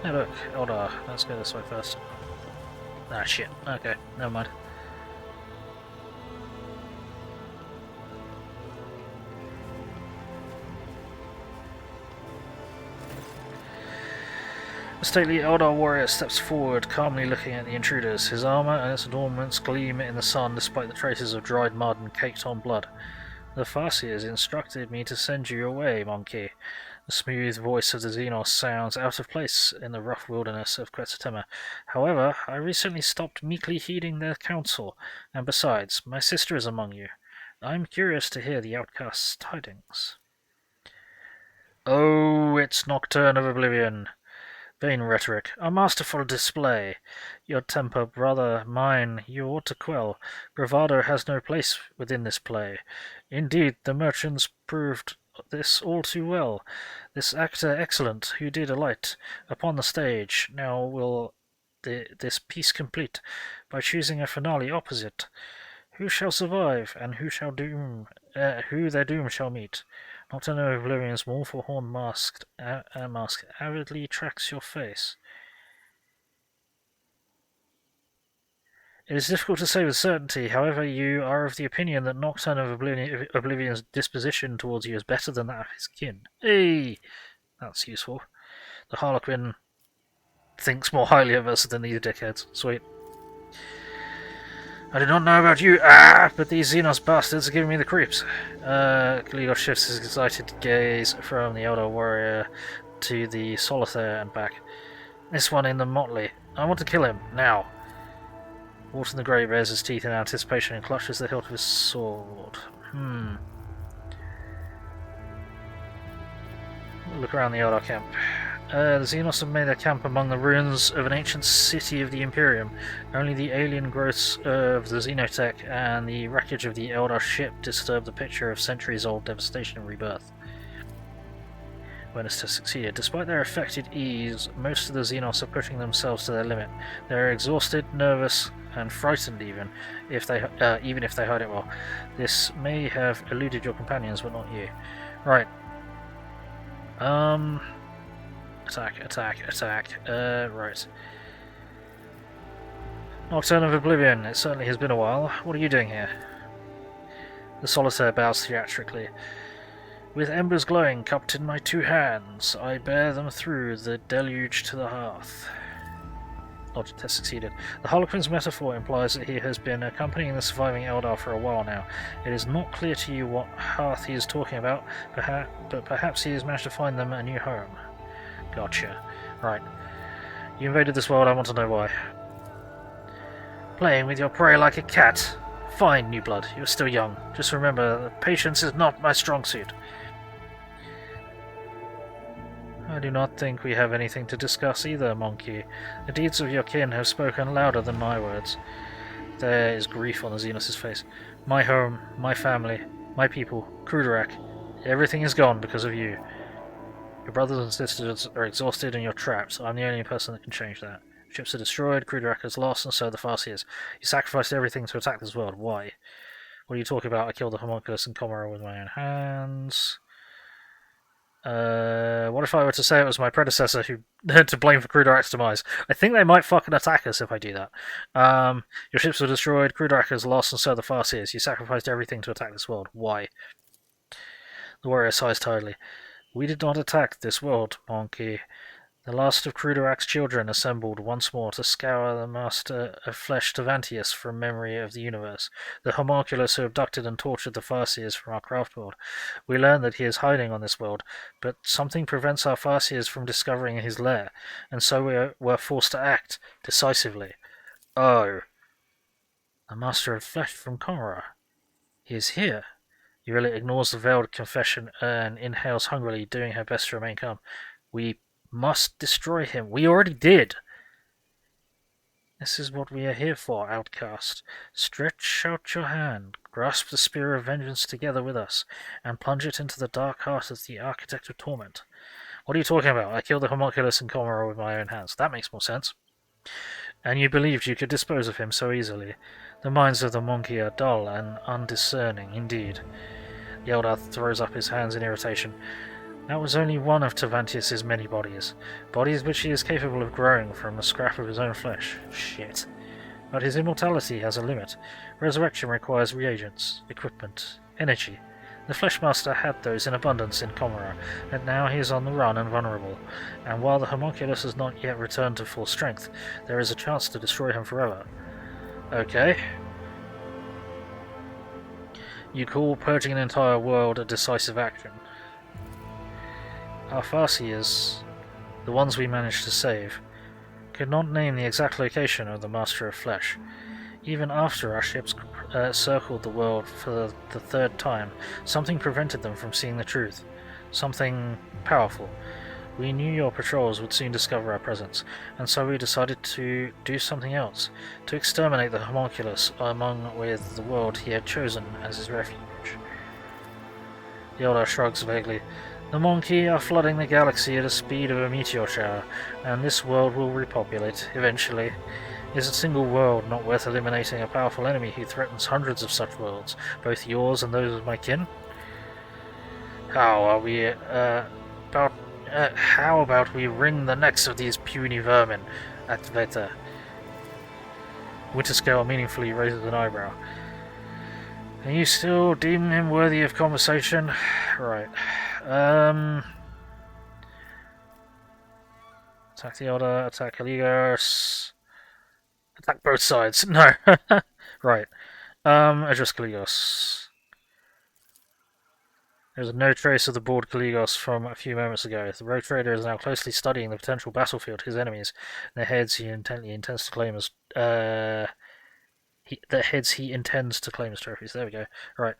Hey look, Eldar, let's go this way first. Ah shit, okay, never mind. The stately Eldar warrior steps forward, calmly looking at the intruders. His armor and its adornments gleam in the sun despite the traces of dried mud and caked-on blood. The Farseers instructed me to send you away, monkey. The smooth voice of the Xenos sounds out of place in the rough wilderness of Quetzer Temer. However, I recently stopped meekly heeding their counsel, and besides, my sister is among you. I'm curious to hear the outcast's tidings. Oh, it's Nocturne of Oblivion. Vain rhetoric, a masterful display. Your temper, brother, mine, you ought to quell. Bravado has no place within this play. Indeed, the merchants proved this all too well. This actor excellent, who did alight upon the stage, now will this piece complete, by choosing a finale opposite. Who shall survive, and who their doom shall meet? Nocturne of Oblivion's mournful horn mask avidly tracks your face. It is difficult to say with certainty, however, you are of the opinion that Nocturne of Oblivion's disposition towards you is better than that of his kin. Hey! That's useful. The Harlequin thinks more highly of us than these dickheads. Sweet. I do not know about you, but these Xenos bastards are giving me the creeps. Calligos shifts his excited gaze from the Eldar warrior to the solitaire and back. This one in the motley. I want to kill him, now. Walton the Grey bares his teeth in anticipation and clutches the hilt of his sword. Look around the Eldar camp. The Xenos have made their camp among the ruins of an ancient city of the Imperium. Only the alien growths of the Xenotech and the wreckage of the Eldar ship disturb the picture of centuries-old devastation and rebirth. Awareness test succeeded. Despite their affected ease, most of the Xenos are pushing themselves to their limit. They are exhausted, nervous, and frightened even if they hide it well. This may have eluded your companions, but not you. Right. Attack. Right. Nocturne of Oblivion, it certainly has been a while. What are you doing here? The solitaire bows theatrically. With embers glowing cupped in my two hands, I bear them through the deluge to the hearth. Logic test succeeded. The Harlequin's metaphor implies that he has been accompanying the surviving Eldar for a while now. It is not clear to you what hearth he is talking about, but perhaps he has managed to find them a new home. Gotcha. Right. You invaded this world, I want to know why. Playing with your prey like a cat. Fine, new blood. You're still young. Just remember that patience is not my strong suit. I do not think we have anything to discuss either, monkey. The deeds of your kin have spoken louder than my words. There is grief on the Xenos' face. My home, my family, my people, Cruderak. Everything is gone because of you. Your brothers and sisters are exhausted and you're trapped. I'm the only person that can change that. Ships are destroyed, Cruderak is lost, and so the Farseers. You sacrificed everything to attack this world. Why? What are you talking about? I killed the homunculus and Comora with my own hands. What if I were to say it was my predecessor who to blame for Cruderak's demise? I think they might fucking attack us if I do that. Your ships were destroyed, Cruderak is lost, and so the Farseers. You sacrificed everything to attack this world. Why? The warrior sighs tiredly. We did not attack this world, monkey. The last of Cruderak's children assembled once more to scour the master of flesh Tervantius from memory of the universe, the homunculus who abducted and tortured the Farseers from our craft world. We learn that he is hiding on this world, but something prevents our Farseers from discovering his lair, and so we were forced to act decisively. Oh. The master of flesh from Comora. He is here. Yrillet ignores the veiled confession and inhales hungrily, doing her best to remain calm. We must destroy him. We already did. This is what we are here for, outcast. Stretch out your hand, grasp the spear of vengeance together with us, and plunge it into the dark heart of the architect of torment. What are you talking about? I killed the homunculus and Comora with my own hands. That makes more sense. And you believed you could dispose of him so easily. The minds of the monkey are dull and undiscerning indeed. The Eldar throws up his hands in irritation. That was only one of Tervantius' many bodies. Bodies which he is capable of growing from the scrap of his own flesh. Shit. But his immortality has a limit. Resurrection requires reagents, equipment, energy. The Fleshmaster had those in abundance in Comora, and now he is on the run and vulnerable. And while the homunculus has not yet returned to full strength, there is a chance to destroy him forever. Okay. You call purging an entire world a decisive action. Our Farseers, the ones we managed to save, could not name the exact location of the Master of Flesh. Even after our ships circled the world for the third time, something prevented them from seeing the truth. Something powerful. We knew your patrols would soon discover our presence, and so we decided to do something else, to exterminate the homunculus among with the world he had chosen as his refuge. The Eldar shrugs vaguely. The monkey are flooding the galaxy at the speed of a meteor shower, and this world will repopulate, eventually. Is a single world not worth eliminating a powerful enemy who threatens hundreds of such worlds, both yours and those of my kin? How about we wring the necks of these puny vermin at Veta? Winterscale meaningfully raises an eyebrow. And you still deem him worthy of conversation? Right. Attack the Eldar, attack Calligos. Attack both sides. No. Right. Address Calligos. There's no trace of the bored Calligos from a few moments ago. The rogue trader is now closely studying the potential battlefield, his enemies, and the heads he intends to claim as he intends to claim as trophies. There we go. Right.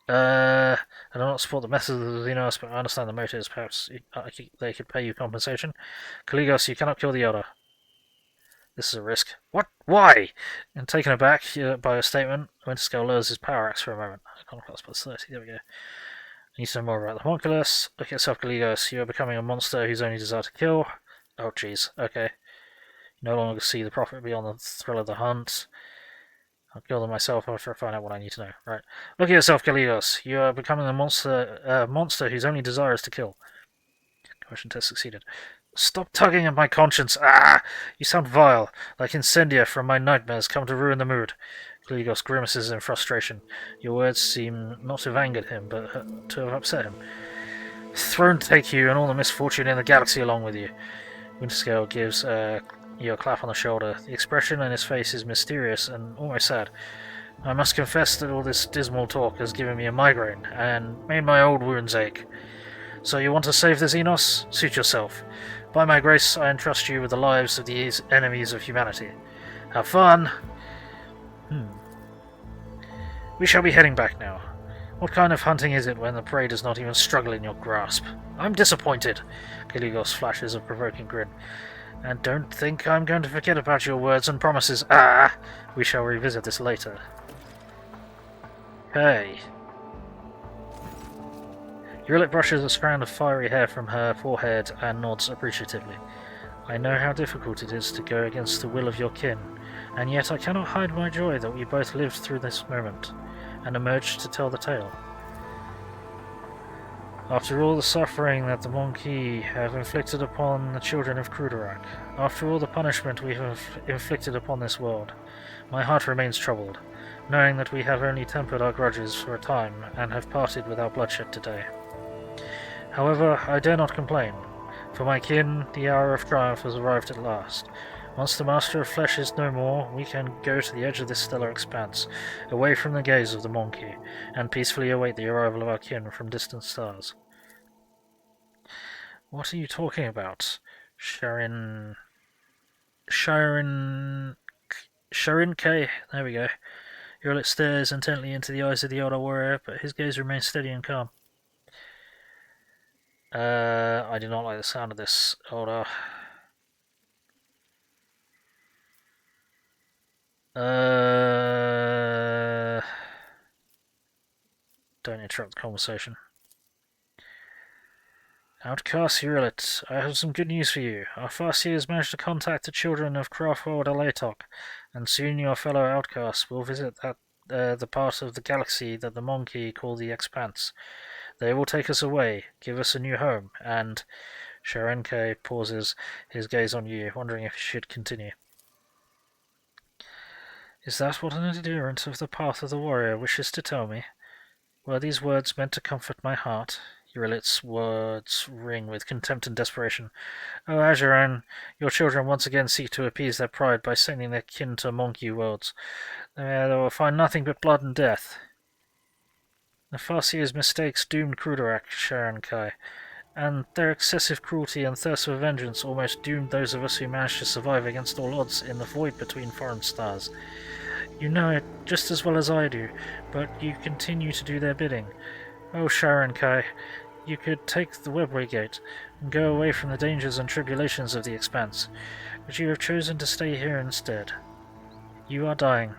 I do not support the methods of the Xenos, but I understand the motives. Perhaps they could pay you compensation. Calligos, you cannot kill the Eldar. This is a risk. What? Why? And taken aback by a statement, Winterscale lowers his power axe for a moment. Iconoclast plus 30. There we go. I need to know more about the homunculus. Look at yourself, Calligos. You are becoming a monster whose only desire to kill. Oh, jeez. Okay. You no longer see the profit beyond the thrill of the hunt. I'll kill them myself after I find out what I need to know. Right. Look at yourself, Calligos. You are becoming a monster whose only desire is to kill. Conversion test succeeded. Stop tugging at my conscience. Ah! You sound vile, like Incendia from my nightmares come to ruin the mood. Calligos grimaces in frustration. Your words seem not to have angered him, but to have upset him. Throne take you and all the misfortune in the galaxy along with you. Winterscale gives you a clap on the shoulder. The expression on his face is mysterious and almost sad. I must confess that all this dismal talk has given me a migraine and made my old wounds ache. So you want to save the Xenos? Suit yourself. By my grace, I entrust you with the lives of these enemies of humanity. Have fun! We shall be heading back now. What kind of hunting is it when the prey does not even struggle in your grasp? I'm disappointed. Calligos flashes a provoking grin. And don't think I'm going to forget about your words and promises. Ah! We shall revisit this later. Hey. Yrillet brushes a strand of fiery hair from her forehead and nods appreciatively. I know how difficult it is to go against the will of your kin, and yet I cannot hide my joy that we both lived through this moment, and emerged to tell the tale. After all the suffering that the Monkey have inflicted upon the children of Crudorak, after all the punishment we have inflicted upon this world, my heart remains troubled, knowing that we have only tempered our grudges for a time, and have parted without bloodshed today. However, I dare not complain. For my kin, the hour of triumph has arrived at last. Once the Master of Flesh is no more, we can go to the edge of this stellar expanse, away from the gaze of the Monkey, and peacefully await the arrival of our kin from distant stars. What are you talking about? Sharin K. There we go. Yrillet stares intently into the eyes of the Eldar warrior, but his gaze remains steady and calm. I do not like the sound of this, Eldar. Don't interrupt the conversation. Outcast Yrillet, I have some good news for you. Our Farseer has managed to contact the children of Craftwork Alaitoc, and soon your fellow outcasts will visit the part of the galaxy that the Monkey call the Expanse. They will take us away, give us a new home, and... Sharenke pauses, his gaze on you, wondering if he should continue. Is that what an adherent of the path of the warrior wishes to tell me? Were these words meant to comfort my heart? Yrillet's words ring with contempt and desperation. Oh, Azuran, your children once again seek to appease their pride by sending their kin to monkey worlds. They will find nothing but blood and death. The Farseer's mistakes doomed Crudorak, Sharenkai, and their excessive cruelty and thirst for vengeance almost doomed those of us who managed to survive against all odds in the void between foreign stars. You know it just as well as I do, but you continue to do their bidding. Oh, Sharenkai, you could take the Webway Gate and go away from the dangers and tribulations of the Expanse, but you have chosen to stay here instead. You are dying.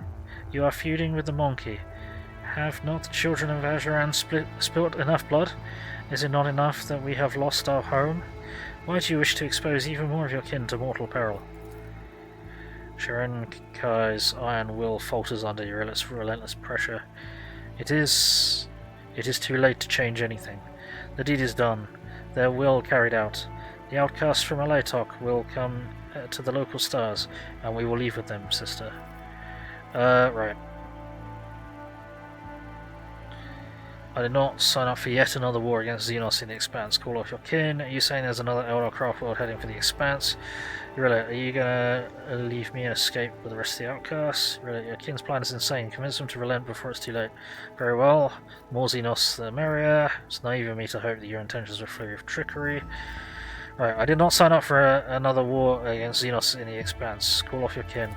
You are feuding with the Monkey. Have not the children of Azuran spilt enough blood? Is it not enough that we have lost our home? Why do you wish to expose even more of your kin to mortal peril? Sharenkai's iron will falters under Yrillet's relentless pressure. It is too late to change anything. The deed is done, their will carried out. The outcasts from Alaitoc will come to the local stars, and we will leave with them, sister. Right. I did not sign up for yet another war against Xenos in the Expanse. Call off your kin. Are you saying there's another Eldar craft world heading for the Expanse? Yrillet, are you gonna leave me and escape with the rest of the outcasts? Yrillet, your kin's plan is insane. Convince them to relent before it's too late. Very well. More Xenos the merrier. It's naive of me to hope that your intentions are free of trickery. Right, I did not sign up for another war against Xenos in the Expanse. Call off your kin.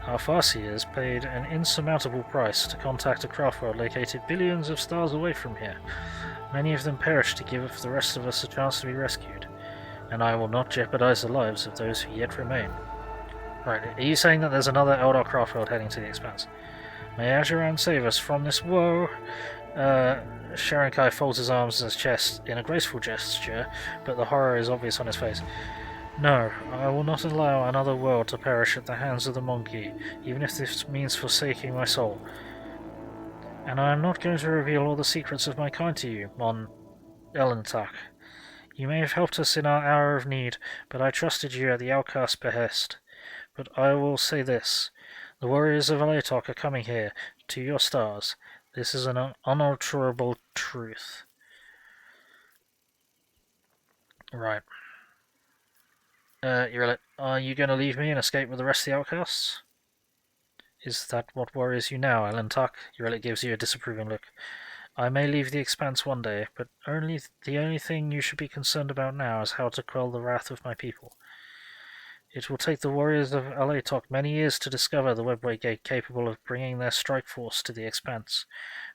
Our Farseers paid an insurmountable price to contact a craft world located billions of stars away from here. Many of them perished to give the rest of us a chance to be rescued, and I will not jeopardize the lives of those who yet remain. Right, are you saying that there's another Eldar craft world heading to the Expanse? May Azuran save us from this woe. Sharankai folds his arms in his chest in a graceful gesture, but the horror is obvious on his face. No, I will not allow another world to perish at the hands of the monkey, even if this means forsaking my soul. And I am not going to reveal all the secrets of my kind to you, Mon Alaitoc. You may have helped us in our hour of need, but I trusted you at the outcast's behest. But I will say this. The warriors of Alaitoc are coming here, to your stars. This is an unalterable truth. Right. Yrillet, are you going to leave me and escape with the rest of the outcasts? Is that what worries you now, Alaitoc? Yrillet gives you a disapproving look. I may leave the Expanse one day, but the only thing you should be concerned about now is how to quell the wrath of my people. It will take the warriors of Alaitoc many years to discover the webway gate capable of bringing their strike force to the Expanse.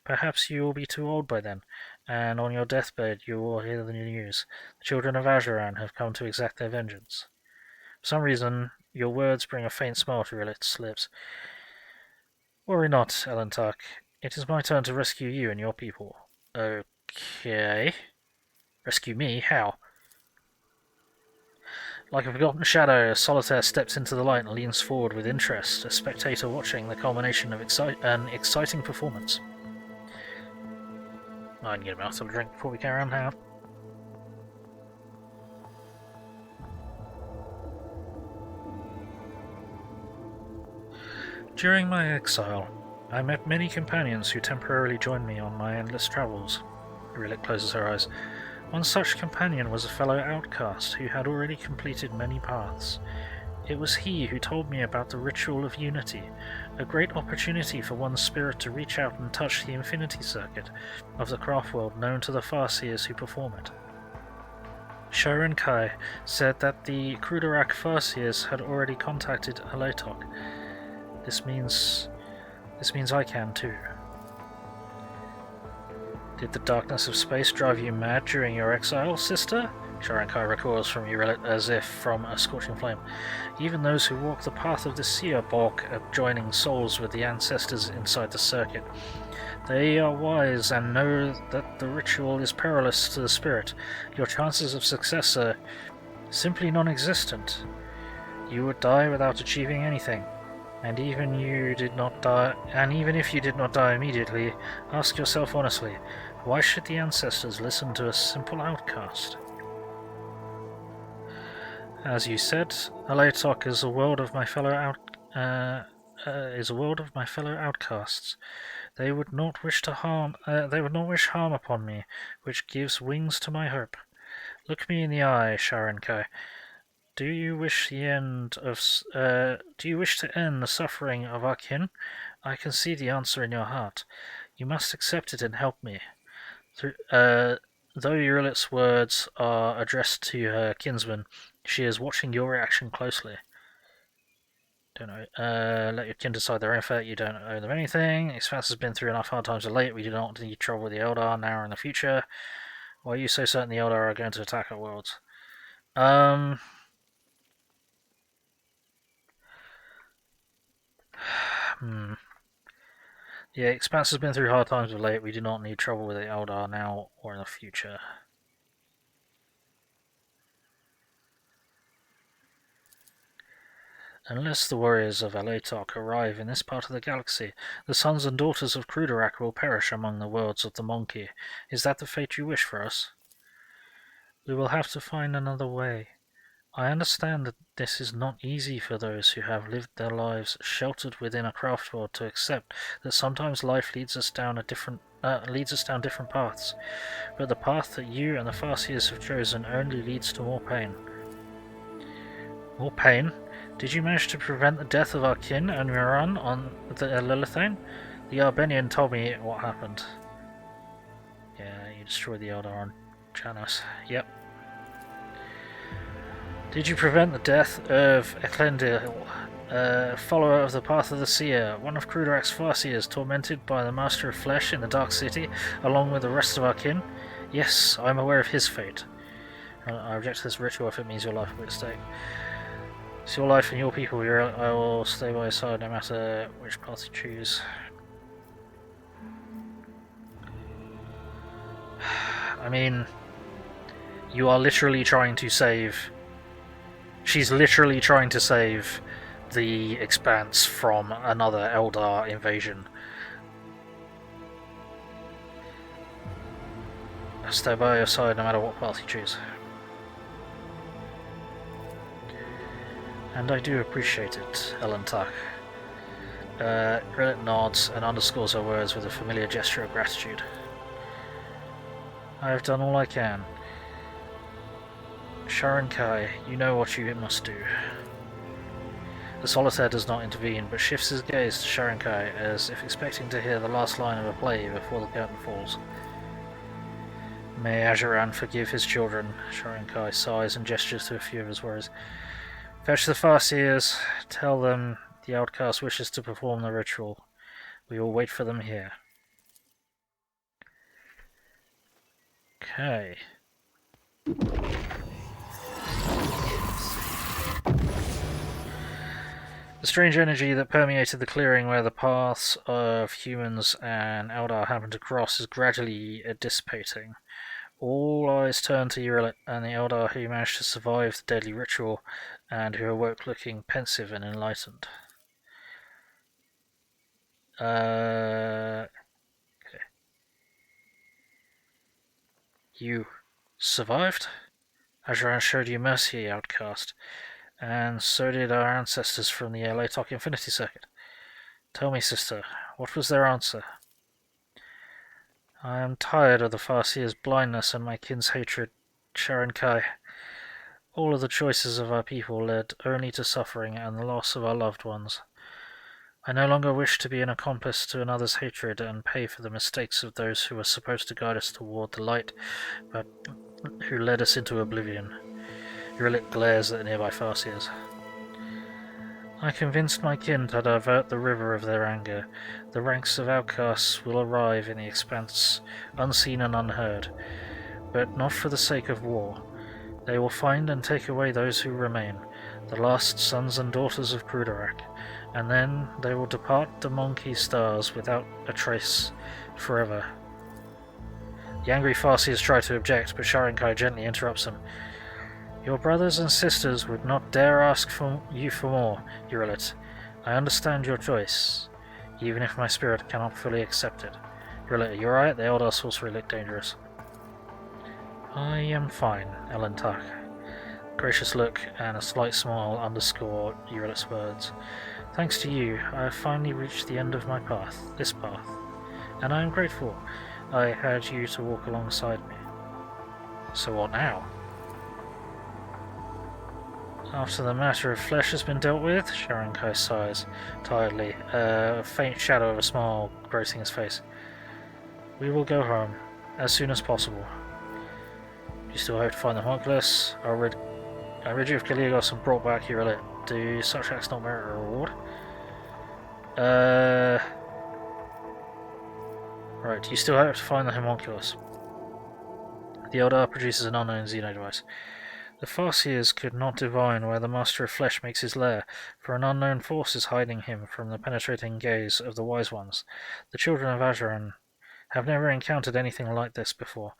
Perhaps you will be too old by then, and on your deathbed you will hear the news. The children of Azuran have come to exact their vengeance. For some reason, your words bring a faint smile to Yrillet's lips. Worry not, Alaitoc. It is my turn to rescue you and your people. Okay. Rescue me? How? Like a forgotten shadow, Solitaire steps into the light and leans forward with interest, a spectator watching the culmination of an exciting performance. I can get a mouthful of drink before we carry on now. During my exile, I met many companions who temporarily joined me on my endless travels. Yrillet closes her eyes. One such companion was a fellow outcast who had already completed many paths. It was he who told me about the ritual of unity, a great opportunity for one's spirit to reach out and touch the infinity circuit of the craft world known to the Farseers who perform it. Sharankai said that the Krudarak Farseers had already contacted Alaitoc. This means I can too. Did the darkness of space drive you mad during your exile, sister? Sharankai recoils from Yrillet as if from a scorching flame. Even those who walk the path of the seer balk at joining souls with the ancestors inside the circuit. They are wise and know that the ritual is perilous to the spirit. Your chances of success are simply non-existent. You would die without achieving anything. And even if you did not die immediately, ask yourself honestly, why should the ancestors listen to a simple outcast? As you said, Alaitoc is a world of my fellow outcasts. They would not wish harm upon me, which gives wings to my hope. Look me in the eye, Sharankai. Do you wish to end the suffering of our kin? I can see the answer in your heart. You must accept it and help me. Though Yrillet's words are addressed to her kinsman, she is watching your reaction closely. Don't know. Let your kin decide their own fate. You don't owe them anything. Expanse has been through enough hard times of late. We do not need trouble with the Eldar now or in the future. Why are you so certain the Eldar are going to attack our worlds? Yeah, Expanse has been through hard times of late. We do not need trouble with the Eldar now or in the future. Unless the warriors of Alaitoc arrive in this part of the galaxy, the sons and daughters of Krudarak will perish among the worlds of the monkey. Is that the fate you wish for us? We will have to find another way. I understand that this is not easy for those who have lived their lives sheltered within a craft world to accept that sometimes life leads us down different paths, but the path that you and the Farseers have chosen only leads to more pain. More pain? Did you manage to prevent the death of our kin and Miran on the Lilithane? The Arbenian told me what happened. Yeah, you destroyed the Eldar on Janos. Yep. Did you prevent the death of Eklendil, follower of the Path of the Seer, one of Cruderak's Farseers, tormented by the Master of Flesh in the Dark City, along with the rest of our kin? Yes, I am aware of his fate. I reject this ritual if it means your life will be at stake. It's your life and your people. I will stay by your side no matter which path you choose. I mean, you are literally trying to save... She's literally trying to save the Expanse from another Eldar invasion. I'll stay by your side no matter what path you choose. And I do appreciate it, Alaitoc. Yrillet nods and underscores her words with a familiar gesture of gratitude. I have done all I can. Sharon Kai, you know what you must do. The Solitaire does not intervene, but shifts his gaze to Sharon Kai, as if expecting to hear the last line of a play before the curtain falls. May Ajuran forgive his children. Sharon Kai sighs and gestures to a few of his warriors. Fetch the Farseers. Tell them the outcast wishes to perform the ritual. We will wait for them here. Okay. The strange energy that permeated the clearing where the paths of humans and Eldar happened to cross is gradually dissipating. All eyes turn to Yrillet and the Eldar who managed to survive the deadly ritual and who awoke looking pensive and enlightened. Okay. You survived? Ajuran showed you mercy, outcast. And so did our ancestors from the Alaitoc Infinity Circuit. Tell me, sister, what was their answer? I am tired of the Farseer's blindness and my kin's hatred, Sharon Kai. All of the choices of our people led only to suffering and the loss of our loved ones. I no longer wish to be an accomplice to another's hatred and pay for the mistakes of those who were supposed to guide us toward the light, but who led us into oblivion. Yrillet glares at the nearby Farseers. I convinced my kin to divert the river of their anger. The ranks of outcasts will arrive in the Expanse, unseen and unheard, but not for the sake of war. They will find and take away those who remain, the last sons and daughters of Cruderak, and then they will depart the Monkey Stars without a trace forever. The angry Farseers try to object, but Sharon Kai gently interrupts them. Your brothers and sisters would not dare ask you for more, Yrillet. I understand your choice, even if my spirit cannot fully accept it. Yrillet, are you alright? The Eldar sorcery look dangerous. I am fine, Alaitoc. Gracious look and a slight smile underscore Yrillet's words. Thanks to you, I have finally reached the end of my path, this path, and I am grateful I had you to walk alongside me. So what now? After the matter of flesh has been dealt with, Sharon Kai sighs tiredly, a faint shadow of a smile gracing his face. We will go home, as soon as possible. Do you still hope to find the homunculus? I rid you of Calligos and brought back Yrillet. Do such acts not merit a reward? Right, do you still hope to find the homunculus? The Eldar produces an unknown Xeno device. The Farseers could not divine where the Master of Flesh makes his lair, for an unknown force is hiding him from the penetrating gaze of the Wise Ones. The children of Ajuran have never encountered anything like this before.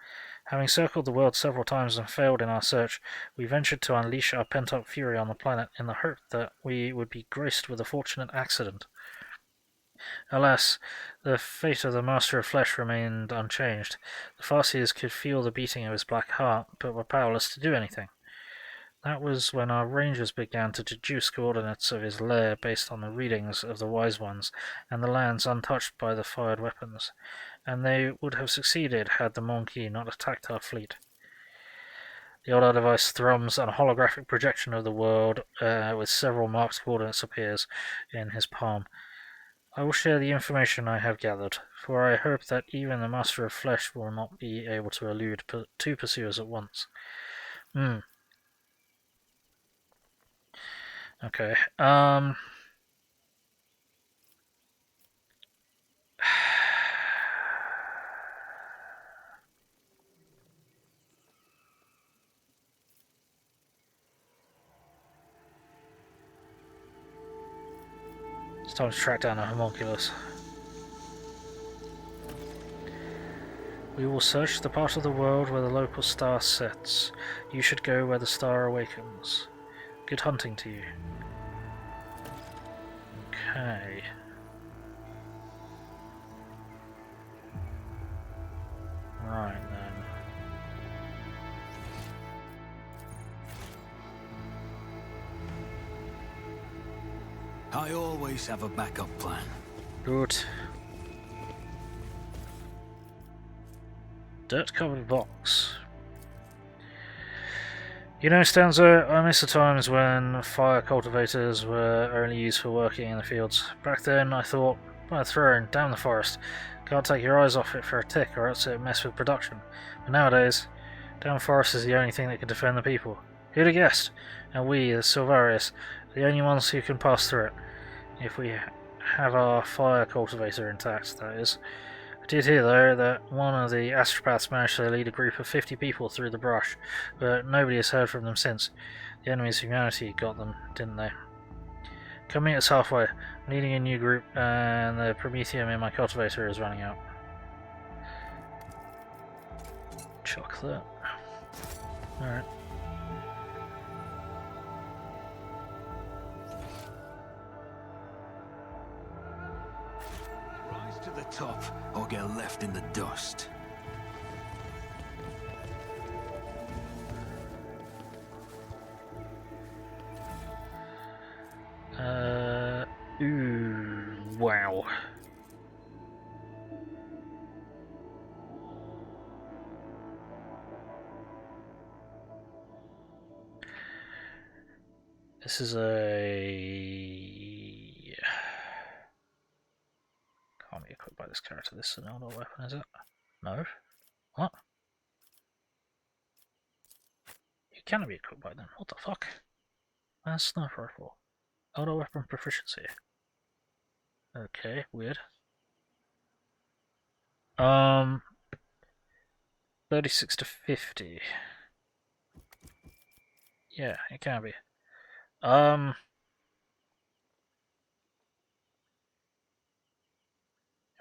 Having circled the world several times and failed in our search, we ventured to unleash our pent-up fury on the planet in the hope that we would be graced with a fortunate accident. Alas, the fate of the Master of Flesh remained unchanged. The Farseers could feel the beating of his black heart, but were powerless to do anything. That was when our rangers began to deduce coordinates of his lair based on the readings of the Wise Ones and the lands untouched by the fired weapons, and they would have succeeded had the Monkey not attacked our fleet. The Eldar device thrums, and a holographic projection of the world with several marked coordinates appears in his palm. I will share the information I have gathered, for I hope that even the Master of Flesh will not be able to elude two pursuers at once. Okay. It's time to track down a homunculus. We will search the part of the world where the local star sets. You should go where the star awakens. Good hunting to you. Okay. Right then. I always have a backup plan. Good. Dirt-covered box. You know, Stanzo, I miss the times when fire cultivators were only used for working in the fields. Back then, I thought, by the throne, damn the forest. Can't take your eyes off it for a tick, or else it'll mess with production. But nowadays, damn the forest is the only thing that can defend the people. Who'd have guessed? And we, the Silvarius, are the only ones who can pass through it. If we have our fire cultivator intact, that is. I did hear, though, that one of the astropaths managed to lead a group of 50 people through the brush, but nobody has heard from them since. The enemies of humanity got them, didn't they? Come meet us halfway. I'm leading a new group, and the promethium in my cultivator is running out. Chuck that. Alright. Rise to the top, or get left in the dust. Ooh, wow. This is a... Can't be equipped by this character. This is an Eldar weapon, is it? No? What? You cannot be equipped by them. What the fuck? That's sniper rifle. Eldar weapon proficiency. Okay, weird. 36 to 50. Yeah, it can be.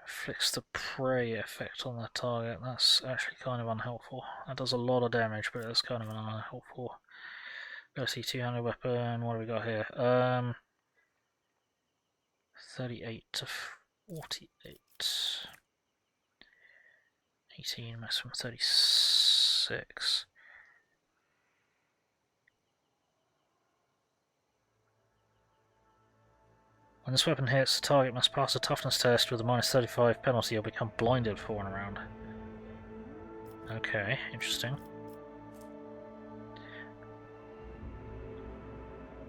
Inflicts the prey effect on the target. That's actually kind of unhelpful. That does a lot of damage, but it's kind of an unhelpful. Ability two-handed weapon. What do we got here? 38 to 48. 18 maximum 36. When this weapon hits, the target must pass a toughness test with a minus 35 penalty or become blinded for 1 round. Okay, interesting.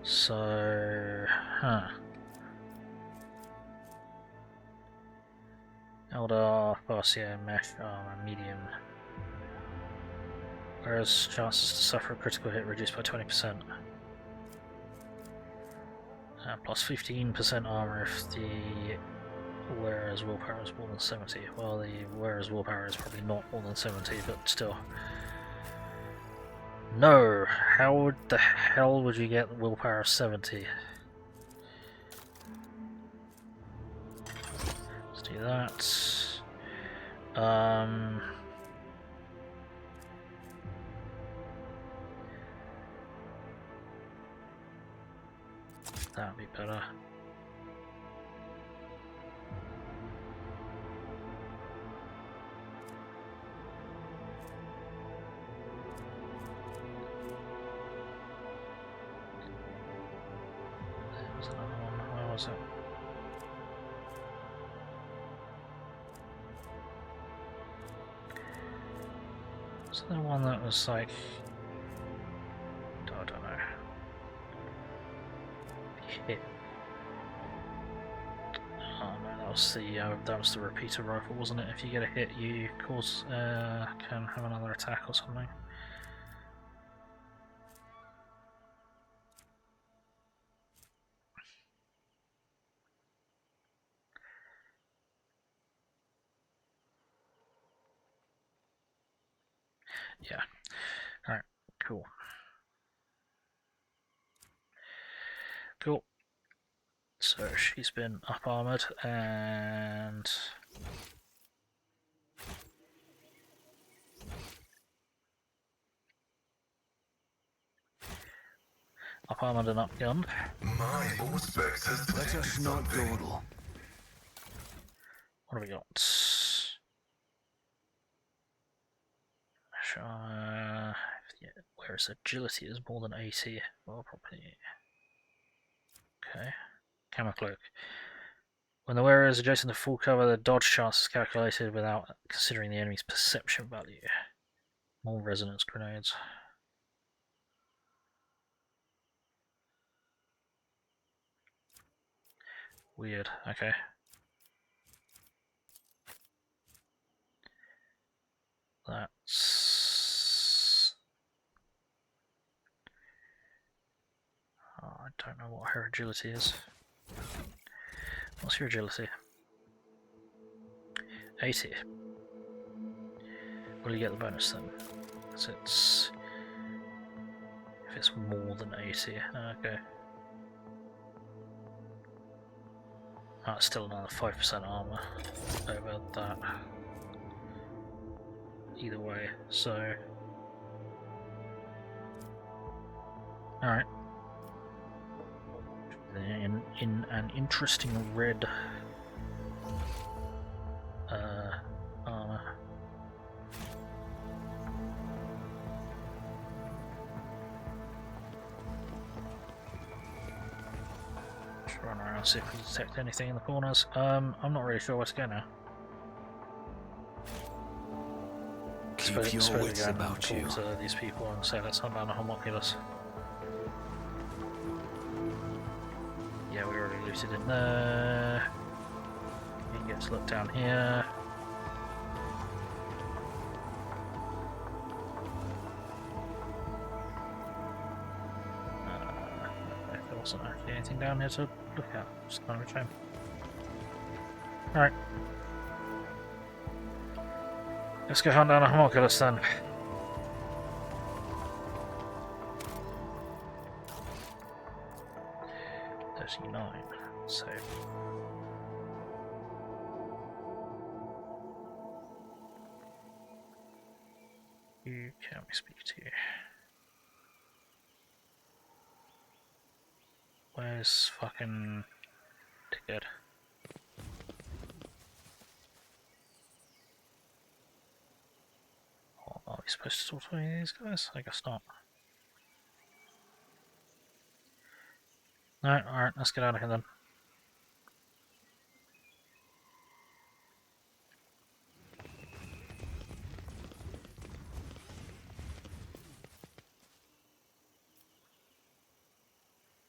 So, Eldar, Barcia, Mech, armor, medium. Whereas chances to suffer a critical hit reduced by 20%. Plus 15% armor if the wearer's willpower is more than 70. Well, the wearer's willpower is probably not more than 70, but still. No! How the hell would you get the willpower of 70? Let's do that. That would be better. Was there one that was like... I don't know. Hit. Oh no, that was the repeater rifle, wasn't it? If you get a hit, you can have another attack or something. Yeah. Alright, cool. Cool. So she's been up armored and up armored and up gunned. My auspex has Let us not dawdle. What have we got? Yeah, whereas agility is more than 80. Well, probably. Okay. Camera cloak. When the wearer is adjacent to full cover, the dodge chance is calculated without considering the enemy's perception value. More resonance grenades. Weird. Okay. That's... Oh, I don't know what her agility is. What's your agility? 80. Will you get the bonus then? So it's... If it's more than 80, okay. Oh, it's still another 5% armor over that. Either way, so... Alright. In an interesting red armor. Just run around and see if we detect anything in the corners. I'm not really sure where to go now. Keep your wits about you. Talk to these people and say let's hunt down a homunculus. Yeah, we already looted in there. You can get to look down here. There wasn't actually anything down here to look at. It's kind of a shame. Alright. Let's go hunt down a homunculus then. So who can we speak to? Where's fucking ticket? Oh, are we supposed to talk to any of these guys? I guess not. No, alright, let's get out of here then.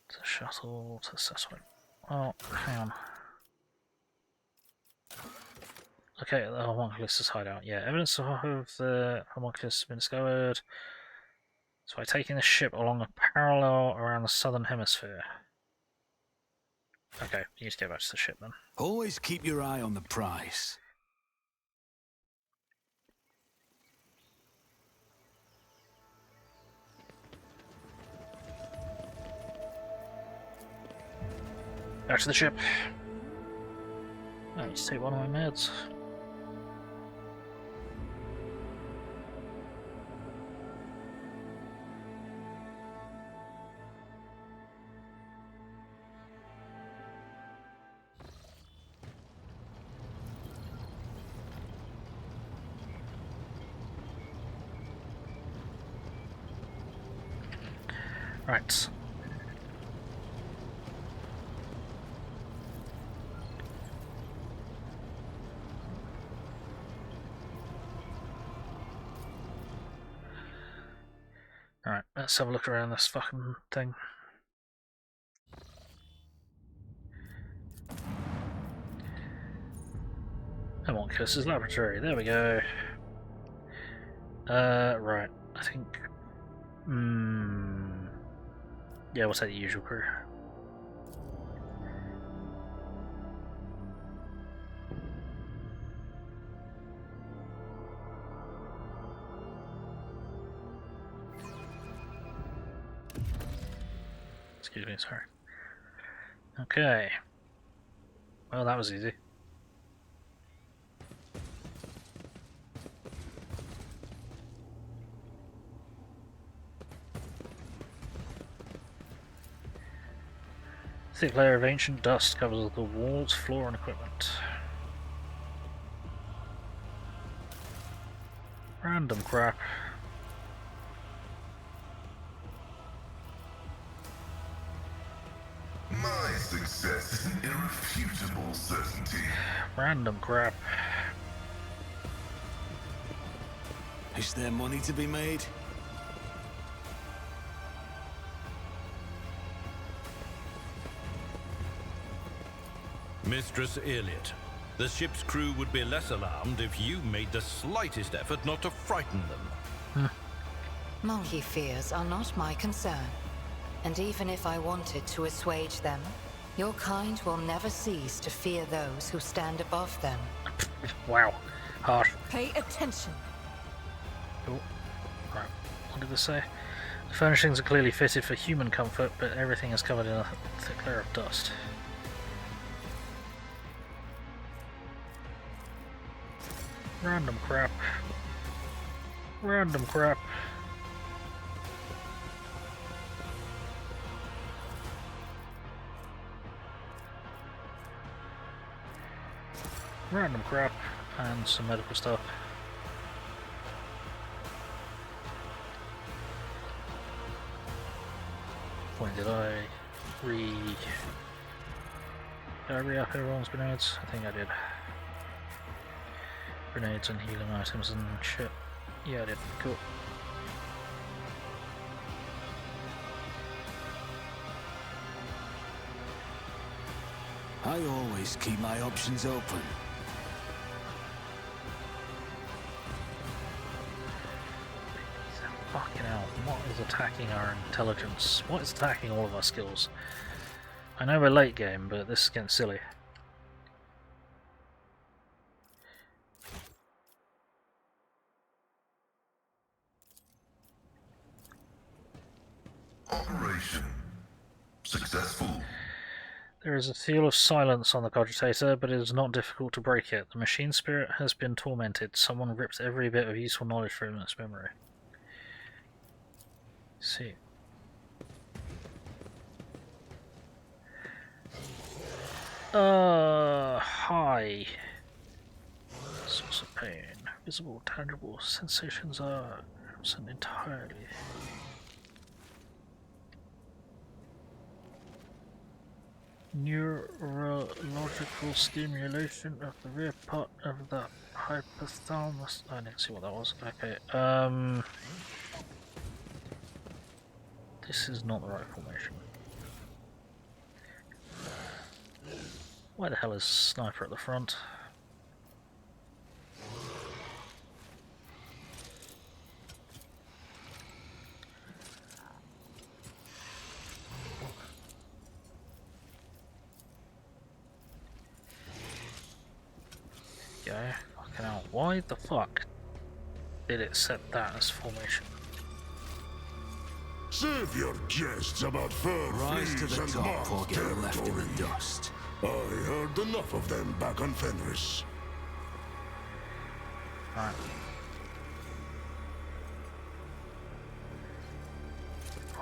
To shuttle to settlement. Oh, hang on. Okay, the homunculus is hideout. Yeah, evidence of the homunculus has been discovered. So by taking the ship along a parallel around the southern hemisphere. Okay, you need to get back to the ship then. Always keep your eye on the prize. Back to the ship. I need to take one of my meds. Right. Alright, let's have a look around this fucking thing. Come on, Curse's laboratory. There we go. Right. I think. Yeah, we'll take the usual crew. Excuse me, sorry. Okay. Well, that was easy. Thick layer of ancient dust covers the walls, floor, and equipment. Random crap. My success is an irrefutable certainty. Random crap. Is there money to be made? Mistress Yrillet, the ship's crew would be less alarmed if you made the slightest effort not to frighten them. Monkey fears are not my concern. And even if I wanted to assuage them, your kind will never cease to fear those who stand above them. Wow. Harsh. Pay attention. Oh. Right. What did this say? The furnishings are clearly fitted for human comfort, but everything is covered in a thick layer of dust. Random crap. Random crap. Random crap and some medical stuff. When did I re-up everyone's grenades? I think I did. Grenades and healing items and shit. Yeah, I did. Cool. I always keep my options open. Fucking hell, what is attacking our intelligence? What is attacking all of our skills? I know we're late game, but this is getting silly. Operation successful. There is a seal of silence on the cogitator, but it is not difficult to break it. The machine spirit has been tormented. Someone ripped every bit of useful knowledge from its memory. Let's see. Hi. Source of pain. Visible, tangible sensations are absent entirely. Neurological stimulation of the rear part of the hypothalamus. I didn't see what that was. Okay. This is not the right formation. Why the hell is Sniper at the front? Yeah, fucking hell. Why the fuck did it set that as formation? Save your jests about fur Rise to fleas the and top or moth get left in territory. the dust. I heard enough of them back on Fenris. Right.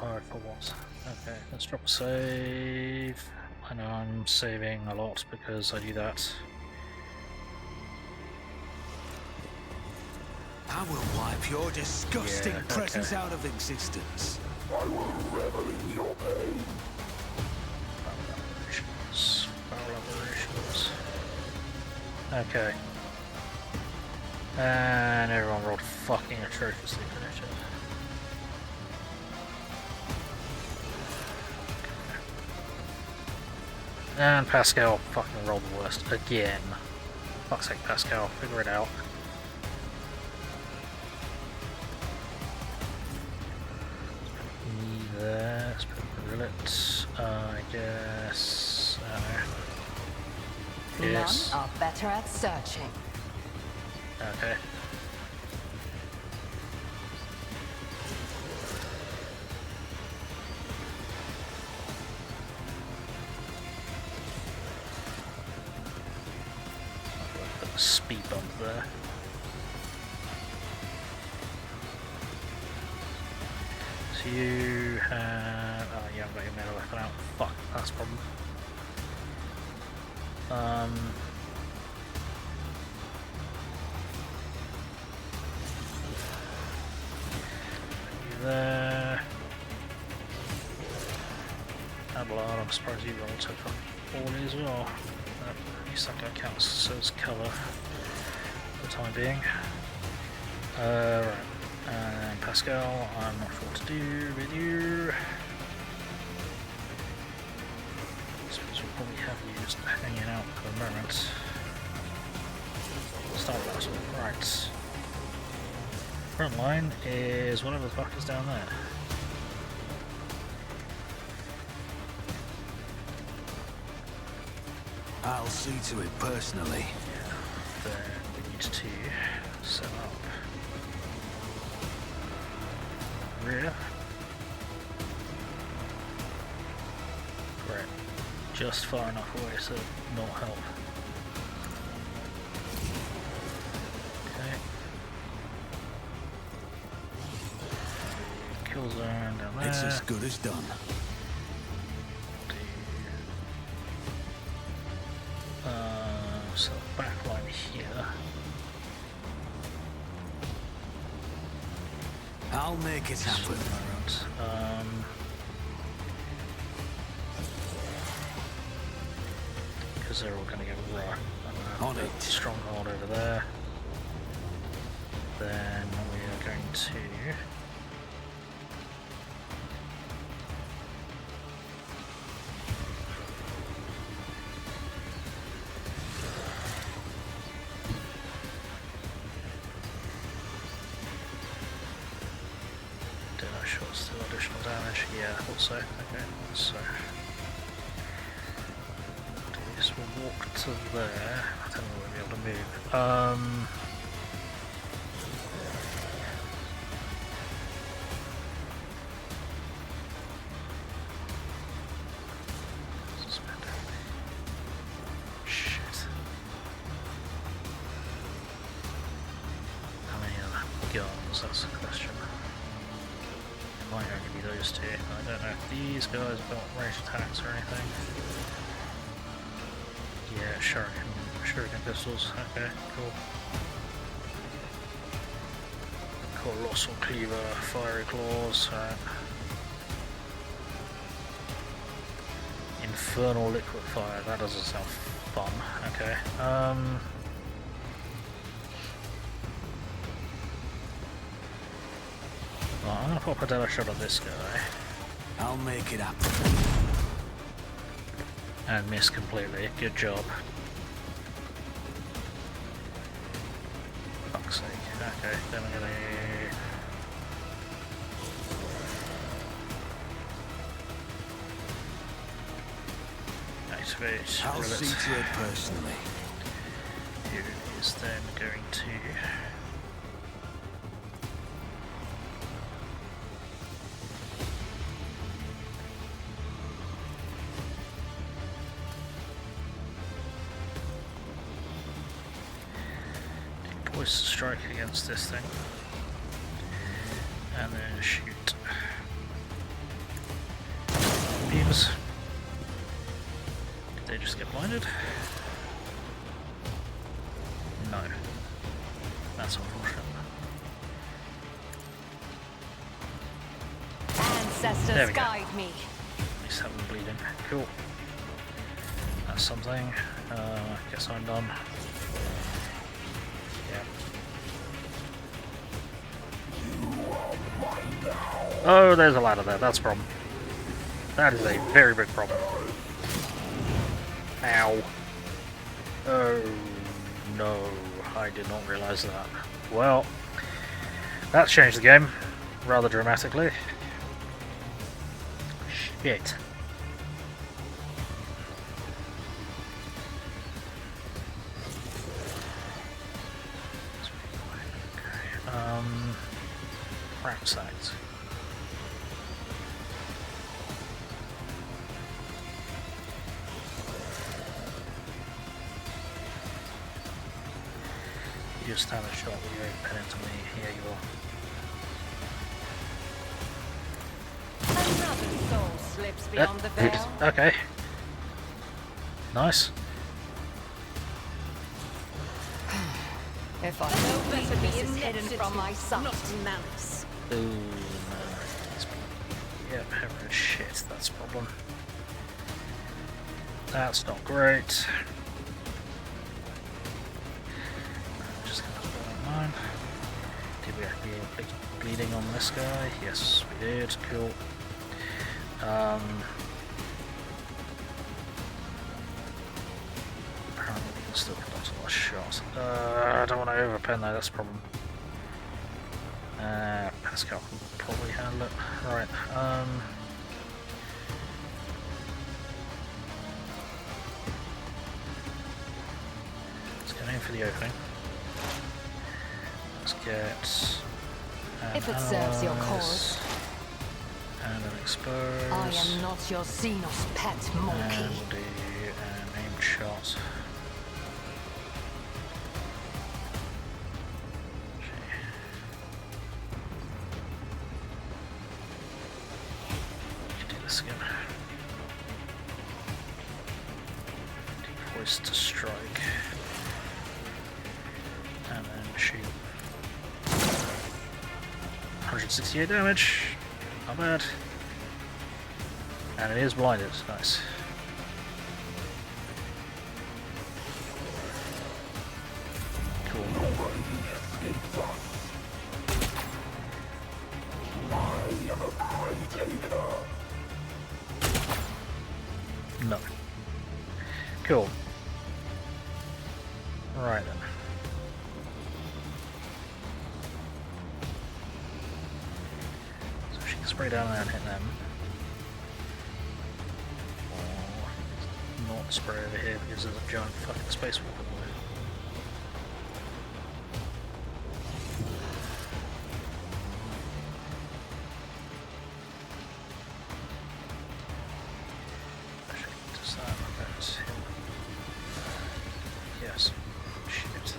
Alright, for what? Okay, let's drop a save. I know I'm saving a lot because I do that. I will wipe your disgusting Yeah, presence okay. out of existence. I will revel in your pain. Foul aberrations. Foul aberrations. Okay. And everyone rolled fucking atrociously for it. And Pascal fucking rolled the worst again. Fuck's sake, Pascal, figure it out. There, let's put Yrillet, I guess. Yes. None are better at searching. Okay. Put a speed bump there. So you have... oh, you haven't got your melee weapon out. Fuck, that's a problem. You there. Abelard, I'm surprised you rolled so poorly as well. At least that counts as cover for the time being. Right. And Pascal, I'm not sure what to do with you. I suppose we'll probably have you just hanging out for the moment. Start that one. Right. Front line is whatever the fuck is down there. I'll see to it personally. Then we need to set up rear. Right. Just far enough away to not help. Okay. Kill zone down there. It's as good as done. So back line here. I'll make it happen. Because they're all going to get right. On it. Stronghold over there. Then we are going to. Additional damage, yeah, also. Okay, so do this, we'll walk to there. I don't know we'll be able to move. Suspend. Shit. How many guns? That's the question. Might only be those two. I don't know if these guys have got ranged attacks or anything. Yeah, shuriken pistols. Okay, cool. Colossal cleaver, fiery claws. Infernal liquid fire. That doesn't sound fun. Okay. Well, I'm gonna pop a demo shot on this guy. I'll make it up. And miss completely. Good job. Fuck's sake. Okay, then I'm gonna activate I'll Yrillet. see to it personally. Who is then going to poised to strike against this thing and then shoot beams. Did they just get blinded? No. That's unfortunate. There we Ancestors go. guide me. At least have them bleeding. Cool. That's something. I guess I'm done. Yeah. Oh, there's a ladder there. That's a problem. That is a very big problem. Ow. Oh no, I did not realise that. Well, that's changed the game rather dramatically. Shit. Craft sites. You just stand a shot with your pen into me. Here you are. Another soul slips beyond the veil. Okay. Nice. If I know better, be hidden from my sight. Not malice. Ooh, no. Yep, hemorrhage. Shit, that's a problem. That's not great. I'm just gonna put on mine. Did we actually inflict bleeding on this guy? Yes, we did. Cool. Apparently we can still conduct a last shot. I don't want to overpen though, that's a problem. Pascal can probably handle it. Right, let's go in for the opening. Let's get If it serves your cause. and an expose. I am not your Xenos pet monkey. And we'll do an aimed shot. Again. Hoist to strike. And then shoot. 168 damage. Not bad. And it is blinded. Nice. Cool. No. Cool. Right then. So she can spray down there and hit them. Or not spray over here because there's a giant fucking spacewalk in the way. Yes. Shit.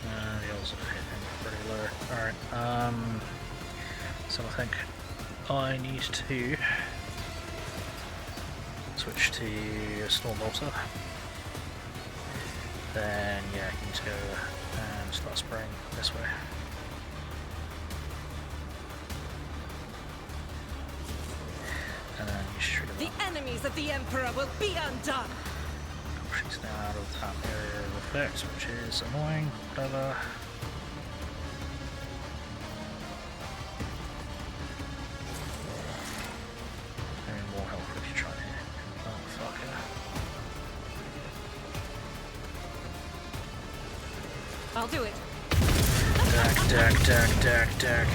The others have hit him pretty low. Alright, so I think I need to switch to Stormbolter. Then, yeah, I need to go and start spraying this way. And then you shoot him The up. enemies of the Emperor will be undone. She's now out of that area of effect, which is annoying, whatever. Maybe more health if you try and hit. Oh, fucker. I'll do it. Dack.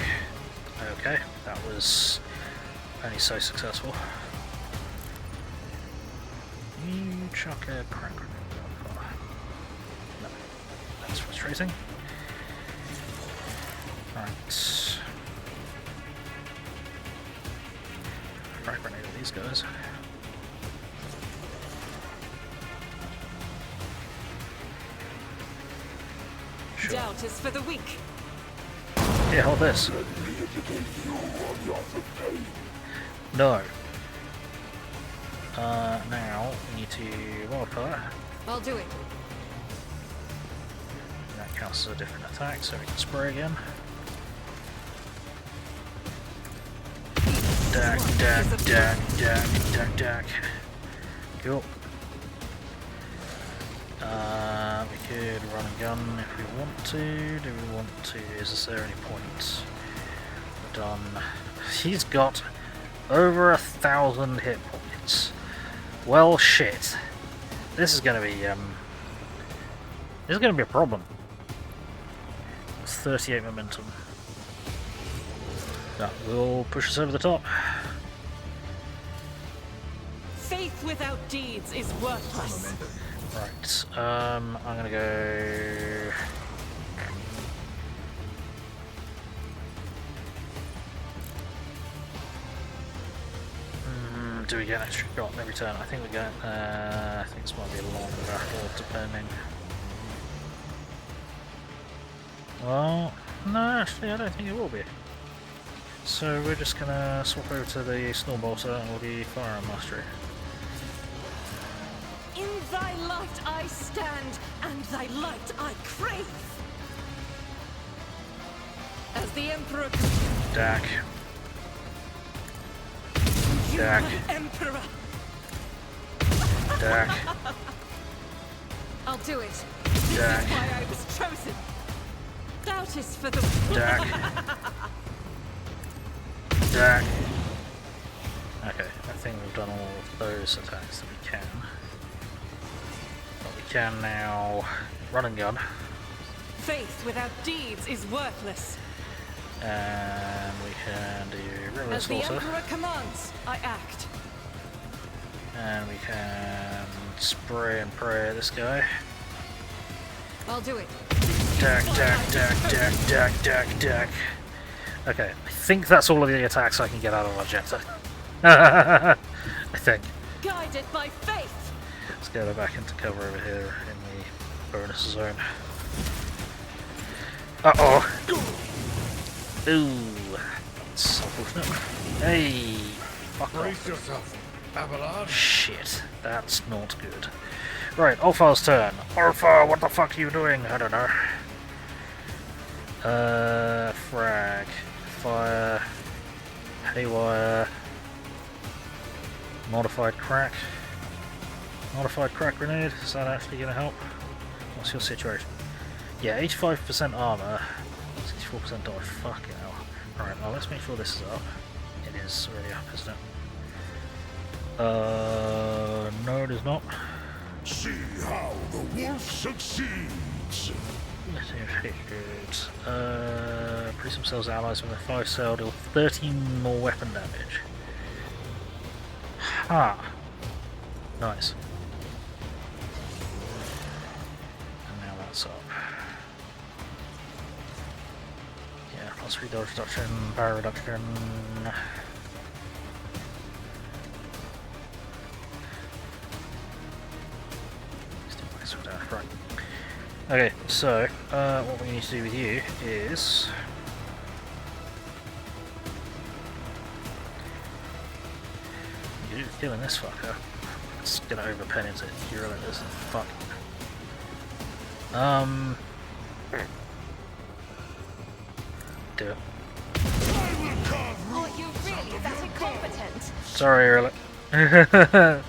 Okay, that was only so successful. You chuck a crank grenade that far. No, that's frustrating. Right. Crank grenade at these guys. Sure. Doubt is for the weak. Yeah, hold this. No. Now we need to wildfire. I'll do it. That counts as a different attack, so we can spray again. Dack. Cool. We could run a gun if we want to. Do we want to? Is there any point? We're done. He's got over 1,000 hit points. Well, shit. This is gonna be a problem. 38 momentum. That will push us over the top. Faith without deeds is worthless. Right. I'm gonna go. Do we get an extra shot every turn? I think we get. I think this might be a long battle, depending. Well, no, actually, I don't think it will be. So we're just gonna swap over to the Snowbolter or the Firearm Mastery. In thy light I stand, and thy light I crave. As the Emperor. Dak. You Dak. are the Emperor. Dak. I'll do it. This Dak. is why I was chosen. Doubt is for the. Dak. Dak. Okay, I think we've done all of those attacks that we can. But we can now run and gun. Faith without deeds is worthless. And we can do River As the Slaughter. Emperor commands, I act. And we can spray and pray at this guy. I'll do it. Dak, dak, dak, dak, dak, dak, dak. Okay, I think that's all of the attacks I can get out of Argenta. I think. Guided by faith. Let's get her back into cover over here in the bonus zone. Uh-oh! Ooh, that's unfortunate. Hey! Fuck off. yourself, Abelard. Shit, that's not good. Right, Alpha's turn. Alpha, what the fuck are you doing? I don't know. Frag. Fire. Haywire. Modified crack. Modified crack grenade. Is that actually going to help? What's your situation? Yeah, 85% armor. 64% dodge. Fucking hell. Alright, well, let's make sure this is up. It is already up, isn't it? No, it is not. See how the wolf succeeds. Priest themselves allies with a 5 cell deal 13 more weapon damage. Ha! Nice. And now that's up. Yeah, plus 3 dodge reduction, power reduction. Right. Okay, so what we need to do with you is you're killing this fucker. It's gonna overpen into Yrillet as fuck. Do it. Are you really that incompetent? Sorry, Yrillet.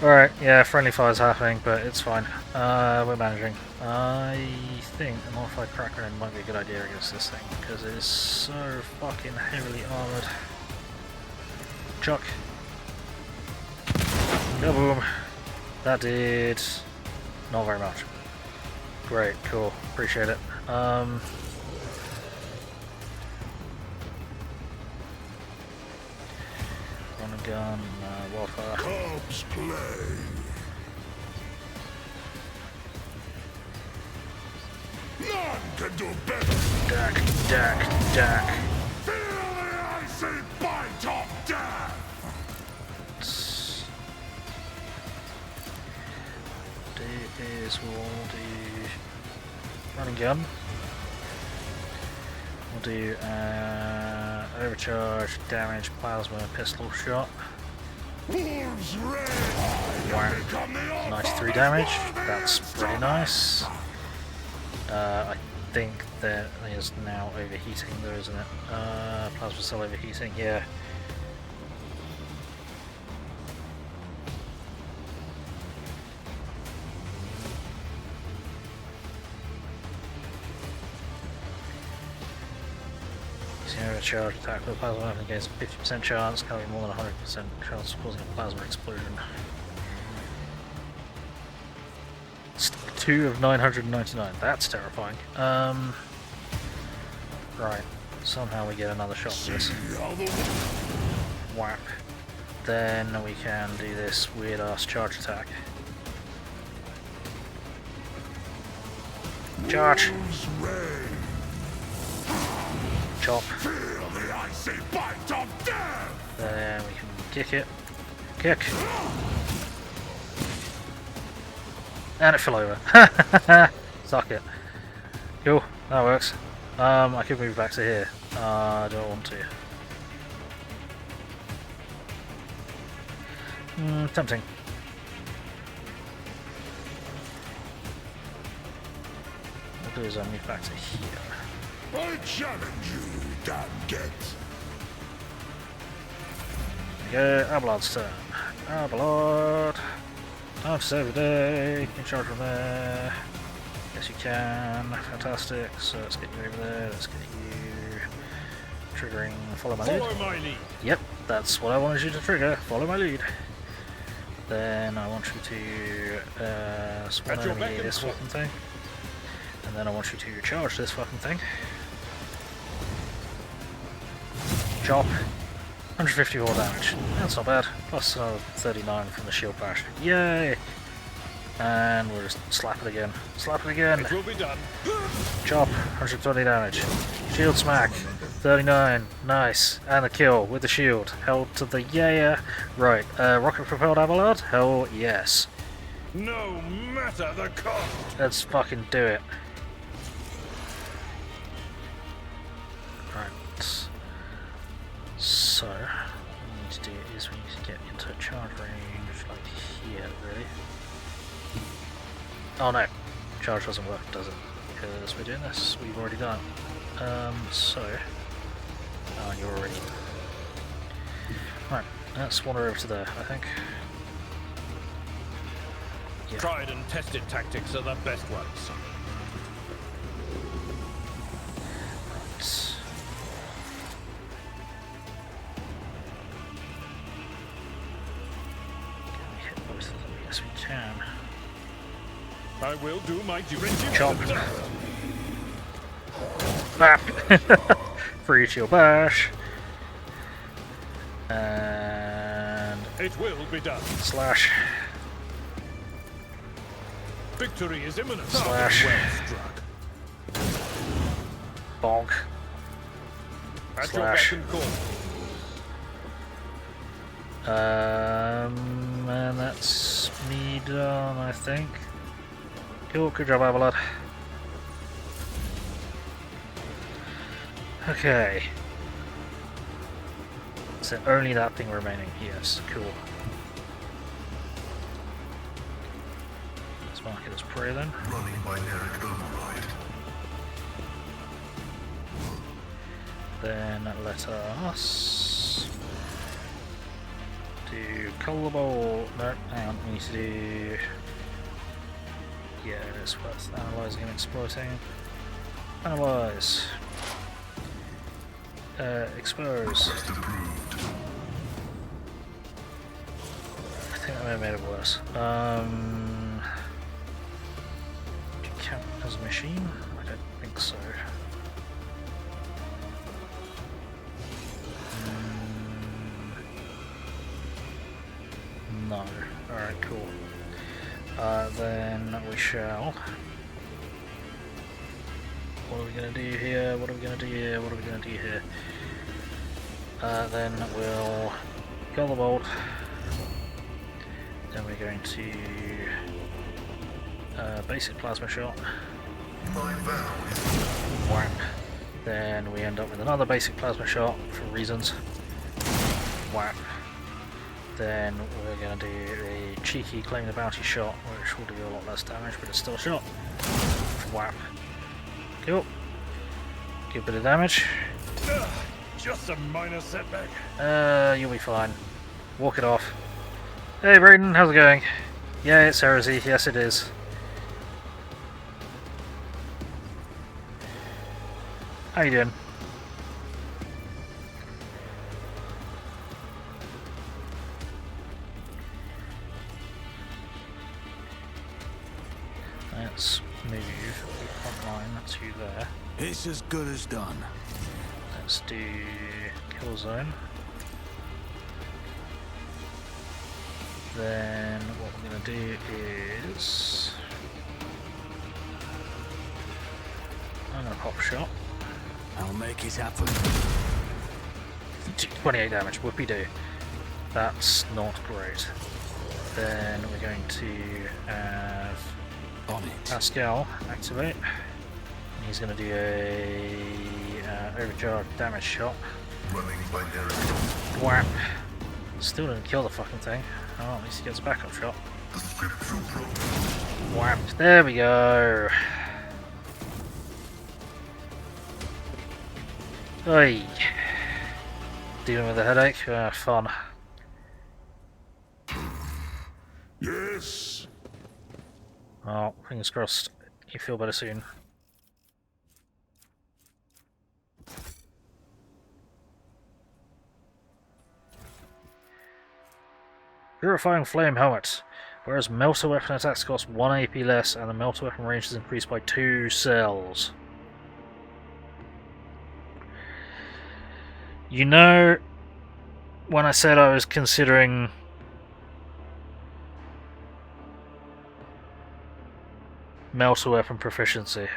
Alright, yeah, friendly fire's happening, but it's fine. We're managing. I think a modified crack grenade might be a good idea against this thing, because it is so fucking heavily armoured. Chuck. Kaboom. That did not very much. Great, cool, appreciate it. Run and gun, wildfire. Cubs play. None can do better. Dak, dak, dak. Feel the icy bite of death. We'll do run and gun. We'll do overcharge, damage, plasma, pistol shot. Wolves red. Wow. Nice 3 damage. That's pretty nice. I think that is now overheating though, isn't it? Plasma cell overheating, yeah. charge attack with a plasma weapon against a 50% chance, carrying more than 100% chance of causing a plasma explosion. 2 of 999. That's terrifying. Right. Somehow we get another shot for this. Whap. Then we can do this weird ass charge attack. Charge! Chop. Then we can kick it. Kick! And it fell over. Suck it. Cool, that works. I could move back to here. I don't want to. Tempting. What I'll do is I'll move back to here. I challenge you, damn get. There we go, Abelard's turn. Abelard. Time to save the day. Can you charge from there? Yes, you can. Fantastic. So let's get you over there. Let's get you triggering. Follow my lead. Follow my lead. Yep, that's what I wanted you to trigger. Follow my lead. Then I want you to spawn At your enemy beck and this call. fucking thing. And then I want you to charge this fucking thing. Chop. 154 damage. That's not bad. Plus 39 from the shield bash. Yay! And we'll just slap it again. Slap it again! It will be done. Chop. 120 damage. Shield smack. 39. Nice. And a kill with the shield. Held to the yeah. Right. Rocket propelled Abelard? Hell yes. No matter the cost. Let's fucking do it. Right. So, what we need to do is we need to get into charge range like here, really. Oh no, charge doesn't work, does it? Because we're doing this, we've already done it. So, oh, you're already. Right, let's wander over to there, I think. Yeah. Tried and tested tactics are the best ones. Right. Can we hit both of them? Yes, we can. I will do my duty. Chop. Bap! Free shield bash. And It will be done. slash. Victory is imminent. Slash. Well struck. Bonk. At Slash. your beck and call. And that's me done, I think. Cool, good job, Abelard. Okay. So only that thing remaining. Yes, cool. Let's mark it as prey then. Running binaric override. Then let us do Colorable. No, hang on, we need to do. Yeah, it is worth analysing and exploiting. Analyse. Expose. Request approved. I think that may have made it worse. Do you count as a machine? I don't think so. No. Alright, cool. Then we shall. What are we going to do here? What are we going to do here? What are we going to do here? Then we'll kill the bolt. Then we're going to basic plasma shot. My vow is Whap. Then we end up with another basic plasma shot for reasons. Whap. Then we're going to do a cheeky claim the bounty shot, which will do a lot less damage, but it's still a shot. Whap. Cool. Good bit of damage. Just a minor setback. You'll be fine. Walk it off. Hey Brayden, how's it going? Yeah, it's heresy. Yes, it is. How you doing? let's move the front line to there. It's as good as done. Let's do kill zone. Then what we're going to do is I'm going to pop a shot. I'll make it happen. 28 damage, whoopie do. That's not great. Then we're going to have On it. Pascal activate. And he's going to do a overcharge damage shot. Running binary. Whap. Still didn't kill the fucking thing. Oh, at least he gets a backup shot. The spiritual program. Whap. There we go. Oi. Dealing with a headache? Fun. Yes. Oh, fingers crossed. You feel better soon. Purifying Flame Helmet. Whereas Melter Weapon attacks cost 1 AP less and the Melter Weapon range is increased by 2 cells. You know, when I said I was considering Melter Weapon proficiency,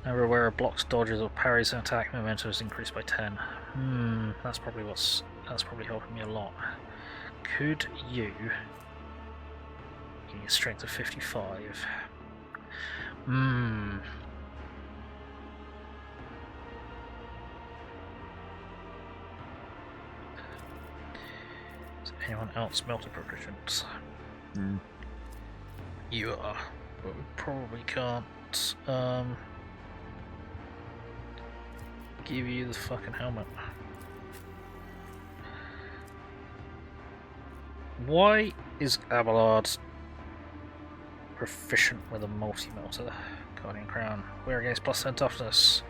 never aware of blocks, dodges, or parries and attack momentum is increased by 10. That's probably helping me a lot. Could you give me a strength of 55? Is anyone else melter proficient? You are, but we probably can't give you the fucking helmet. Why is Abelard proficient with a multi-melter? Guardian Crown. Wear against plus 10 toughness.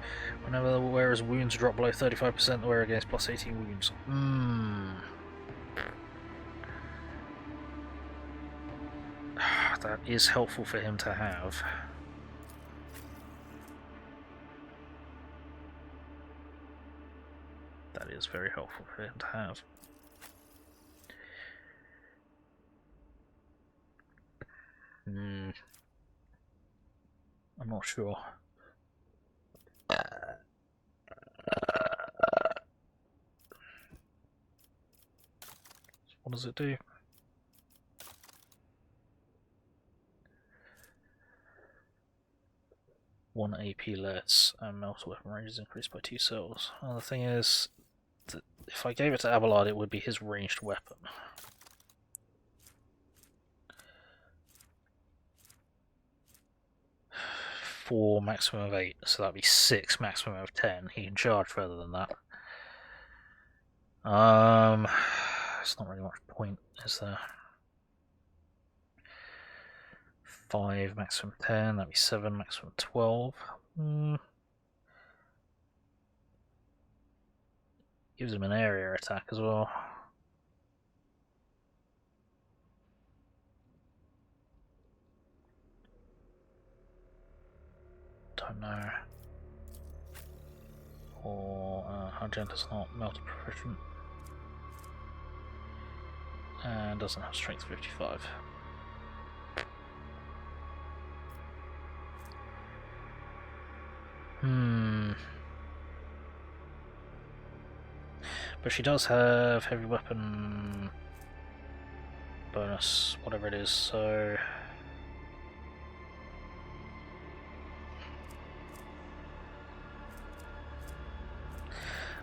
Whenever the wearer's wounds drop below 35%, the wearer against plus 18 wounds. That is helpful for him to have. That is very helpful for him to have. I'm not sure. What does it do? One AP less, and melter weapon range is increased by 2 cells. Well, the thing is, that if I gave it to Abelard, it would be his ranged weapon. 4 maximum of 8, so that'd be 6 maximum of 10. He can charge further than that. It's not really much point, is there? 5 maximum 10, that'd be 7 maximum 12. Gives him an area attack as well. Don't know. Or Argenta's not melter proficient. And doesn't have strength 55. But she does have heavy weapon bonus, whatever it is, so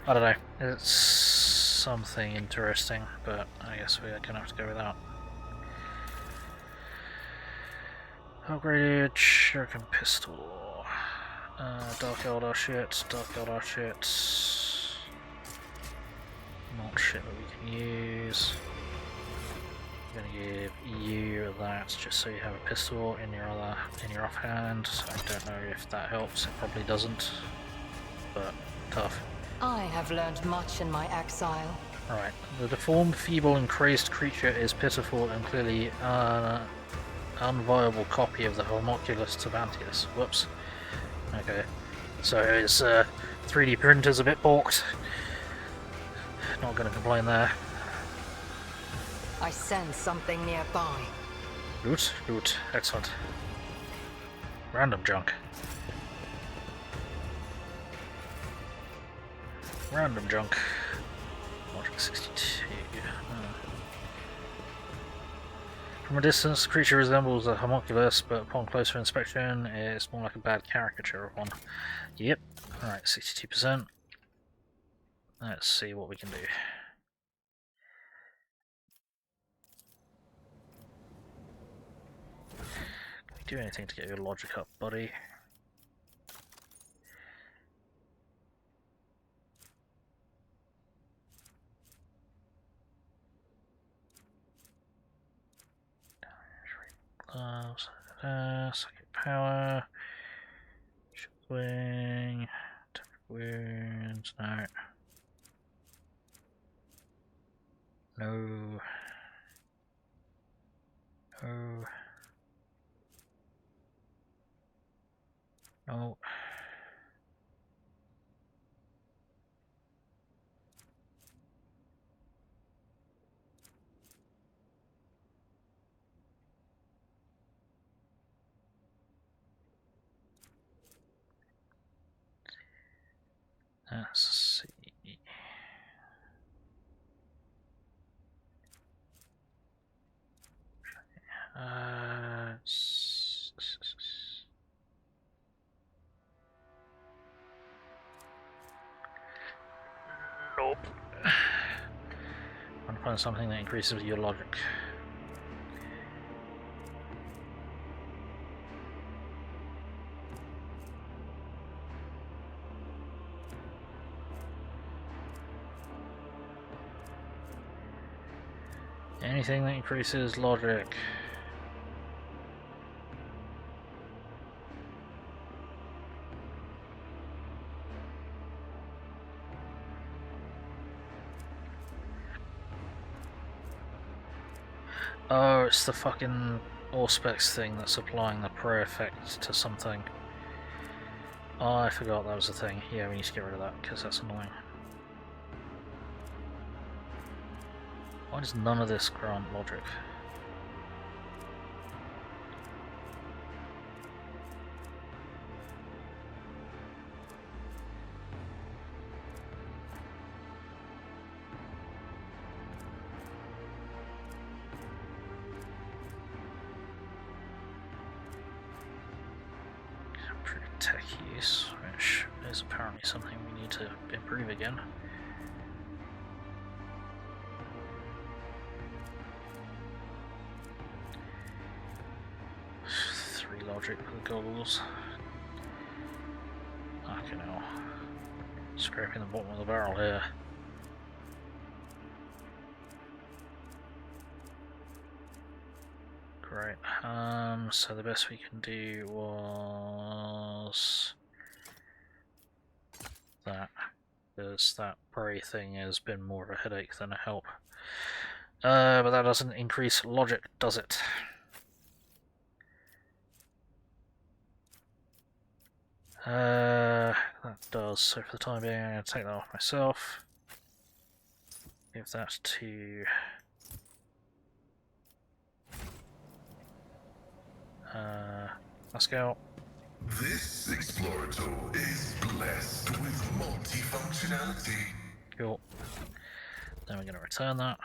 I don't know, it's something interesting, but I guess we're gonna have to go with that. Upgraded Shuriken Pistol. Dark Eldar shit, Dark Eldar shit. Not shit that we can use. I'm gonna give you that just so you have a pistol in your offhand. I don't know if that helps, it probably doesn't. but tough. I have learned much in my exile. Right, the deformed, feeble, and crazed creature is pitiful and clearly an unviable copy of the Homunculus Tervantius. Whoops. Okay, so his 3D printer's a bit balked. Not going to complain there. I sense something nearby. Loot, loot, excellent. Random junk. Random junk. Logic 62. From a distance, the creature resembles a homunculus, but upon closer inspection, it's more like a bad caricature of one. Yep. Alright, 62%. Let's see what we can do. Can we do anything to get your logic up, buddy? Psychic power, swing, attack wounds, no. No. No. No. Let's see. Nope. I want to find something that increases your logic. Anything that increases logic. Oh, it's the fucking Auspex thing that's applying the pro effect to something. Oh, I forgot that was a thing. Yeah, we need to get rid of that because that's annoying. Why does none of this grant logic? Improved tech use, which is apparently something we need to improve again. Logic with the goggles. Fucking hell. Scraping the bottom of the barrel here. Great. So the best we can do was that, because that prey thing has been more of a headache than a help. But that doesn't increase logic, does it? That does, so for the time being I'm going to take that off myself. Give that to Pascal. This explorator is blessed with multifunctionality. Cool. Then we're going to return that.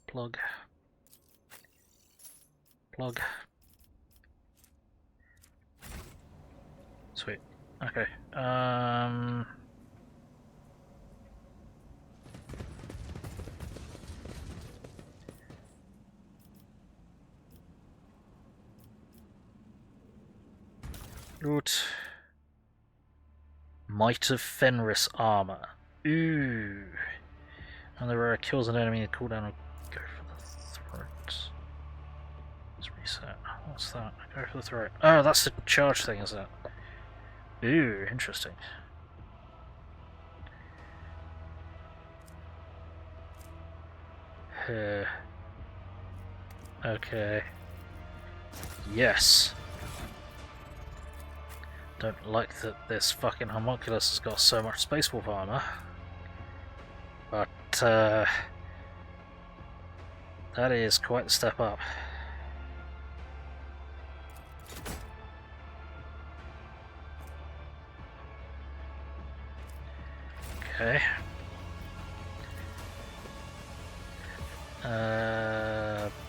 Plug. Plug. Sweet. Okay. Loot. Might of Fenris armor. Ooh. And the rare kills an enemy, the cooldown will go for the throat. Let's reset. What's that? Go for the throat. Oh, that's the charge thing, is it? Ooh, interesting. Okay. Yes. Don't like that this fucking homunculus has got so much Space Wolf armor. But, that is quite the step up. Okay.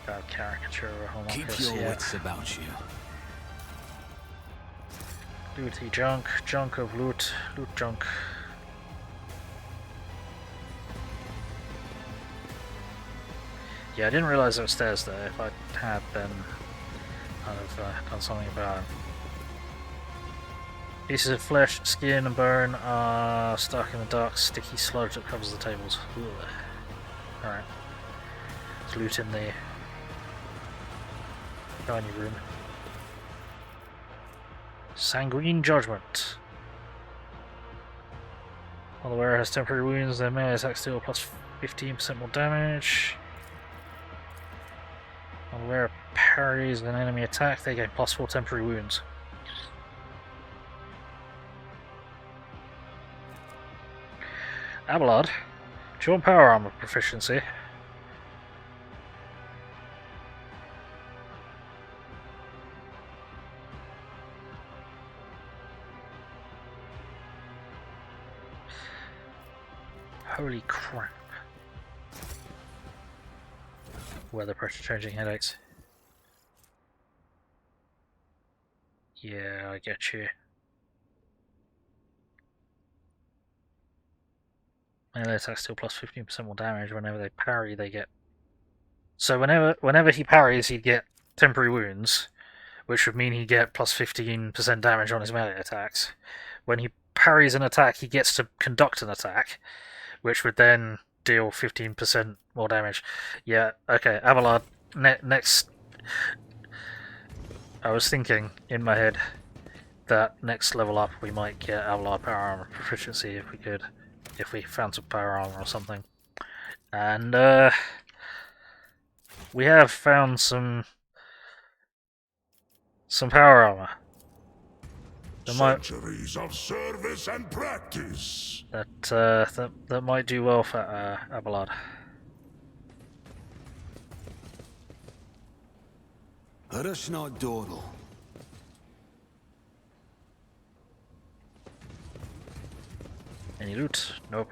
Bad caricature of a homunculus. Keep your wits about you. Looty junk, junk of loot, loot junk. Yeah, I didn't realise there were stairs there. If I had, then I'd have done something about it. Pieces of flesh, skin and bone are stuck in the dark, sticky sludge that covers the tables. Alright. Let's loot in the dining room. Sanguine Judgment. While the wearer has temporary wounds, their melee attacks deal plus 15% more damage. While the wearer parries an enemy attack, they gain plus 4 temporary wounds. Abelard, do you want power armor proficiency? Holy crap. Weather pressure changing headaches. Yeah, I get you. Melee attacks deal plus 15% more damage. Whenever they parry, they get... So whenever he parries, he'd get temporary wounds, which would mean he'd get plus 15% damage on his melee attacks. When he parries an attack, he gets to conduct an attack, which would then deal 15% more damage. Yeah, okay, Abelard, next... I was thinking in my head that next level up we might get Abelard power armor proficiency if we could. If we found some power armor or something. And we have found some power armor. Centuries of service and practice. That might do well for Abelard. Let us not dawdle. Any loot? Nope.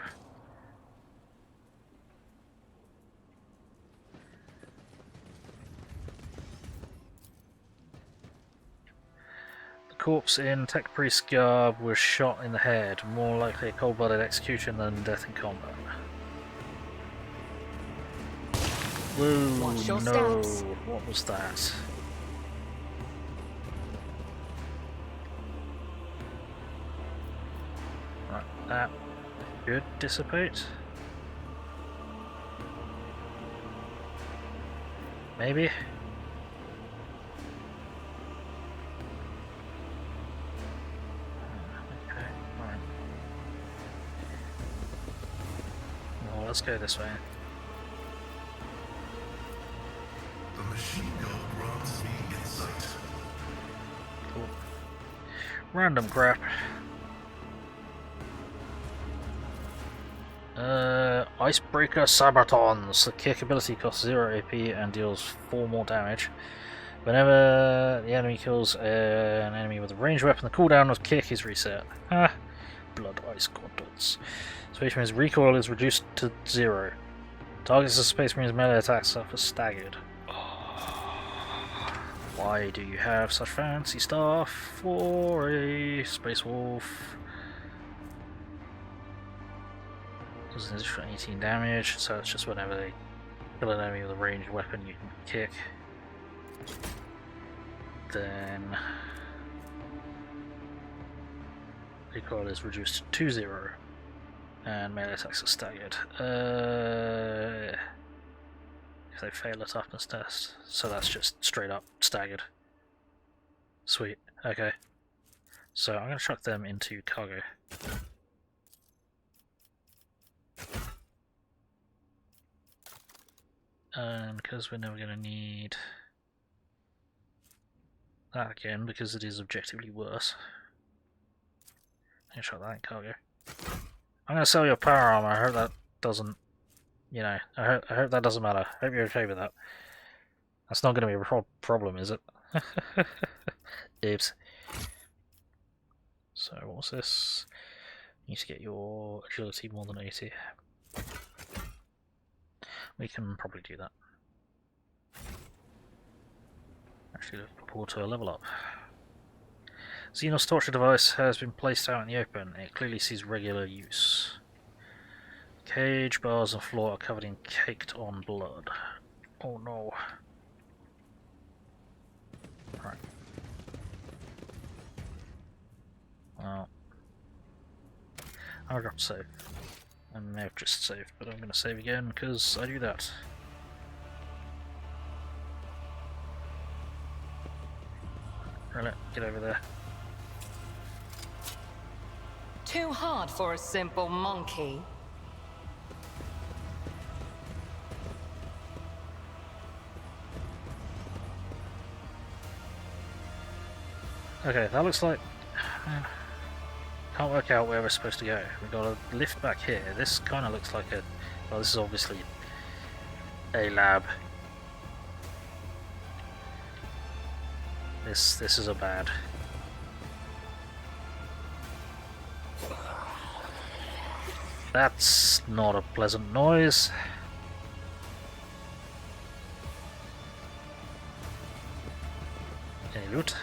The corpse in Tech Priest garb was shot in the head, more likely a cold-blooded execution than death in combat. Whoa, Watch your no, steps. what was that? Right, that should dissipate. Maybe? Okay, alright. Well, let's go this way. The machine gun grants me insight. Cool. Random crap. Icebreaker Sabatons. The kick ability costs 0 AP and deals 4 more damage. Whenever the enemy kills an enemy with a ranged weapon, the cooldown of kick is reset. Ah, blood ice gauntlets. Space Marine's recoil is reduced to 0. Targets of Space Marine's melee attacks suffer staggered. Why do you have such fancy stuff for a Space Wolf? Does an additional 18 damage, so it's just whenever they kill an enemy with a ranged weapon you can kick. Then recoil is reduced to 0 and melee attacks are staggered. If they fail a toughness test, so that's just straight up staggered. Sweet. Okay. So I'm going to chuck them into cargo. And because we're never going to need that again, because it is objectively worse. I'm going to chuck that in cargo. I'm going to sell your power armor. I hope that doesn't, you know, I hope that doesn't matter. I hope you're okay with that. That's not going to be a problem, is it? Oops. So what's this? You need to get your agility more than 80. We can probably do that. Actually, look forward to a level up. Xenos torture device has been placed out in the open. It clearly sees regular use. Cage, bars and floor are covered in caked on blood. Oh no. Right. Well, I forgot to save. I may have just saved, but I'm going to save again because I do that. Yrillet, get over there. Too hard for a simple monkey. Okay, that looks like... can't work out where we're supposed to go. We've got a lift back here. This kind of looks like a... well, this is obviously a lab. This is a bad. That's not a pleasant noise. Any loot?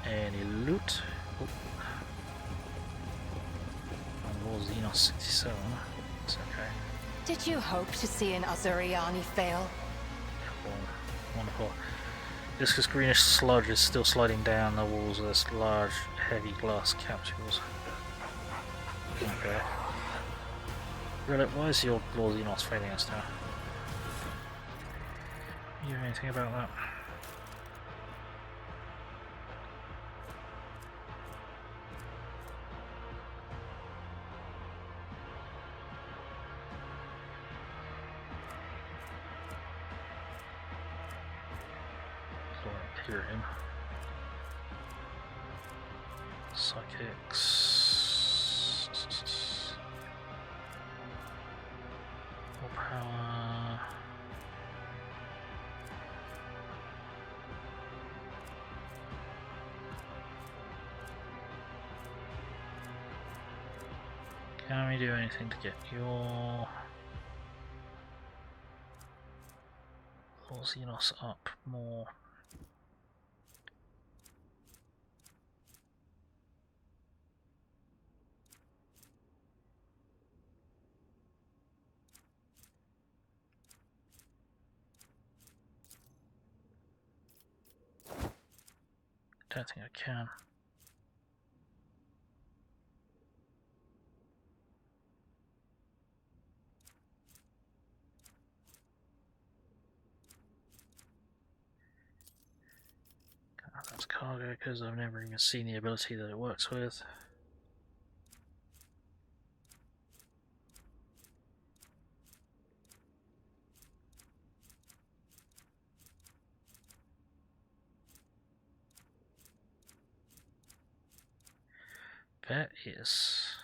Any loot? Oh. Lord Xenos 67. It's okay. Did you hope to see an Azuriani fail? Cool. Wonderful. Viscous greenish sludge is still sliding down the walls of this large, heavy glass capsules. Okay. Yrillet, why is your Lord Xenos failing us now? You know anything about that? Him. Psychics. More power. Can we do anything to get your Xenos up more? I don't think I can. That's cargo because I've never even seen the ability that it works with. That is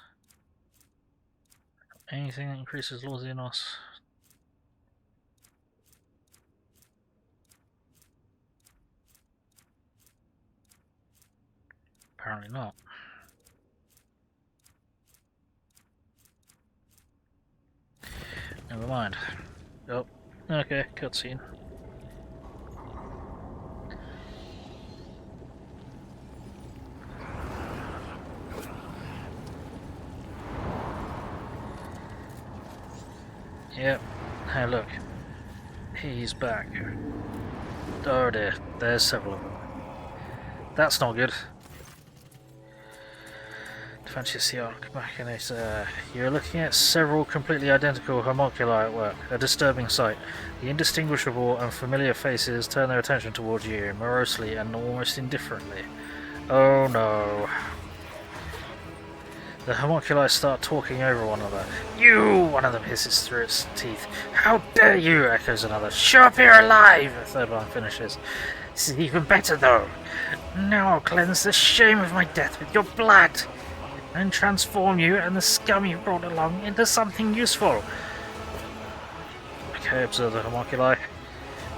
anything that increases Lord Xenos. Apparently not. Never mind. Oh, okay, cutscene. Yep. Hey, look. He's back. Oh dear, there's several of them. That's not good. Tervantius the Archmachinator. You're looking at several completely identical homunculi at work. A disturbing sight. The indistinguishable and familiar faces turn their attention towards you, morosely and almost indifferently. Oh no. The homunculi start talking over one another. You! One of them hisses through its teeth. How dare you! Echoes another. Show up here alive! A third one finishes. This is even better though. Now I'll cleanse the shame of my death with your blood, and transform you and the scum you brought along into something useful. Okay, observe the homunculi.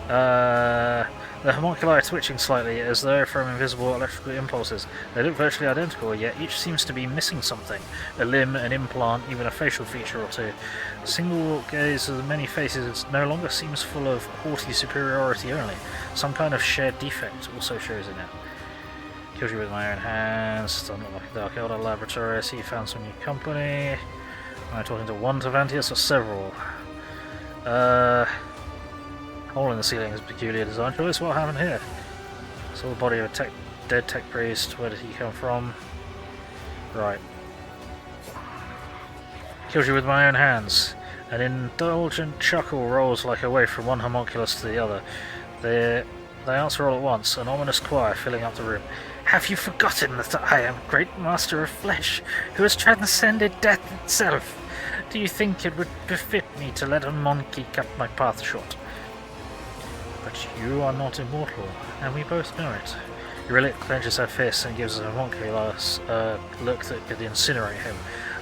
The homunculi are twitching slightly as though from invisible electrical impulses. They look virtually identical, yet each seems to be missing something. A limb, an implant, even a facial feature or two. The single gaze of the many faces no longer seems full of haughty superiority only. Some kind of shared defect also shows in it. Killed you with my own hands. Doesn't look like a Dark Eldar laboratory. I see you found some new company. Am I talking to one Tervantius or several? Hole in the ceiling is peculiar design choice. What happened here? Saw the body of a dead tech priest. Where did he come from? Right. Killed you with my own hands. An indulgent chuckle rolls like a wave from one homunculus to the other. They answer all at once, an ominous choir filling up the room. Have you forgotten that I am great master of flesh, who has transcended death itself? Do you think it would befit me to let a monkey cut my path short? But you are not immortal, and we both know it. Yrillet clenches her fists and gives a homunculus a look that could incinerate him.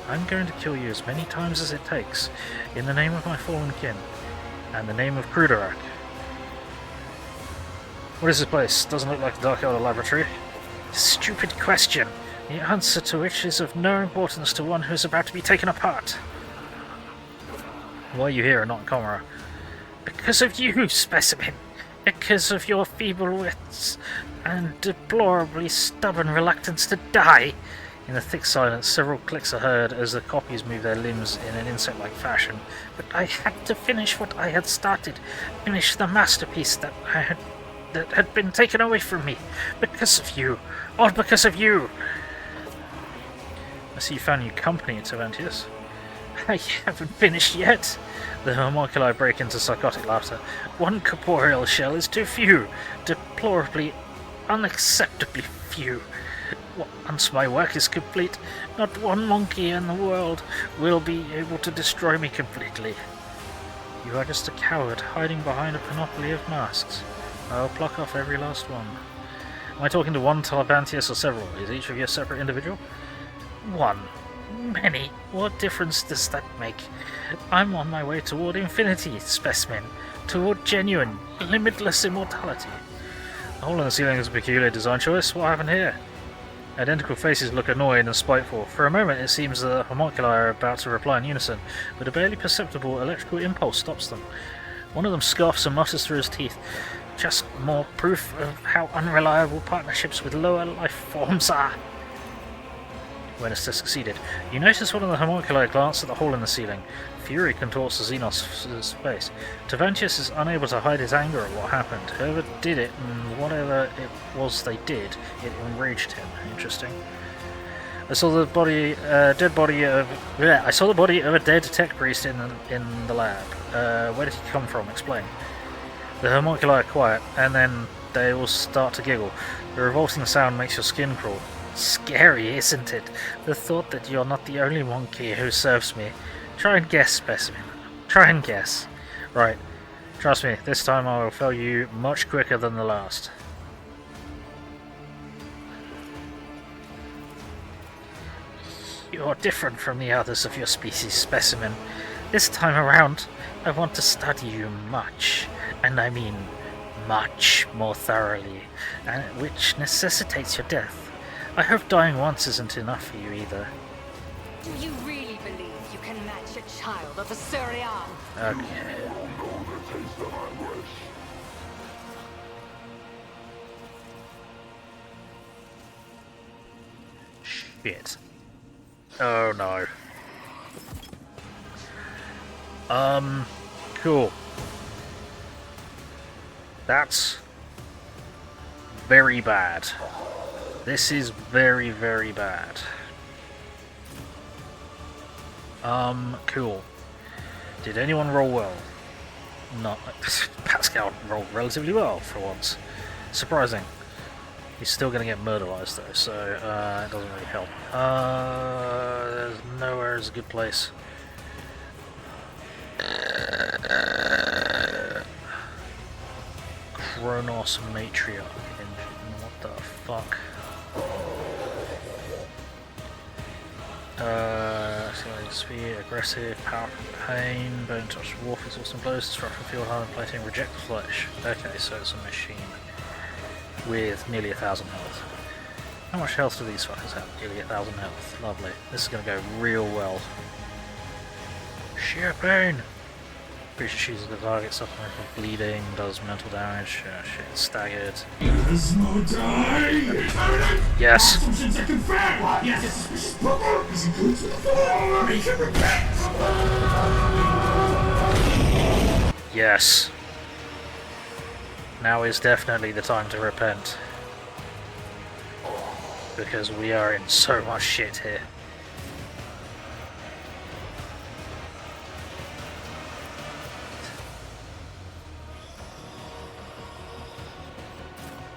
I'm going to kill you as many times as it takes, in the name of my fallen kin, and the name of TradAAAH. What is this place? Doesn't look like a Dark Eldar laboratory. Stupid question, the answer to which is of no importance to one who is about to be taken apart. Why are you here and not in Comora? Because of you, specimen. Because of your feeble wits and deplorably stubborn reluctance to die. In the thick silence, several clicks are heard as the copies move their limbs in an insect-like fashion. But I had to finish what I had started. Finish the masterpiece that had been taken away from me. Because of you. All because of you. I see you found new company, Tervantius. I haven't finished yet. The homunculi break into psychotic laughter. One corporeal shell is too few. Deplorably, unacceptably few. Once my work is complete, not one monkey in the world will be able to destroy me completely. You are just a coward hiding behind a panoply of masks. I'll pluck off every last one. Am I talking to one Tervantius or several? Is each of you a separate individual? One. Many. What difference does that make? I'm on my way toward infinity, specimen. Toward genuine, limitless immortality. The hole in the ceiling is a peculiar design choice. What happened here? Identical faces look annoyed and spiteful. For a moment it seems the homunculi are about to reply in unison, but a barely perceptible electrical impulse stops them. One of them scoffs and mutters through his teeth. Just more proof of how unreliable partnerships with lower life forms are. Awareness test succeeded. You notice one of the homunculi glance at the hole in the ceiling. Fury contorts the Xenos' face. Tervantius is unable to hide his anger at what happened. Whoever did it, and whatever it was they did, it enraged him. Interesting. I saw the body of a dead tech priest in the lab. Where did he come from? Explain. The homunculi are quiet, and then they all start to giggle. The revolting sound makes your skin crawl. Scary, isn't it? The thought that you're not the only monkey who serves me. Try and guess, specimen. Try and guess. Right. Trust me, this time I will fail you much quicker than the last. You're different from the others of your species, specimen. This time around, I want to study you much, and I mean much more thoroughly, which necessitates your death. I hope dying once isn't enough for you either. Do you really believe you can match a child of a Surian? Okay. Shit. Oh no. Cool. That's very bad. This is very, very bad. Cool. Did anyone roll well? Not Pascal rolled relatively well for once. Surprising. He's still going to get murderized though, so it doesn't really help. There's nowhere is a good place. Koronus Matriarch. What the fuck? Speed, aggressive, powerful pain, bone touch warfare, awesome blows, destruction field, hardened plating, reject the flesh. Okay, so it's a machine with nearly 1,000 health. How much health do these fuckers have? Nearly 1,000 health. Lovely. This is gonna go real well. Sheer pain! Creature chooses the target, suffering from bleeding, does mental damage, shit, staggered. Yes! Yes! Now is definitely the time to repent. Because we are in so much shit here.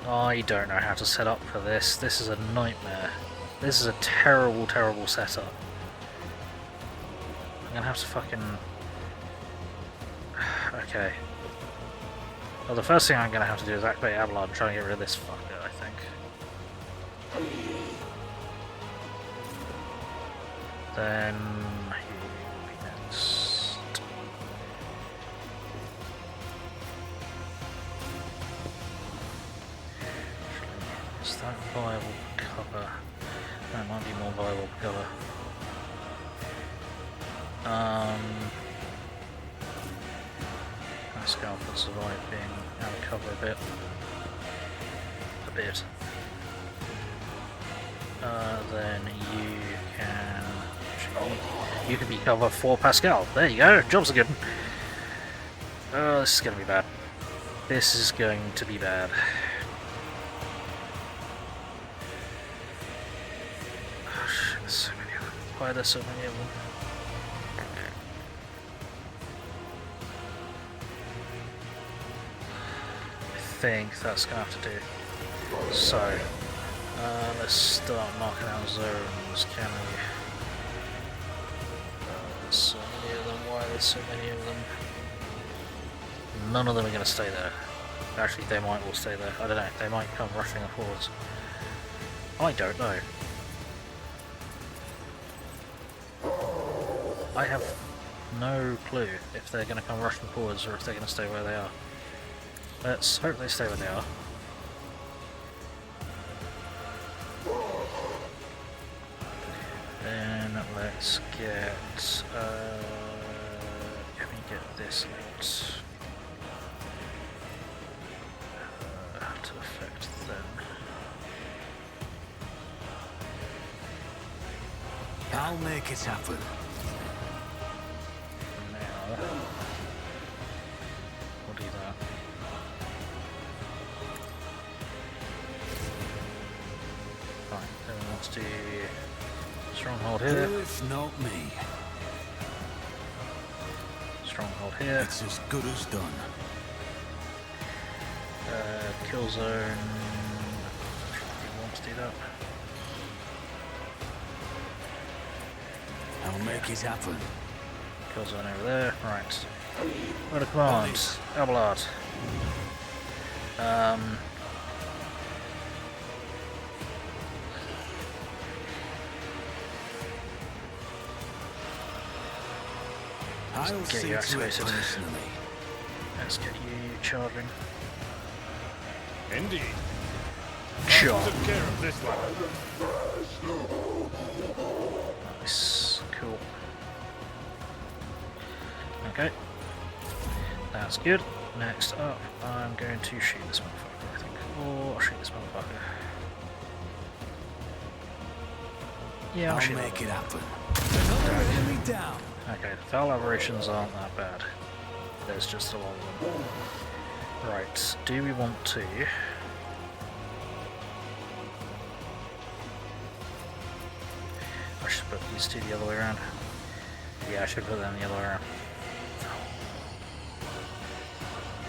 I don't know how to set up for this. This is a nightmare. This is a terrible, terrible setup. I'm gonna have to fucking... Okay. Well, the first thing I'm gonna have to do is activate Abelard and try and get rid of this fucker, I think. Then... he will be next. Is that viable cover? That might be more viable cover. Pascal could survive being out of cover a bit. Then you can... You can be cover for Pascal. There you go, jobs are good. Oh, this is going to be bad. This is going to be bad. Oh shit, there's so many of them. Why are there so many of them? I think that's going to have to do. So, let's start marking out zones, can we? There's so many of them, why are there so many of them? None of them are going to stay there. Actually, they might all stay there. I don't know, they might come rushing forwards. I don't know. I have no clue if they're going to come rushing forwards or if they're going to stay where they are. Let's hope they stay where they are. Then let's get... can we get this out? To affect them. I'll make it happen. Now... we'll do that. Fine, then let's do... Stronghold here. If not me. Stronghold here. It's as good as done. Kill zone. We want to do that. I'll make it happen. Kill zone over there. Right. What a command. Abelard. I'll get see you to it activated. personally. Let's get you charging. Indeed. Charge. Took care of this one. Nice. Cool. Okay. That's good. Next up, I'm going to shoot this motherfucker, I think. Or I'll shoot this motherfucker. Yeah, I'll I'll shoot make it that. happen. Another enemy down. Okay, the foul aberrations aren't that bad. There's just a lot of them. Right, do we want to... I should put these two the other way around. Yeah, I should put that in the other way around.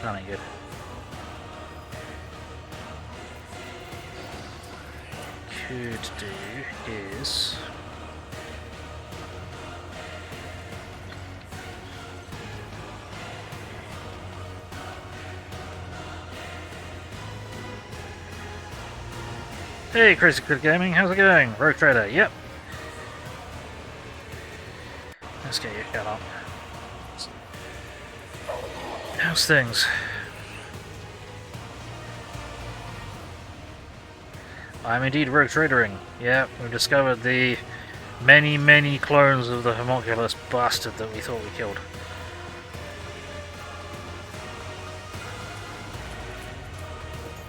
That ain't good. Could do is... Hey, Crazy Crit Gaming, how's it going? Rogue Trader, yep. Let's get your cat up. How's things? I'm indeed rogue tradering. Yeah, we've discovered the many, many clones of the homunculus bastard that we thought we killed.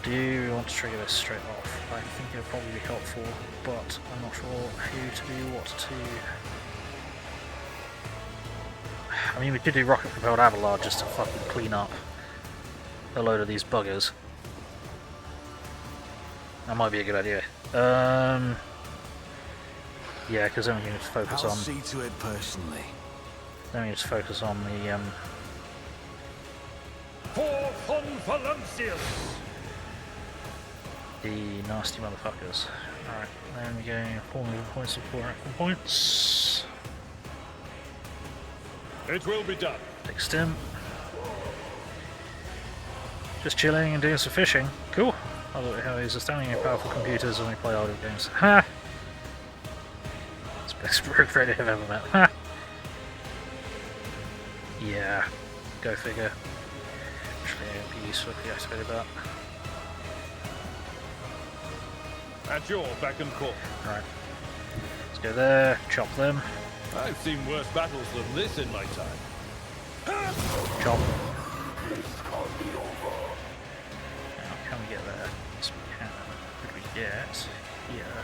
Do you want to trigger this straight off? I think it would probably be helpful, but I'm not sure who to do what to. I mean, we could do rocket-propelled Avalar just to fucking clean up a load of these buggers. That might be a good idea. Yeah, because then we can just focus I'll on. see to it personally. Then we just focus on the nasty motherfuckers. Alright, then we go 4 movement points and 4 action points. It will be done. Take stim. Just chilling and doing some fishing. Cool. I look at how he's astoundingly powerful computers when we play audio games. Ha! It's the best rogue trader I've ever met. Ha! Yeah. Go figure. Actually, it would be useful if we activated that. At your beck and call. Alright. Let's go there, chop them. I've seen worse battles than this in my time. Chop. Now, can we get there? Yes, we can. Could we get here?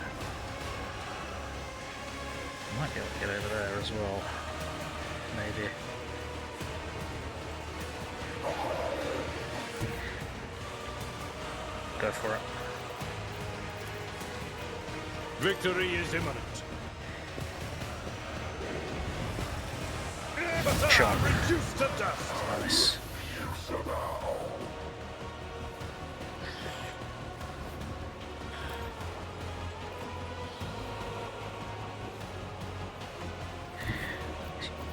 We might be able to get over there as well. Maybe. Go for it. Victory is imminent. Chop. Reduced to dust. Nice.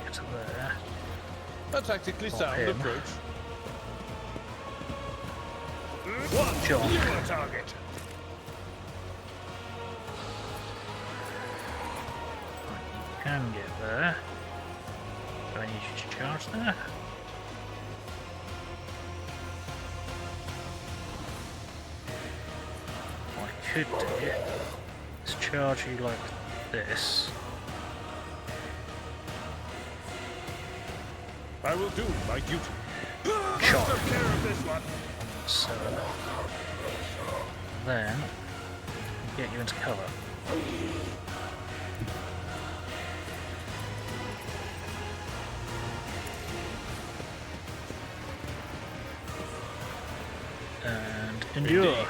Get to there. A tactically sound him. approach. Chop. Your target. You can get there. Do I need you to charge there? What I could do is charge you like this. I will do my duty. Chop. Take care of this one. So then get you into cover. And endure.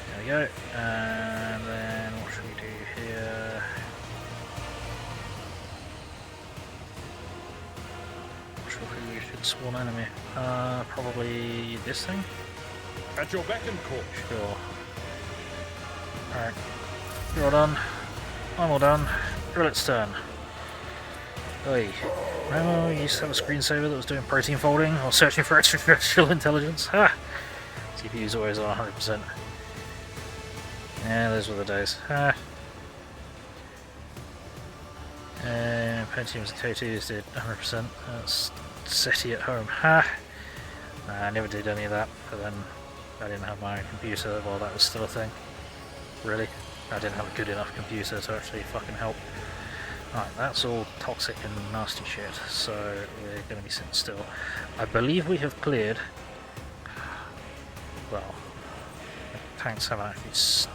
There we go. And then what should we do here? Not sure who we should spawn enemy. Probably this thing? At your beck and call. Sure. Alright. You're all done. I'm all done. Yrillet's turn. Oi. Remember we used to have a screensaver that was doing protein folding or searching for extraterrestrial intelligence? Ha! CPU's always on 100%. Yeah, those were the days. Ha! Pentiums and K2s did 100%. That's SETI at home. Ha! Nah, I never did any of that, but then I didn't have my own computer while that was still a thing. Really? I didn't have a good enough computer to actually fucking help. Right, that's all toxic and nasty shit, so we're going to be sitting still. I believe we have cleared... Well, the tanks haven't actually...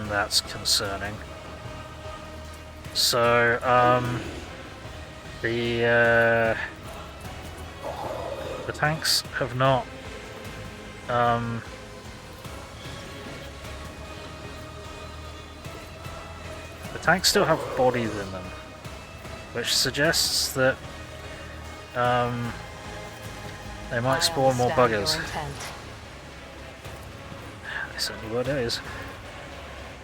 that's concerning. So, the tanks have not... The Tanks still have bodies in them, which suggests that they might spawn more buggers. They certainly were days.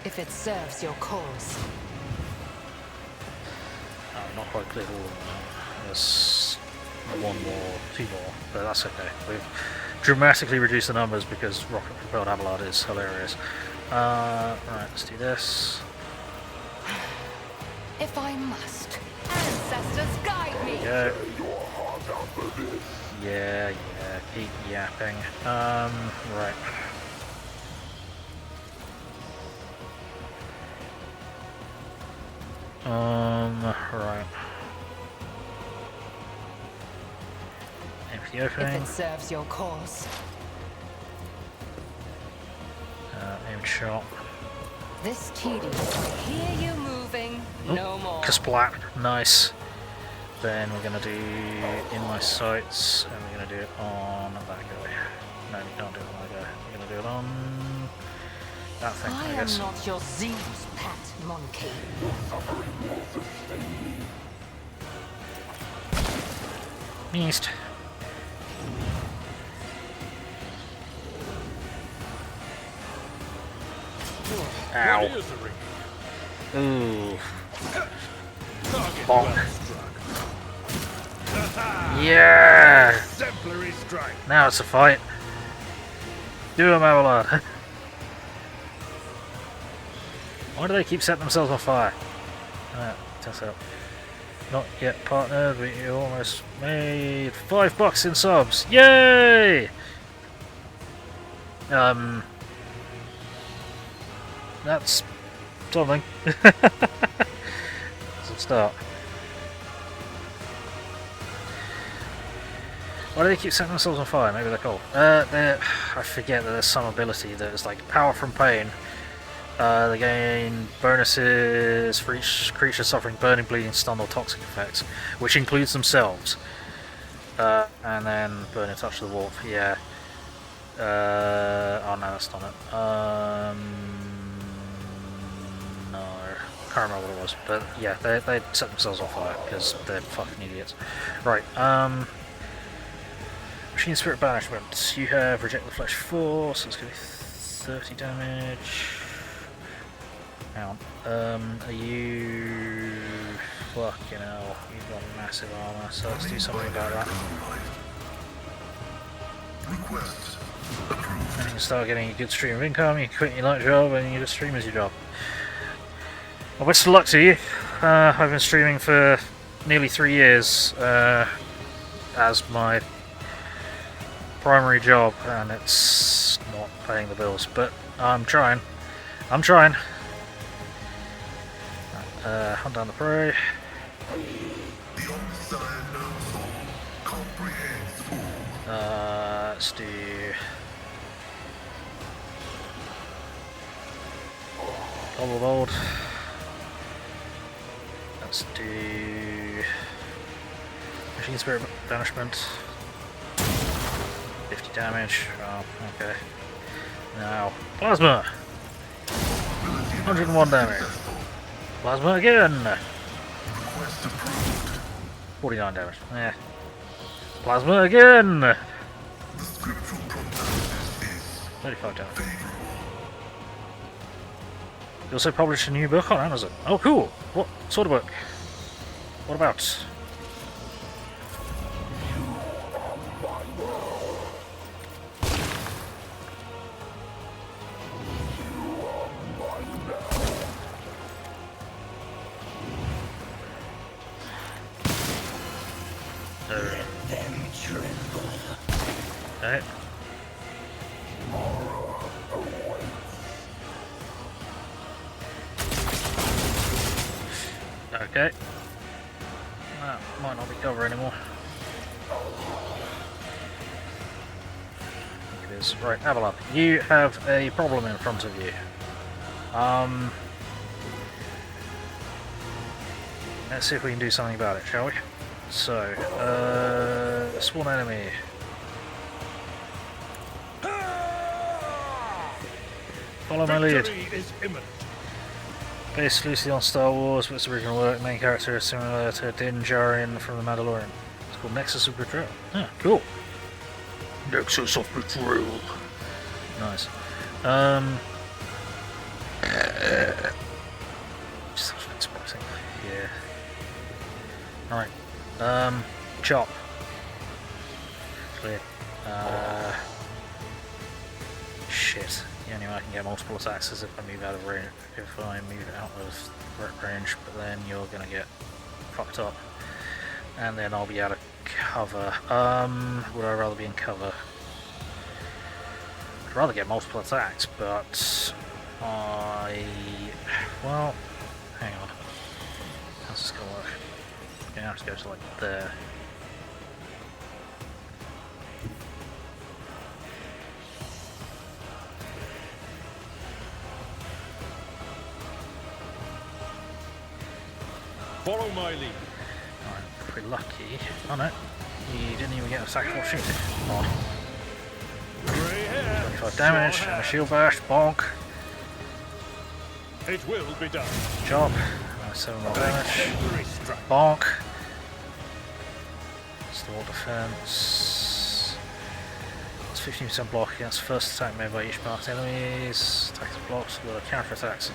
If it serves your cause. I'm not quite clear all of them. There's one more, two more, but that's okay. We've dramatically reduced the numbers because rocket-propelled Abelard is hilarious. Right, let's do this. If I must, ancestors guide me. Go. Yeah, keep yapping. Right. Right. Empty opening. If it serves your cause. Aimed shot. This tedious. Hear you moving. No more. Kasplat. Nice. Then we're gonna do in my sights, and we're gonna do it on that guy. No, we can't do it on that guy. We're gonna do it on that thing, I guess. am not your Xenos pet monkey. Missed. Ow. Ooh. Bonk. Yeah! Exemplary strike. Now it's a fight. Do him, Abelard. Why do they keep setting themselves on fire? Test out. Not yet partnered, but you almost made $5 in subs. Yay! That's something. It's a start. Why do they keep setting themselves on fire? Maybe they're cold. I forget that there's some ability that is like power from pain. They gain bonuses for each creature suffering burning, bleeding, stun, or toxic effects, which includes themselves. And then burn and touch the wolf. Yeah. Oh no, that's not it. No, can't remember what it was. But yeah, they set themselves on fire because they're fucking idiots. Right. Machine Spirit Banishment. You have Reject the Flesh 4, so it's going to be 30 damage. Hang on. Are you... Fucking hell. You've got massive armor, so let's do something about that. And you can start getting a good stream of income, you can quit your night job, and you just stream as your job. Well, best of luck to you. I've been streaming for nearly 3 years as my primary job, and it's not paying the bills, but I'm trying. Hunt down the prey. Let's do Double Bold. Let's do Machine Spirit Banishment. 50 damage. Oh, okay. Now, Plasma! 101 damage. Plasma again! 49 damage. Yeah. Plasma again! 35 damage. You also published a new book on Amazon. Oh, cool! What sort of book? What about? Okay. Okay. That might not be cover anymore. It is. Right, Abelard, you have a problem in front of you. Let's see if we can do something about it, shall we? So, spawn enemy. Follow my lead. Victory is imminent. Based loosely on Star Wars, but its original work, main character is similar to Din Djarin from The Mandalorian. It's called Nexus of Betrayal. Yeah, cool. Nexus of Betrayal. Nice. Such an expressing. Yeah. Alright. Chop. Clear. Shit. The only way I can get multiple attacks is if I move out of range. If I move out of range, but then you're gonna get fucked up. And then I'll be out of cover. Would I rather be in cover? I'd rather get multiple attacks, but well, hang on. How's this gonna work? I'm gonna have to go to like there. Follow my lead. Alright, if we're lucky. Oh no, you didn't even get a sack for shooting. Oh. 25 damage and a shield bash, bonk. It will be done. Job. 7 more damage. Bonk. Store defense. It's 15% block against first attack made by each marked enemies. Attacks blocks with counter attacks.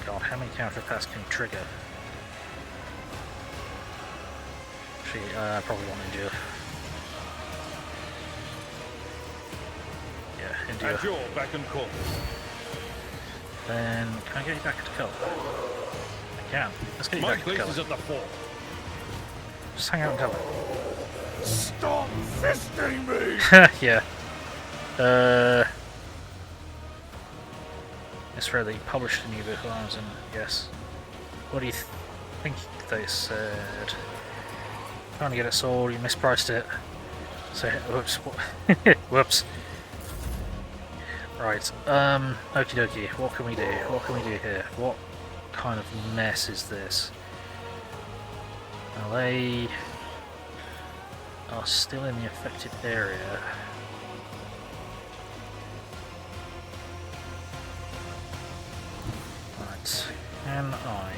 God, how many counter attacks can you trigger? Actually, probably won't endure. Yeah, endure. At your back and call. Then, can I get you back to cover? I can. Let's get you My back to place is cover. at the fore. Just hang out and cover. Stop fisting me! Yeah. It's rare that you published a new book on Amazon, yes. What do you think they said? Trying to get it sold, you mispriced it. So, whoops. Whoops. Right, okie dokie, what can we do? What can we do here? What kind of mess is this? Now they are still in the affected area. Right, can I...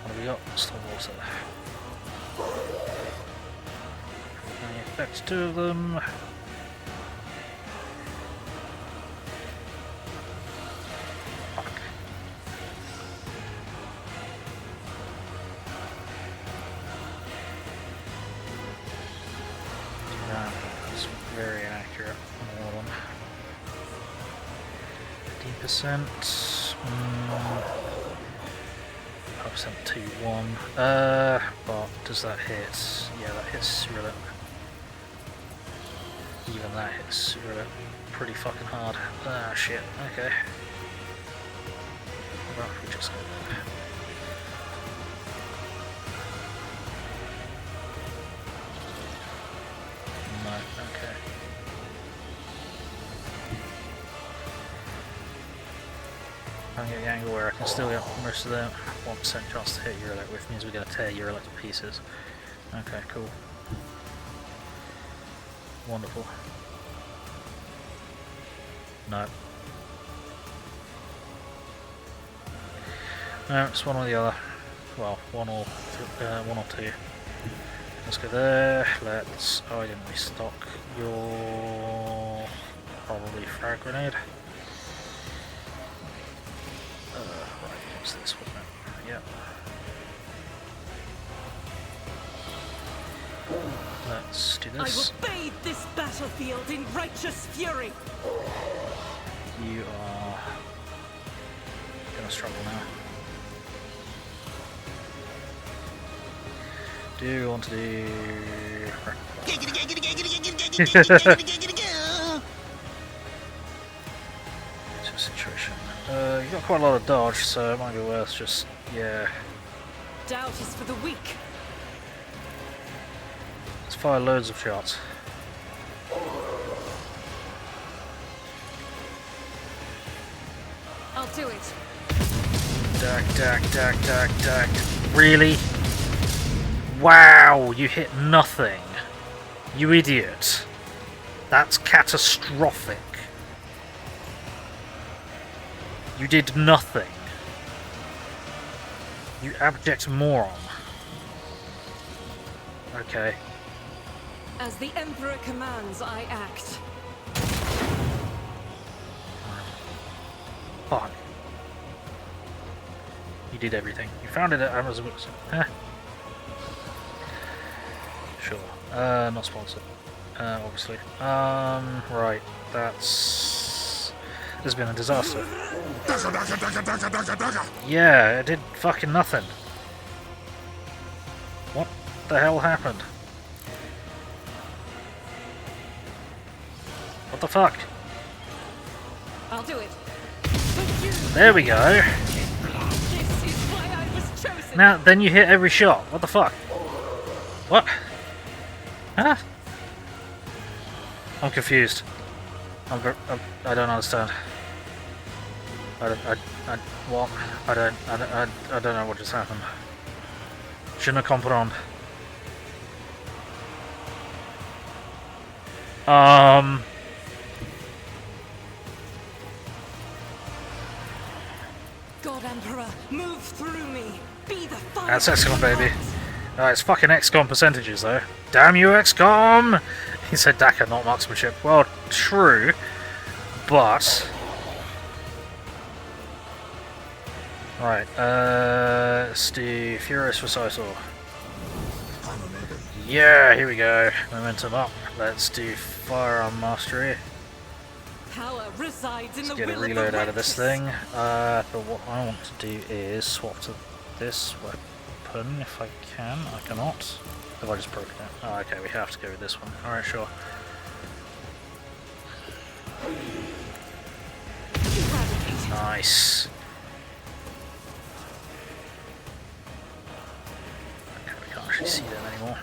What have we got? Still water. Can I affect 2 of them? Very inaccurate. More than 15%. 5% 2-1. But does that hit? Yeah, that hits Yrillet. Even that hits Yrillet pretty fucking hard. Ah, shit. Okay. Well, we just go there. No, okay. I'm getting the angle where I can still get most of them. 1% chance to hit Yrillet, which means we're going to tear Yrillet to pieces. Okay, cool. Wonderful. No. No, it's one or the other. Well, one or two. Let's go there. Let's... Oh, I didn't restock your... Probably frag grenade. Right, what's this one? Yep. Let's do I this. will bathe this battlefield in righteous fury. You are gonna struggle now. Do you want to do... Situation. You've got quite a lot of dodge, so it might be worth just, yeah. Doubt is for the weak. Let's fire loads of shots. I'll do it. Dack. Really? Wow, you hit nothing. You idiot. That's catastrophic. You did nothing. You abject moron. Okay. As the Emperor commands, I act. Fuck. You did everything. You found it at Amazon Books. Huh. Sure. Not sponsored. Obviously. Right. That's... This has been a disaster. Yeah, it did fucking nothing. What the hell happened? What the fuck? I'll do it. There we go. This is why I was chosen. Now, then you hit every shot. What the fuck? What? Huh? I'm confused. I don't understand. What? I don't know what just happened. Je ne comprends. God Emperor, move through me. Be the fire. That's XCOM, baby. It's fucking XCOM percentages, though. Damn you, XCOM! He said Daka, not marksmanship. Well, true, but... Right, let's do Furious Recital. Yeah, here we go. Momentum up. Let's do Firearm Mastery. Power resides in Let's the get a will reload of the out of this righteous. thing. But what I want to do is swap to this weapon if I can. I cannot. Have I just broken it? Oh, okay, we have to go with this one. Alright, sure. Nice. Okay, we can't actually see them anymore.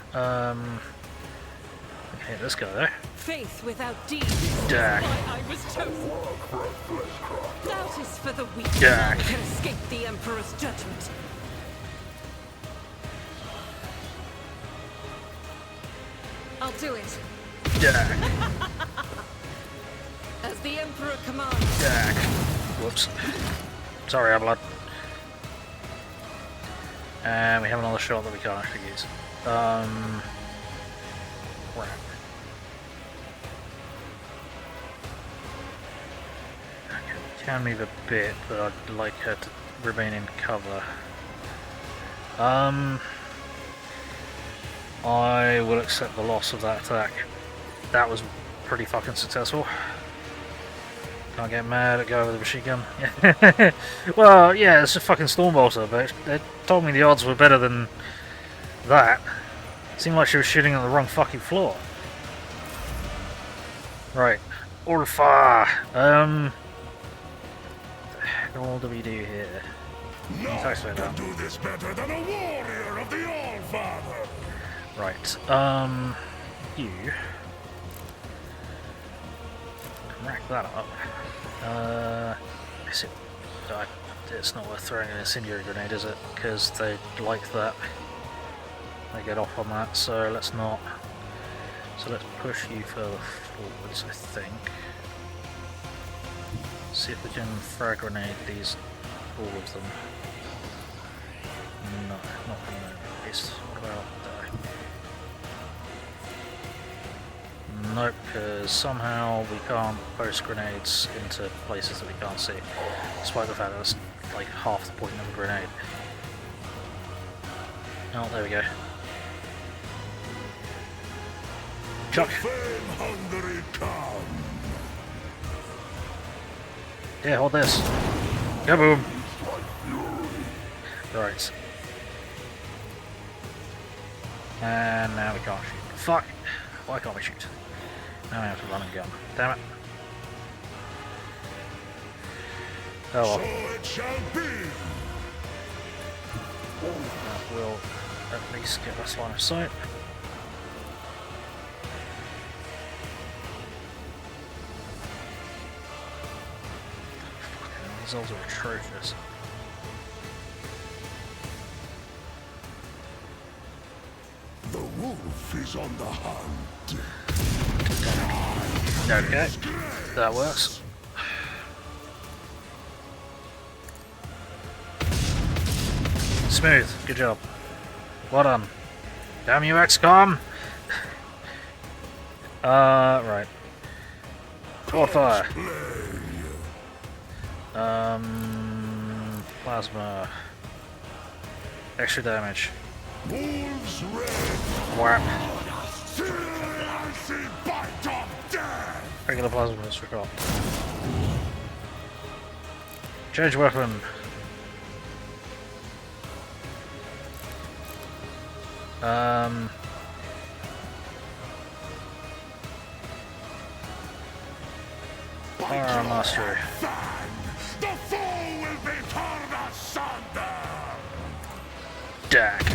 Okay, let's go there. Faith without deeds is Dak. why I was chosen. Doubt is for the weak. Dak. None can escape the Emperor's judgment. I'll do it. Dak. As the Emperor commands. Dak. Whoops. Sorry, Ablad. And we have another shot that we can't actually use. Right. Can move a bit, but I'd like her to remain in cover. I will accept the loss of that attack. That was pretty fucking successful. Can't get mad at go with a machine gun. Well, yeah, it's a fucking Stormbolter, but they told me the odds were better than that. Seemed like she was shooting on the wrong fucking floor. Right. Orfa. What do we do here? None can do this better than a warrior of the All-Father. Right. You can rack that up. It's not worth throwing an incendiary grenade, is it? Because they like that. They get off on that, so let's not. So let's push you further forwards, I think. See if we can frag grenade these, all of them. No, not from there at least. What about there? Nope, because somehow we can't post grenades into places that we can't see, despite the fact that it's like half the point of a grenade. Oh, there we go. Chuck! Fame-hungry come. Yeah, hold this. Kaboom! Right. And now we can't shoot. Fuck! Why can't we shoot? Now we have to run and gun. Damn it. Oh well. So it shall be. That will at least get us line of sight. Fucking results are atrocious. The wolf is on the hunt. Okay, that works. Smooth. Good job. Well done. Damn you, XCOM! Right. Core fire. Plasma. Extra damage. Wolves red. Whap. Icy bite of death. Regular plasma is forgot. Change weapon. Fire mastery. The foe will be torn asunder. Dack. I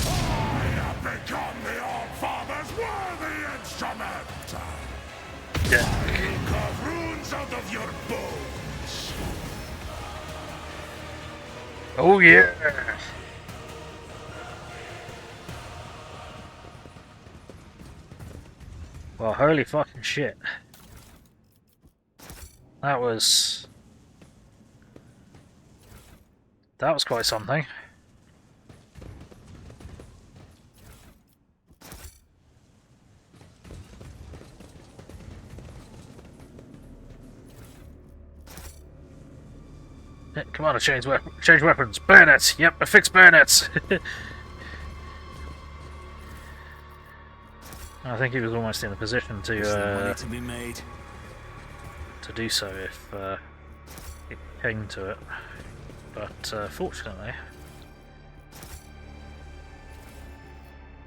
have become the All-Father's worthy instrument. Dack. Carve runes out of your bones. Oh yeah. Well, holy fucking shit. That was quite something. Yeah, come on, change weapons. Bayonets. Yep, I fixed bayonets. I think he was almost in a position to to be made. to do so if it came to it, but fortunately,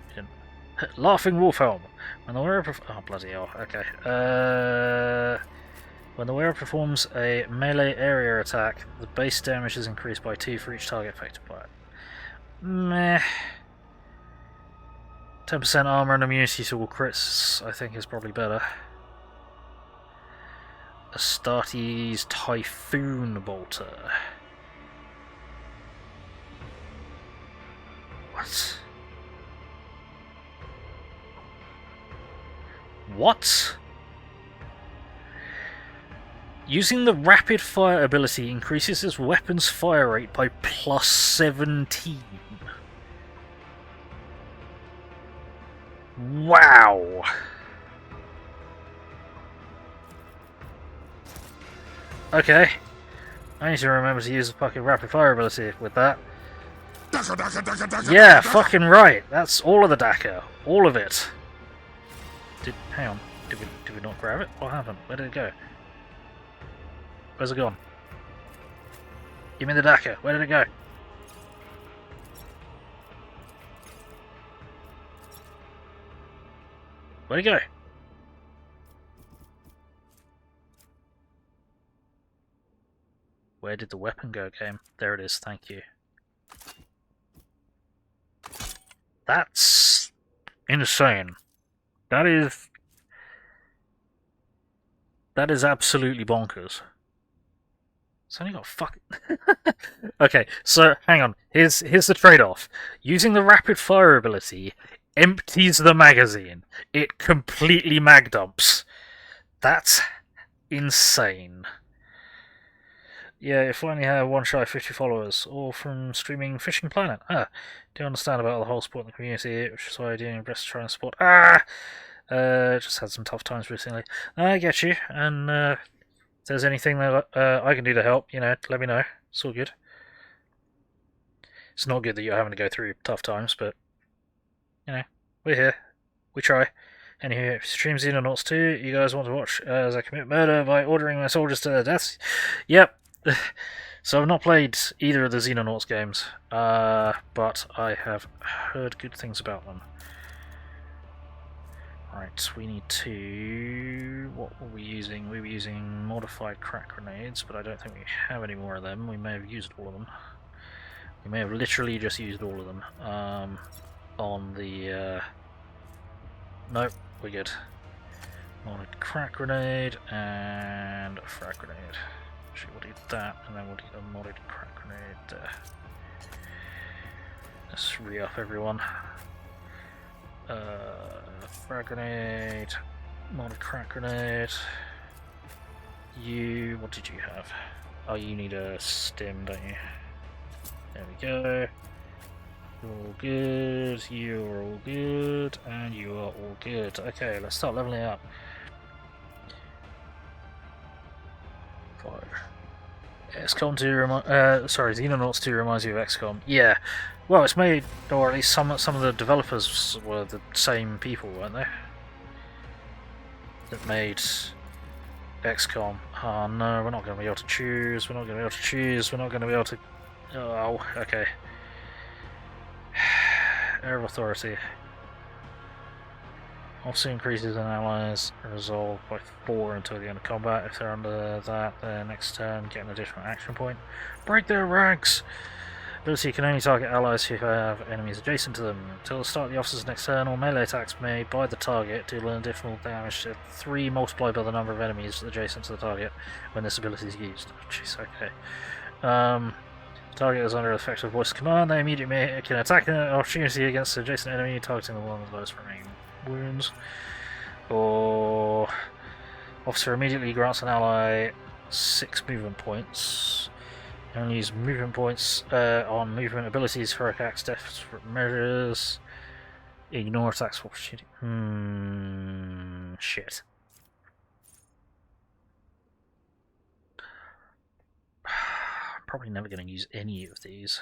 he didn't. Laughing Wolf Helm. When the wearer oh bloody hell. Okay. When the wearer performs a melee area attack, the base damage is increased by 2 for each target affected by it. Meh. 10% armor and immunity to all crits, I think, is probably better. Astartes Typhoon Bolter. What? What? Using the rapid fire ability increases his weapon's fire rate by plus 17. Wow. Okay. I need to remember to use the fucking rapid fire ability with that. Yeah, fucking right. That's all of the Dakar. All of it. Hang on. Did we not grab it? What happened? Where did it go? Where's it gone? Give me the Dakar. Where did it go? Where'd it go? Where did the weapon go, game? There it is, thank you. That's insane. That is absolutely bonkers. It's only got fucking... Okay, so hang on. Here's the trade-off. Using the rapid fire ability empties the magazine. It completely mag dumps. That's insane. Yeah, if I only have one shy 50 followers, all from streaming Fishing Planet. Do you understand about the whole sport in the community, which is why I do your best to try and support. Just had some tough times recently. I get you, and if there's anything that I can do to help, let me know. It's all good. It's not good that you're having to go through tough times, but we're here. We try. Anywho, if you stream Xenonauts 2, you guys want to watch as I commit murder by ordering my soldiers to their deaths? Yep. So I've not played either of the Xenonauts games, but I have heard good things about them. Right, we need to... What were we using? We were using modified crack grenades, but I don't think we have any more of them. We may have used all of them. We may have literally just used all of them. On the... Nope, we're good. Modded crack grenade and a frag grenade. Actually, we'll do that, and then we'll do a modded crack grenade there. Let's re-up everyone. Frag grenade, modded crack grenade. You, what did you have? Oh, you need a stim, don't you? There we go. You're all good, you're all good, and you are all good. Okay, let's start leveling up. 5. XCOM 2 Xenonauts 2 reminds you of XCOM. Yeah. Well, it's made, or at least some of the developers were the same people, weren't they? That made XCOM. Oh no, we're not going to be able to choose. We're not going to be able to choose. We're not going to be able to. Oh, okay. Air of Authority. Also increases an allies resolve by 4 until the end of combat. If they're under that, their next turn get an additional action point. Break their ranks! Ability can only target allies who have enemies adjacent to them. Until the start of the officer's next turn, all melee attacks made by the target deal an additional damage to 3 multiplied by the number of enemies adjacent to the target when this ability is used. Oh, jeez, okay. The target is under the effect of voice command. They immediately can attack an opportunity against the adjacent enemy, targeting the one with the lowest remaining wounds. Or officer immediately grants an ally 6 movement points. Only use movement points on movement abilities, heroic acts, desperate measures. Ignore attacks for opportunity. Shit. I'm probably never going to use any of these.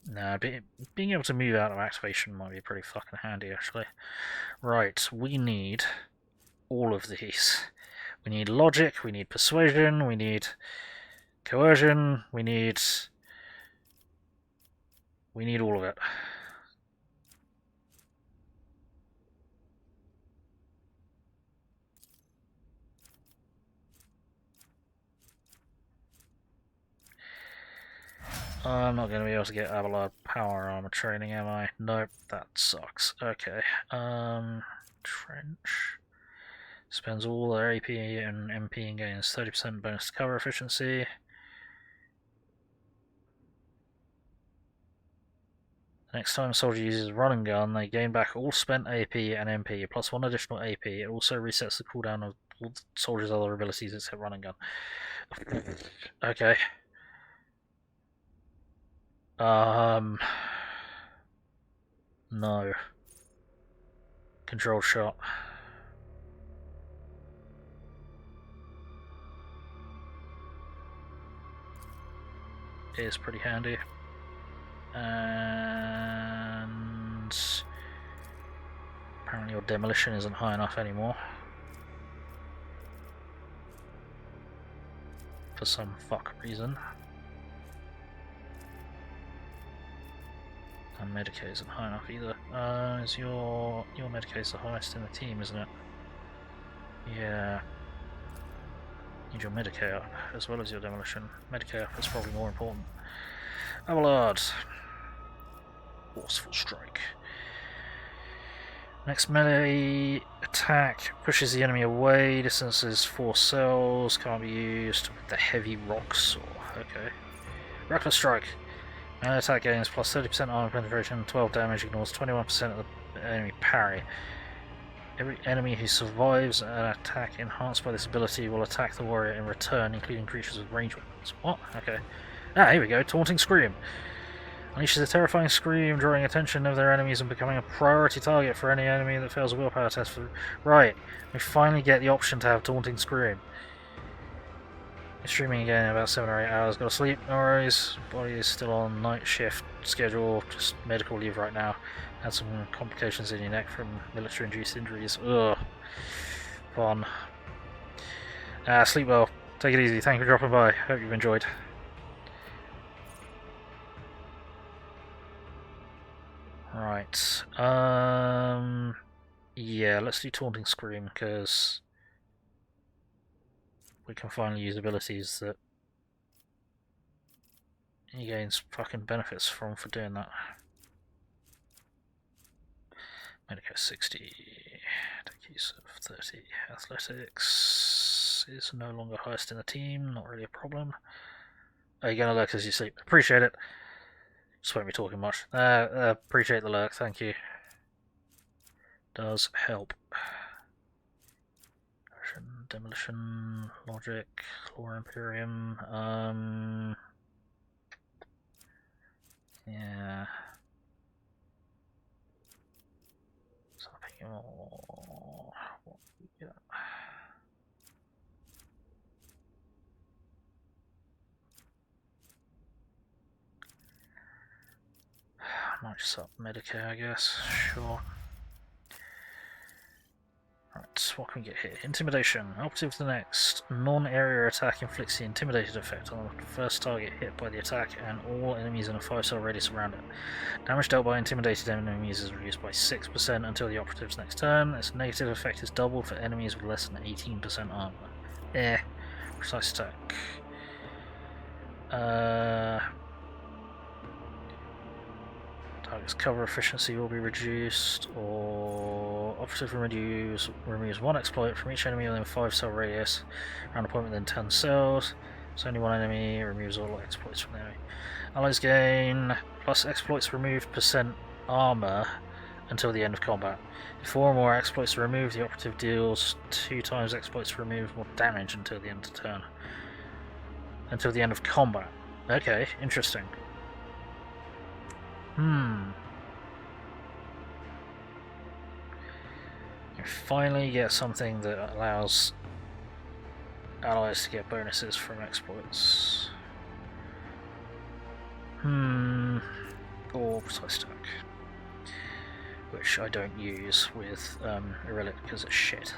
Nah, being able to move out of activation might be pretty fucking handy, actually. Right, we need all of these. We need logic, we need persuasion, we need coercion, we need all of it. I'm not going to be able to get Abelard power armor training, am I? Nope, that sucks. Okay. Trench. Spends all their AP and MP and gains 30% bonus to cover efficiency. Next time a soldier uses a run and gun, they gain back all spent AP and MP, plus 1 additional AP. It also resets the cooldown of all the soldier's other abilities except run and gun. Okay. No. Control shot. Is pretty handy. And apparently your demolition isn't high enough anymore. For some fuck reason. And Medicaid isn't high enough either. Is your Medicaid's the highest in the team, isn't it? Yeah. Need your Medicaid up as well as your demolition. Medicaid up is probably more important. Abelard. Forceful strike. Next melee attack pushes the enemy away. Distances 4 cells. Can't be used with the heavy rocks. Okay. Reckless strike. Melee attack gains plus 30% armor penetration, 12 damage, ignores 21% of the enemy parry. Every enemy who survives an attack enhanced by this ability will attack the warrior in return, including creatures with range weapons. What? Okay. Ah, here we go. Taunting Scream. Unleashes a terrifying scream, drawing attention of their enemies and becoming a priority target for any enemy that fails a willpower test. Right. We finally get the option to have Taunting Scream. Streaming again in about 7 or 8 hours. Gotta sleep, no worries. Body is still on night shift schedule, just medical leave right now. Had some complications in your neck from military-induced injuries. Ugh. Fun. Sleep well. Take it easy. Thank you for dropping by. Hope you've enjoyed. Right. Yeah, let's do Taunting Scream, because we can finally use abilities that he gains fucking benefits from for doing that. Medico 60, use of 30. Athletics is no longer highest in the team, not really a problem. Are you going to lurk as you sleep? Appreciate it. Just won't be talking much. Appreciate the lurk, thank you. Does help. demolition, logic, lore imperium. Yeah. Something more. What we got? Might just up Medicare, I guess. Sure. Right, what can we get here? Intimidation. Operative to the next. Non-area attack inflicts the intimidated effect on the first target hit by the attack and all enemies in a 5-cell radius around it. Damage dealt by intimidated enemies is reduced by 6% until the operative's next turn. Its negative effect is doubled for enemies with less than 18% armor. Precise attack. Target's cover efficiency will be reduced, or operative removes one exploit from each enemy within 5-cell radius around a point within 10 cells. So only one enemy removes all exploits from the enemy. Allies gain plus exploits removed % armor until the end of combat. If 4 or more exploits are removed, the operative deals 2 times exploits removed more damage until the end of turn. Until the end of combat. Okay, interesting. You finally get something that allows allies to get bonuses from exploits. Or precise attack, which I don't use with Yrillet because it's shit.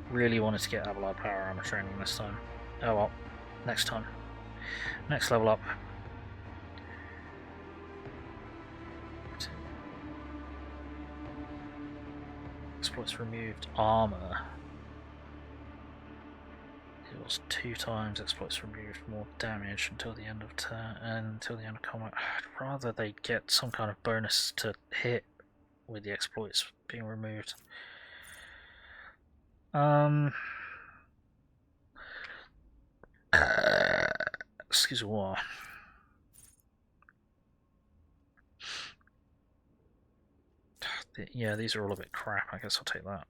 Really wanted to get Abelard power armor training this time. Oh well, next time. Next level up. Exploits removed armor. Deals 2 times exploits removed more damage until the end of turn and until the end of combat. I'd rather they get some kind of bonus to hit with the exploits being removed. Excuse me. Yeah, these are all a bit crap. I guess I'll take that.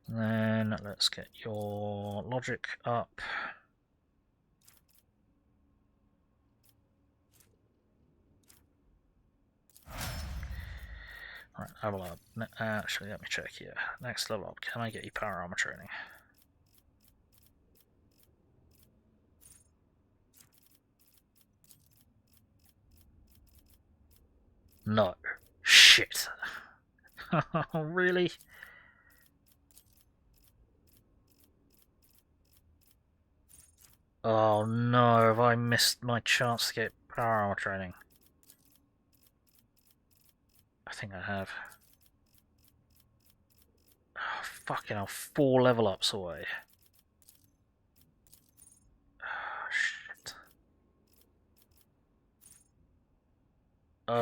And then let's get your logic up. Right, level up. Actually, let me check here. Next level up. Can I get you power armor training? No. Shit. Really? Oh no, have I missed my chance to get power armor training? I think I have. Oh, fucking hell, 4 level ups away. Oh, shit. Can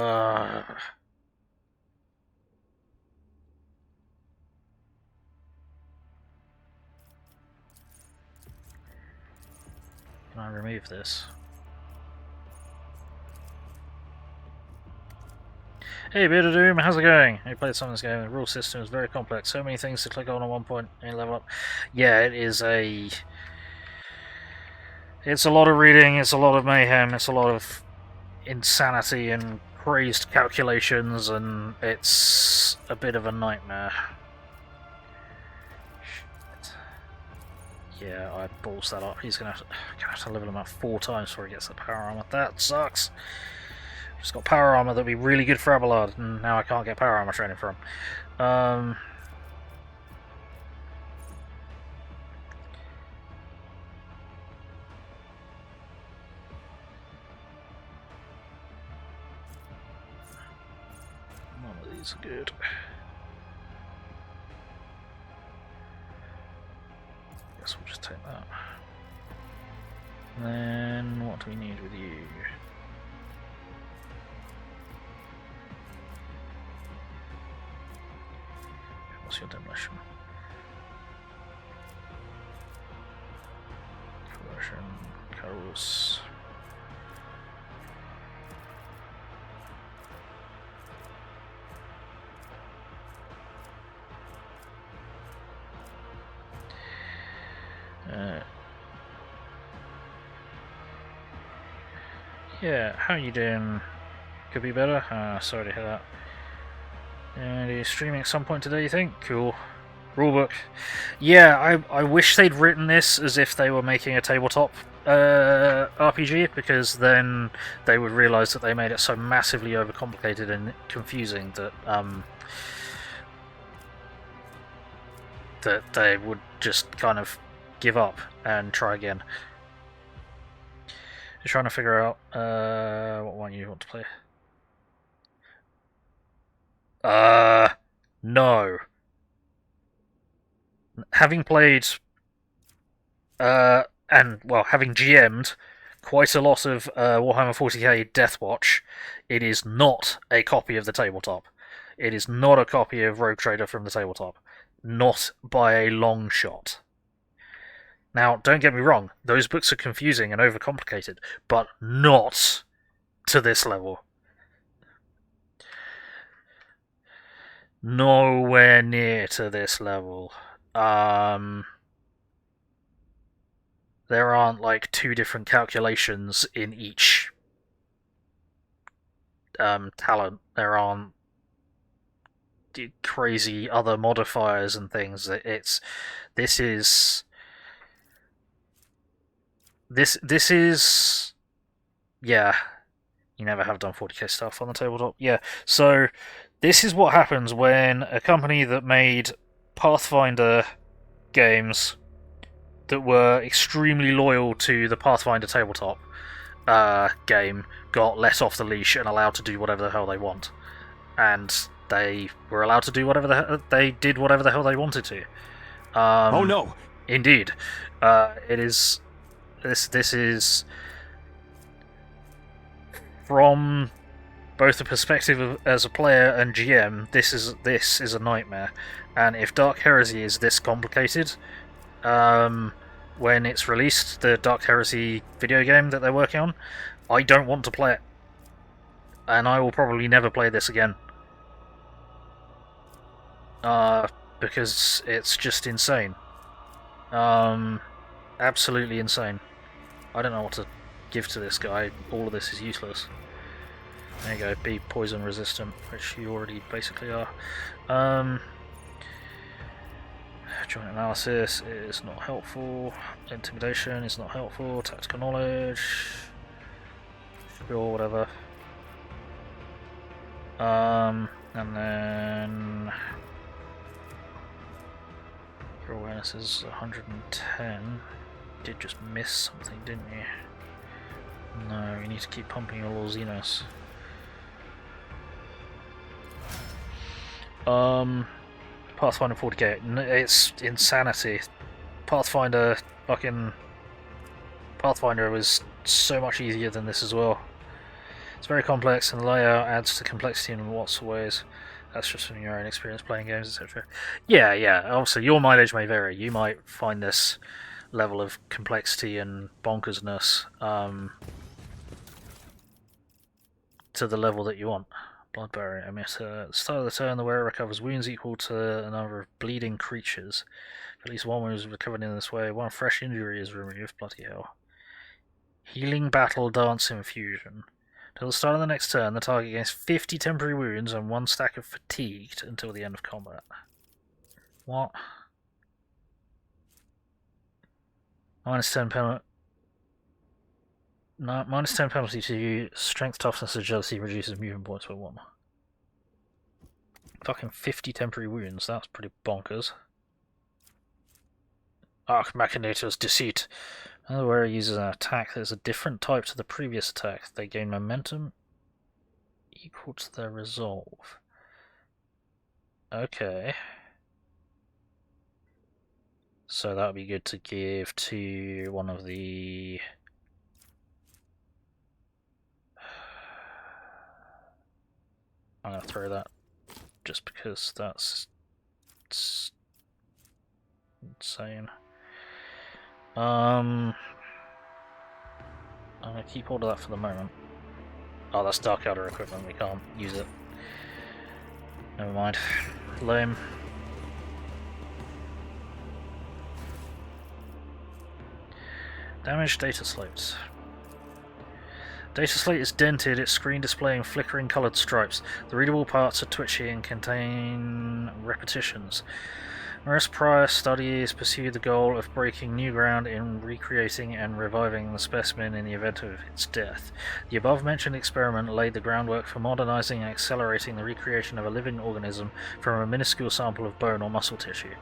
I remove this? Hey Beard of Doom, how's it going? I played some of this game, the rule system is very complex, so many things to click on at one point and level up. Yeah, it's a lot of reading, it's a lot of mayhem, it's a lot of insanity and crazed calculations, and it's a bit of a nightmare. Shit. Yeah, I balls that up. He's gonna have to level him up 4 times before he gets the power armor. That sucks. Just got power armor that'd be really good for Abelard, and now I can't get power armor training for him. None of these are good. Guess we'll just take that. And then what do we need with you? What's your demolition? Conversion, Calligos. Yeah, how you doing? Could be better. Sorry to hear that. And he's streaming at some point today, you think? Cool. Rulebook. Yeah, I wish they'd written this as if they were making a tabletop RPG, because then they would realise that they made it so massively overcomplicated and confusing that that they would just kind of give up and try again. Just trying to figure out what one you want to play. No. Having played, having GM'd quite a lot of Warhammer 40k Deathwatch, it is not a copy of the tabletop. It is not a copy of Rogue Trader from the tabletop. Not by a long shot. Now, don't get me wrong, those books are confusing and overcomplicated, but not to this level. Nowhere near to this level. There aren't like 2 different calculations in each talent. There aren't crazy other modifiers and things. This is yeah. You never have done 40k stuff on the tabletop. Yeah. So this is what happens when a company that made Pathfinder games that were extremely loyal to the Pathfinder tabletop game got let off the leash and allowed to do whatever the hell they want. And they were allowed to do they did whatever the hell they wanted to. Oh no! Indeed. It is... This is... From both the perspective as a player and GM, this is a nightmare. And if Dark Heresy is this complicated, when it's released, the Dark Heresy video game that they're working on, I don't want to play it. And I will probably never play this again. Because it's just insane. Absolutely insane. I don't know what to give to this guy. All of this is useless. There you go, be poison resistant, which you already basically are. Joint analysis is not helpful. Intimidation is not helpful. Tactical knowledge. Sure, whatever. And then your awareness is 110. Did just miss something, didn't you? No, you need to keep pumping your little Xenos. Pathfinder 40k, it's insanity. Pathfinder was so much easier than this as well. It's very complex, and the layout adds to complexity in lots of ways. That's just from your own experience playing games, etc. Yeah, obviously your mileage may vary. You might find this level of complexity and bonkersness to the level that you want. Blood barrier emitter. At the start of the turn, the wearer recovers wounds equal to the number of bleeding creatures. If at least one wound is recovered in this way, one fresh injury is removed. Bloody hell. Healing battle dance infusion. Till the start of the next turn, the target gains 50 temporary wounds and 1 stack of fatigued until the end of combat. What? Minus 10 penalty. No, minus 10 penalty to strength, toughness, agility reduces movement points by 1. Fucking 50 temporary wounds, that's pretty bonkers. Archmachinator's deceit. Another wearer uses an attack that is a different type to the previous attack. They gain momentum equal to their resolve. Okay. So that would be good to give to one of the... I'm going to throw that just because that's insane. I'm going to keep hold of that for the moment. Oh, that's Dark Elder equipment, we can't use it. Never mind. Lame. Damaged data slate. Data slate is dented, its screen displaying flickering coloured stripes. The readable parts are twitchy and contain repetitions. Most prior studies pursued the goal of breaking new ground in recreating and reviving the specimen in the event of its death. The above-mentioned experiment laid the groundwork for modernizing and accelerating the recreation of a living organism from a minuscule sample of bone or muscle tissue.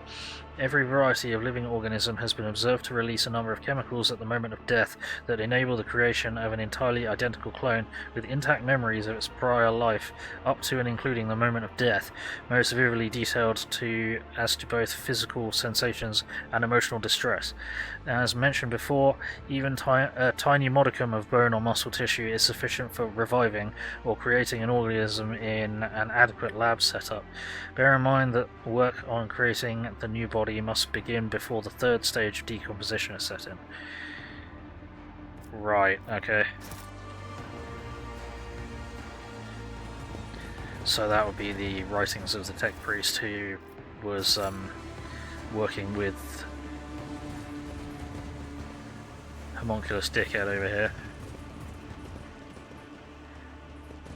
Every variety of living organism has been observed to release a number of chemicals at the moment of death that enable the creation of an entirely identical clone with intact memories of its prior life up to and including the moment of death, most vividly detailed as to both physical sensations and emotional distress. As mentioned before, even a tiny modicum of bone or muscle tissue is sufficient for reviving or creating an organism in an adequate lab setup. Bear in mind that work on creating the new body must begin before the third stage of decomposition is set in. Right, okay. So that would be the writings of the tech priest who was working with homunculus dickhead over here.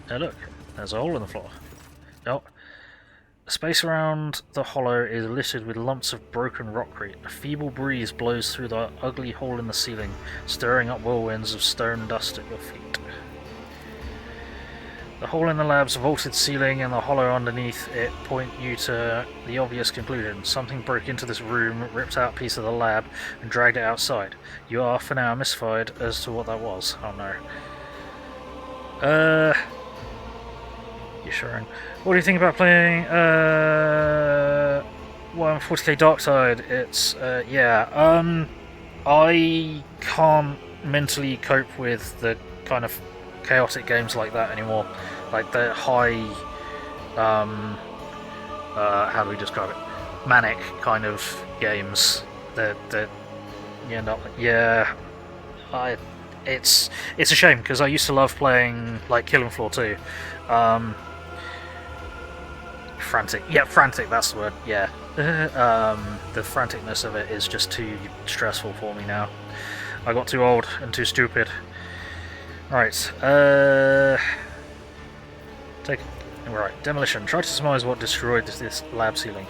Oh look, there's a hole in the floor. Oh. The space around the hollow is littered with lumps of broken rockcrete. A feeble breeze blows through the ugly hole in the ceiling, stirring up whirlwinds of stone dust at your feet. The hole in the lab's vaulted ceiling and the hollow underneath it point you to the obvious conclusion. Something broke into this room, ripped out a piece of the lab, and dragged it outside. You are, for now, mystified as to what that was. Oh no. You sure? What do you think about playing 40k Dark Side? It's yeah. I can't mentally cope with the kind of chaotic games like that anymore. Like the high, how do we describe it? Manic kind of games that you end up. Yeah, it's a shame because I used to love playing like Killing Floor 2. Frantic. Yeah, frantic, that's the word, yeah. The franticness of it is just too stressful for me now. I got too old and too stupid. Right, demolition. Try to surmise what destroyed this lab ceiling.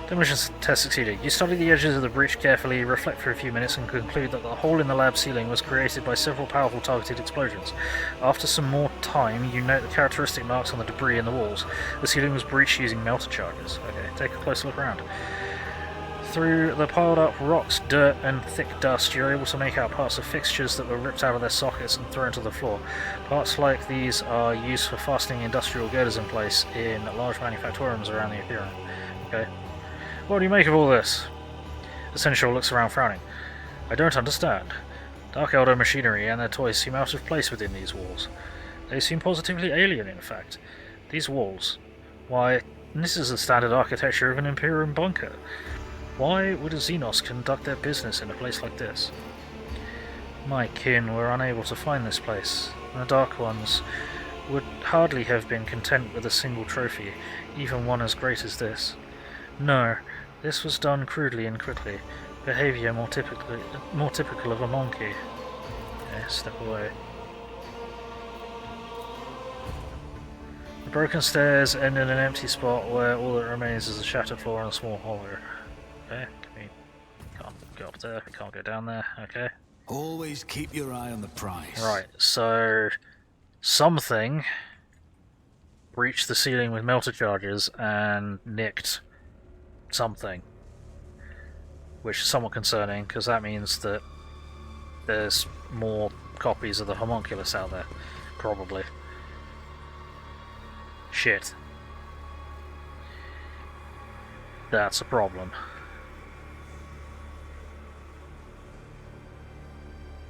Demolition test succeeded. You study the edges of the breach carefully, reflect for a few minutes, and conclude that the hole in the lab ceiling was created by several powerful targeted explosions. After some more time, you note the characteristic marks on the debris in the walls. The ceiling was breached using melter charges. Okay, take a closer look around. Through the piled up rocks, dirt, and thick dust, you're able to make out parts of fixtures that were ripped out of their sockets and thrown to the floor. Parts like these are used for fastening industrial girders in place in large manufactoriums around the Imperium. Okay. What do you make of all this? Essential looks around frowning. I don't understand. Dark Eldar machinery and their toys seem out of place within these walls. They seem positively alien, in fact. These walls. Why, this is the standard architecture of an Imperium bunker. Why would a Xenos conduct their business in a place like this? My kin were unable to find this place. The Dark Ones would hardly have been content with a single trophy, even one as great as this. No, this was done crudely and quickly. Behavior more typical of a monkey. Okay, step away. The broken stairs end in an empty spot where all that remains is a shattered floor and a small hollow. Okay, can't go up there, we can't go down there, okay. Always keep your eye on the prize. Right, so something breached the ceiling with melter charges and nicked something, which is somewhat concerning because that means that there's more copies of the homunculus out there, probably. Shit. That's a problem.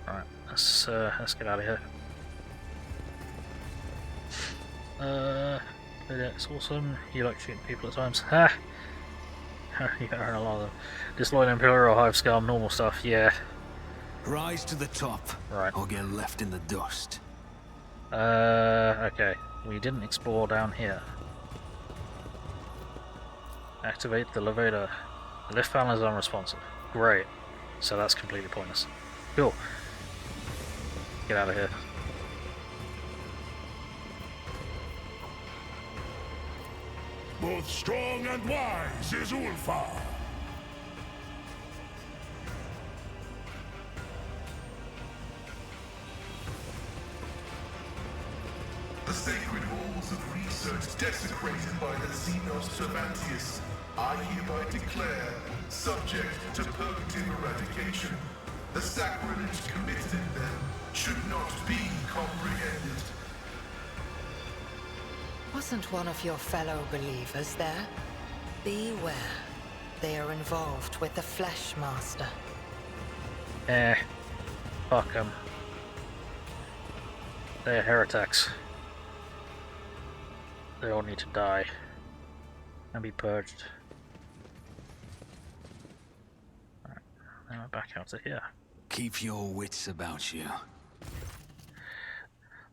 Alright, let's get out of here. It's awesome. You like shooting people at times. Ha! Yeah, a lot of them. Disloyal Imperial Hive Scum, normal stuff, yeah. Rise to the top, right. Or get left in the dust. Okay. We didn't explore down here. Activate the elevator. The lift panel is unresponsive. Great. So that's completely pointless. Cool. Get out of here. Both strong and wise is Ulfar. The sacred halls of research desecrated by the Xenos Tervantius, I hereby declare subject to purgative eradication. The sacrilege committed in them should not be comprehended. Wasn't one of your fellow believers there? Beware. They are involved with the Flesh Master. Fuck them. They're heretics. They all need to die and be purged. Alright, now we're back out to here. Keep your wits about you.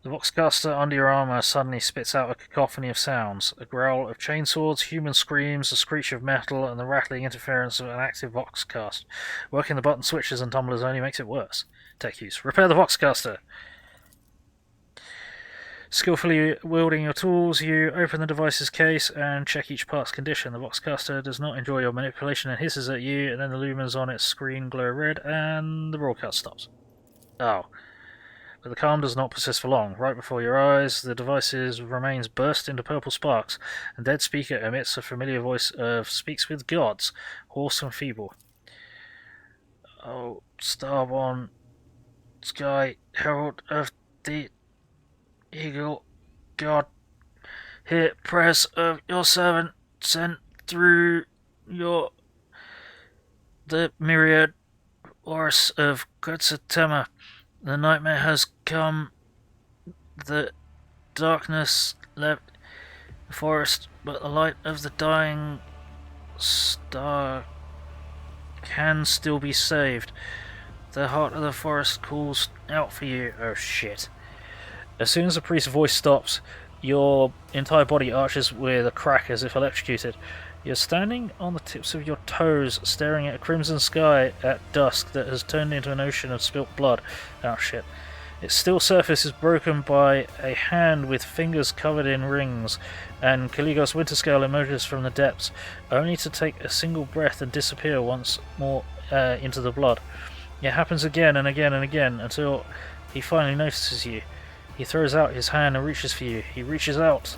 The Voxcaster under your armor suddenly spits out a cacophony of sounds. A growl of chainswords, human screams, a screech of metal, and the rattling interference of an active Voxcast. Working the button switches and tumblers only makes it worse. Tech use. Repair the Voxcaster! Skillfully wielding your tools, you open the device's case and check each part's condition. The Voxcaster does not enjoy your manipulation and hisses at you, and then the lumens on its screen glow red, and the broadcast stops. Oh. But the calm does not persist for long. Right before your eyes, the device's remains burst into purple sparks, and dead speaker emits a familiar voice of speaks with gods, hoarse and feeble. Oh, Starborn, Sky, Herald of the Eagle, God, hear prayers of your servant sent through the myriad forests of Quetzer Temer. The nightmare has come. The darkness left the forest, but the light of the dying star can still be saved. The heart of the forest calls out for you. Oh shit. As soon as the priest's voice stops, your entire body arches with a crack as if electrocuted. You're standing on the tips of your toes, staring at a crimson sky at dusk that has turned into an ocean of spilt blood. Oh shit. Its still surface is broken by a hand with fingers covered in rings, and Calligos Winterscale emerges from the depths, only to take a single breath and disappear once more into the blood. It happens again and again and again, until he finally notices you. He throws out his hand and reaches for you. He reaches out,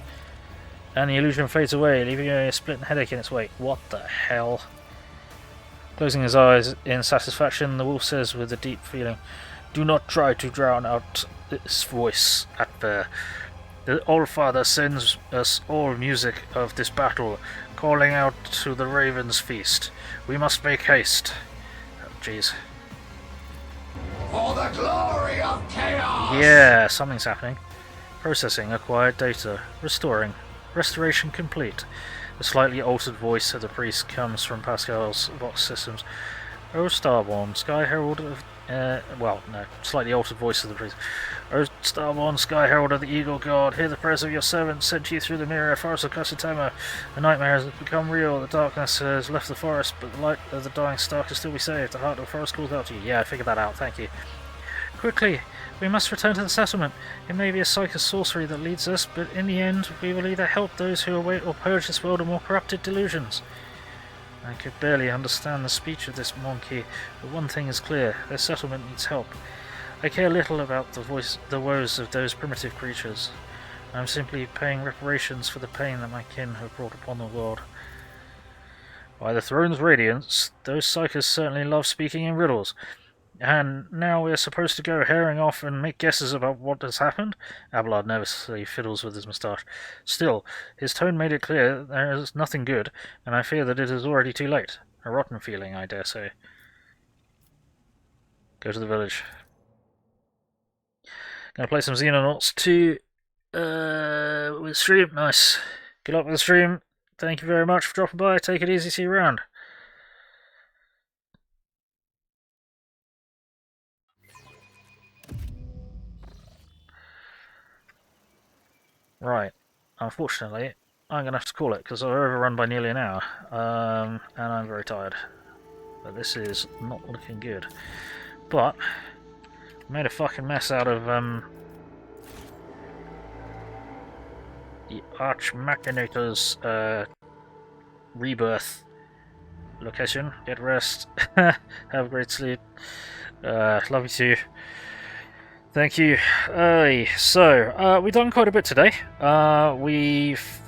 and the illusion fades away, leaving you a split headache in its wake. What the hell? Closing his eyes in satisfaction, the wolf says with a deep feeling, "Do not try to drown out this voice, Atver. The All-Father sends us all music of this battle, calling out to the Raven's feast. We must make haste." Oh, jeez. For the glory of chaos! Yeah, something's happening. Processing acquired data. Restoring. Restoration complete. The slightly altered voice of the priest comes from Pascal's Vox systems. Oh, Starborn, Sky Herald of... slightly altered voice of the priest. Oh, Starborn, Sky Herald of the Eagle God, hear the prayers of your servant sent to you through the mirror forest of Quetzer Temer. The nightmare has become real, the darkness has left the forest, but the light of the dying star can still be saved. The heart of the forest calls out to you. Yeah, I figured that out, thank you. Quickly, we must return to the settlement. It may be a psychic sorcery that leads us, but in the end, we will either help those who await or purge this world of more corrupted delusions. I could barely understand the speech of this monkey, but one thing is clear, their settlement needs help. I care little about the woes of those primitive creatures. I am simply paying reparations for the pain that my kin have brought upon the world. By the throne's radiance, those psychers certainly love speaking in riddles. And now we're supposed to go herring off and make guesses about what has happened? Abelard nervously fiddles with his moustache. Still, his tone made it clear there is nothing good, and I fear that it is already too late. A rotten feeling, I dare say. Go to the village. Gonna play some Xenonauts 2 with stream. Nice. Good luck with the stream. Thank you very much for dropping by. Take it easy. See you around. Right, unfortunately, I'm going to have to call it because I've overrun by nearly an hour, and I'm very tired. But this is not looking good. But made a fucking mess out of the Archmachinator's rebirth location. Get rest. Have a great sleep. Love you too. Thank you. So, we've done quite a bit today. We've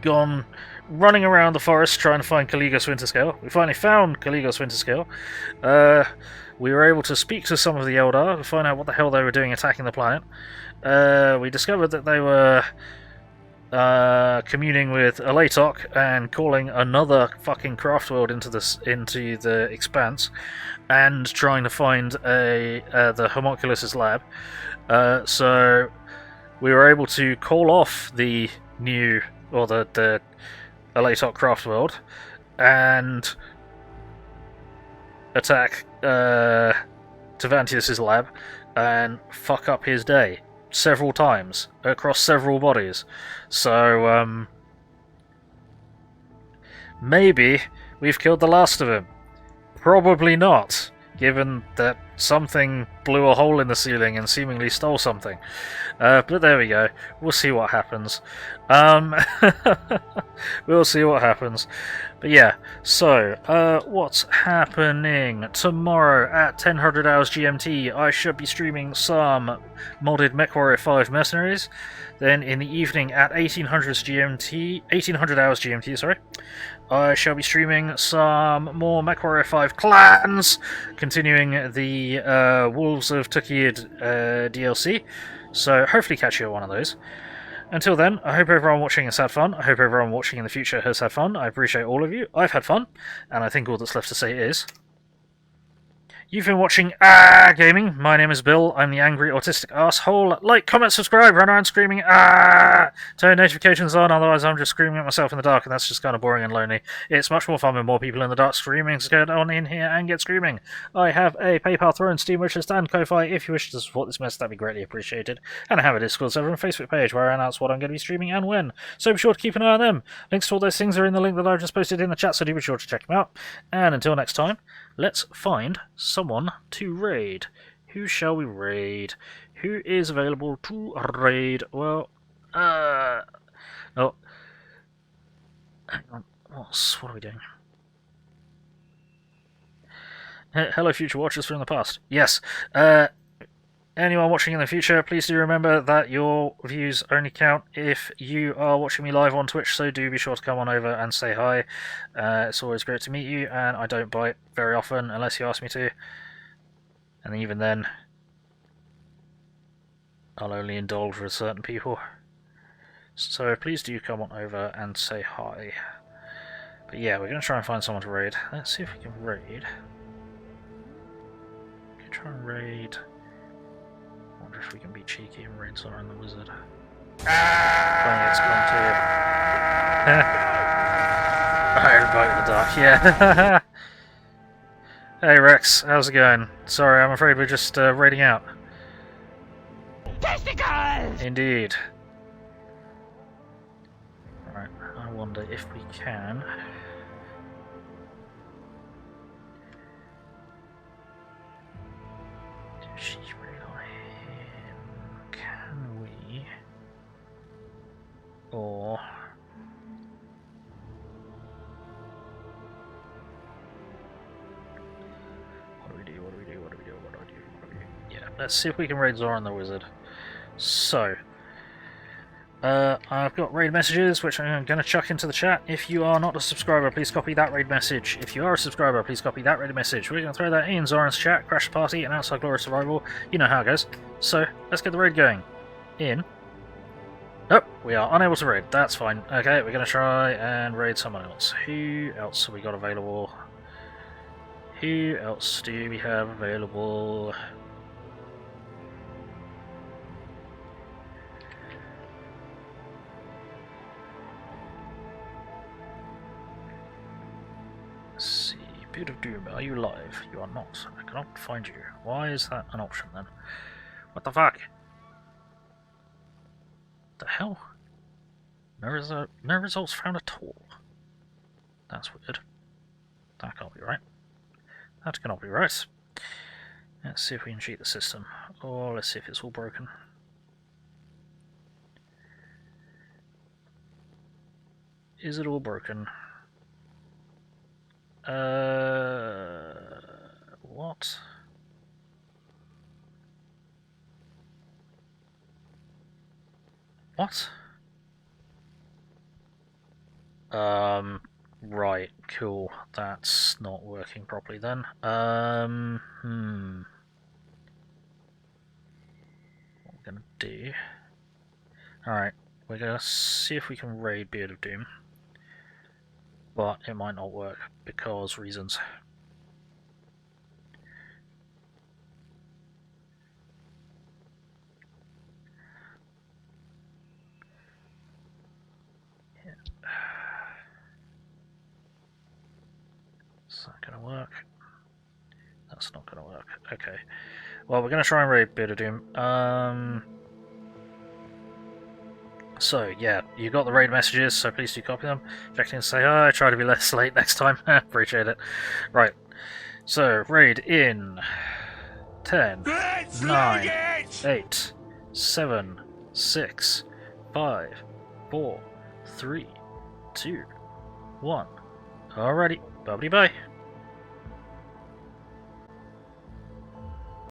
gone running around the forest trying to find Calligos Winterscale. We finally found Calligos Winterscale. We were able to speak to some of the Eldar to find out what the hell they were doing attacking the planet. We discovered that they were communing with Alaitoc and calling another fucking craft world into the Expanse, and trying to find the Homunculus' lab. So we were able to call off the new, or the Alaitoc craft world, and attack Tervantius' lab and fuck up his day several times across several bodies. So maybe we've killed the last of him. Probably not, given that something blew a hole in the ceiling and seemingly stole something. But there we go. We'll see what happens. We'll see what happens. But yeah, so, what's happening? Tomorrow at 1000 hours GMT, I should be streaming some modded MechWarrior 5 Mercenaries. Then in the evening at 1800 hours GMT, sorry, I shall be streaming some more MechWarrior 5 Clans, continuing the Wolves of Tukid DLC. So hopefully catch you at one of those. Until then, I hope everyone watching has had fun. I hope everyone watching in the future has had fun. I appreciate all of you. I've had fun, and I think all that's left to say is, you've been watching Gaming. My name is Bill. I'm the angry autistic asshole. Like, comment, subscribe, run around screaming turn notifications on, otherwise I'm just screaming at myself in the dark, and that's just kind of boring and lonely. It's much more fun with more people in the dark screaming, so get on in here and get screaming. I have a PayPal, Throne, Steam Wishes, and Ko-Fi. If you wish to support this mess, that'd be greatly appreciated. And I have a Discord server and Facebook page where I announce what I'm going to be streaming and when, so be sure to keep an eye on them. Links to all those things are in the link that I've just posted in the chat, so do be sure to check them out. And until next time, let's find someone to raid. Who shall we raid? Who is available to raid? Well, oh, hang on. What are we doing? Hello, future watchers from the past. Yes. Anyone watching in the future, please do remember that your views only count if you are watching me live on Twitch, so do be sure to come on over and say hi. It's always great to meet you, and I don't bite very often unless you ask me to. And even then, I'll only indulge with certain people. So please do come on over and say hi. But yeah, we're going to try and find someone to raid. Let's see if we can raid. We can try and raid. I wonder if we can be cheeky and raid someone the wizard. Playing XCOM 2. Iron Bite in the dark, yeah. Hey Rex, how's it going? Sorry, I'm afraid we're just raiding out. Testicles! Indeed. Alright, I wonder if we can. She's raid on him. Can we? Or yeah, let's see if we can raid Zoran the Wizard. So, I've got raid messages which I'm going to chuck into the chat. If you are not a subscriber, please copy that raid message. If you are a subscriber, please copy that raid message. We're going to throw that in Zoran's chat, crash the party, and outside Glorious Survival. You know how it goes. So, let's get the raid going. In. Nope, we are unable to raid. That's fine. Okay, we're going to try and raid someone else. Who else have we got available? Who else do we have available? Let's see. Beard of Doom, are you live? You are not. I cannot find you. Why is that an option then? What the fuck? The hell? No results found at all. That's weird. That can't be right. That cannot be right. Let's see if we can cheat the system. Or let's see if it's all broken. Is it all broken? What? What? Right, cool. That's not working properly then. What we're gonna do... Alright, we're gonna see if we can raid Beard of Doom. But it might not work, because reasons. Is that gonna work? That's not gonna work. Okay. Well, we're gonna try and raid Beard of Doom. So, yeah, you got the raid messages, so please do copy them. Check in and say, oh, I try to be less late next time. Appreciate it. Right. So, raid in 10, 9, 8, 7, 6, 5, 4, 3, 2, 1. Alrighty. Bye-bye.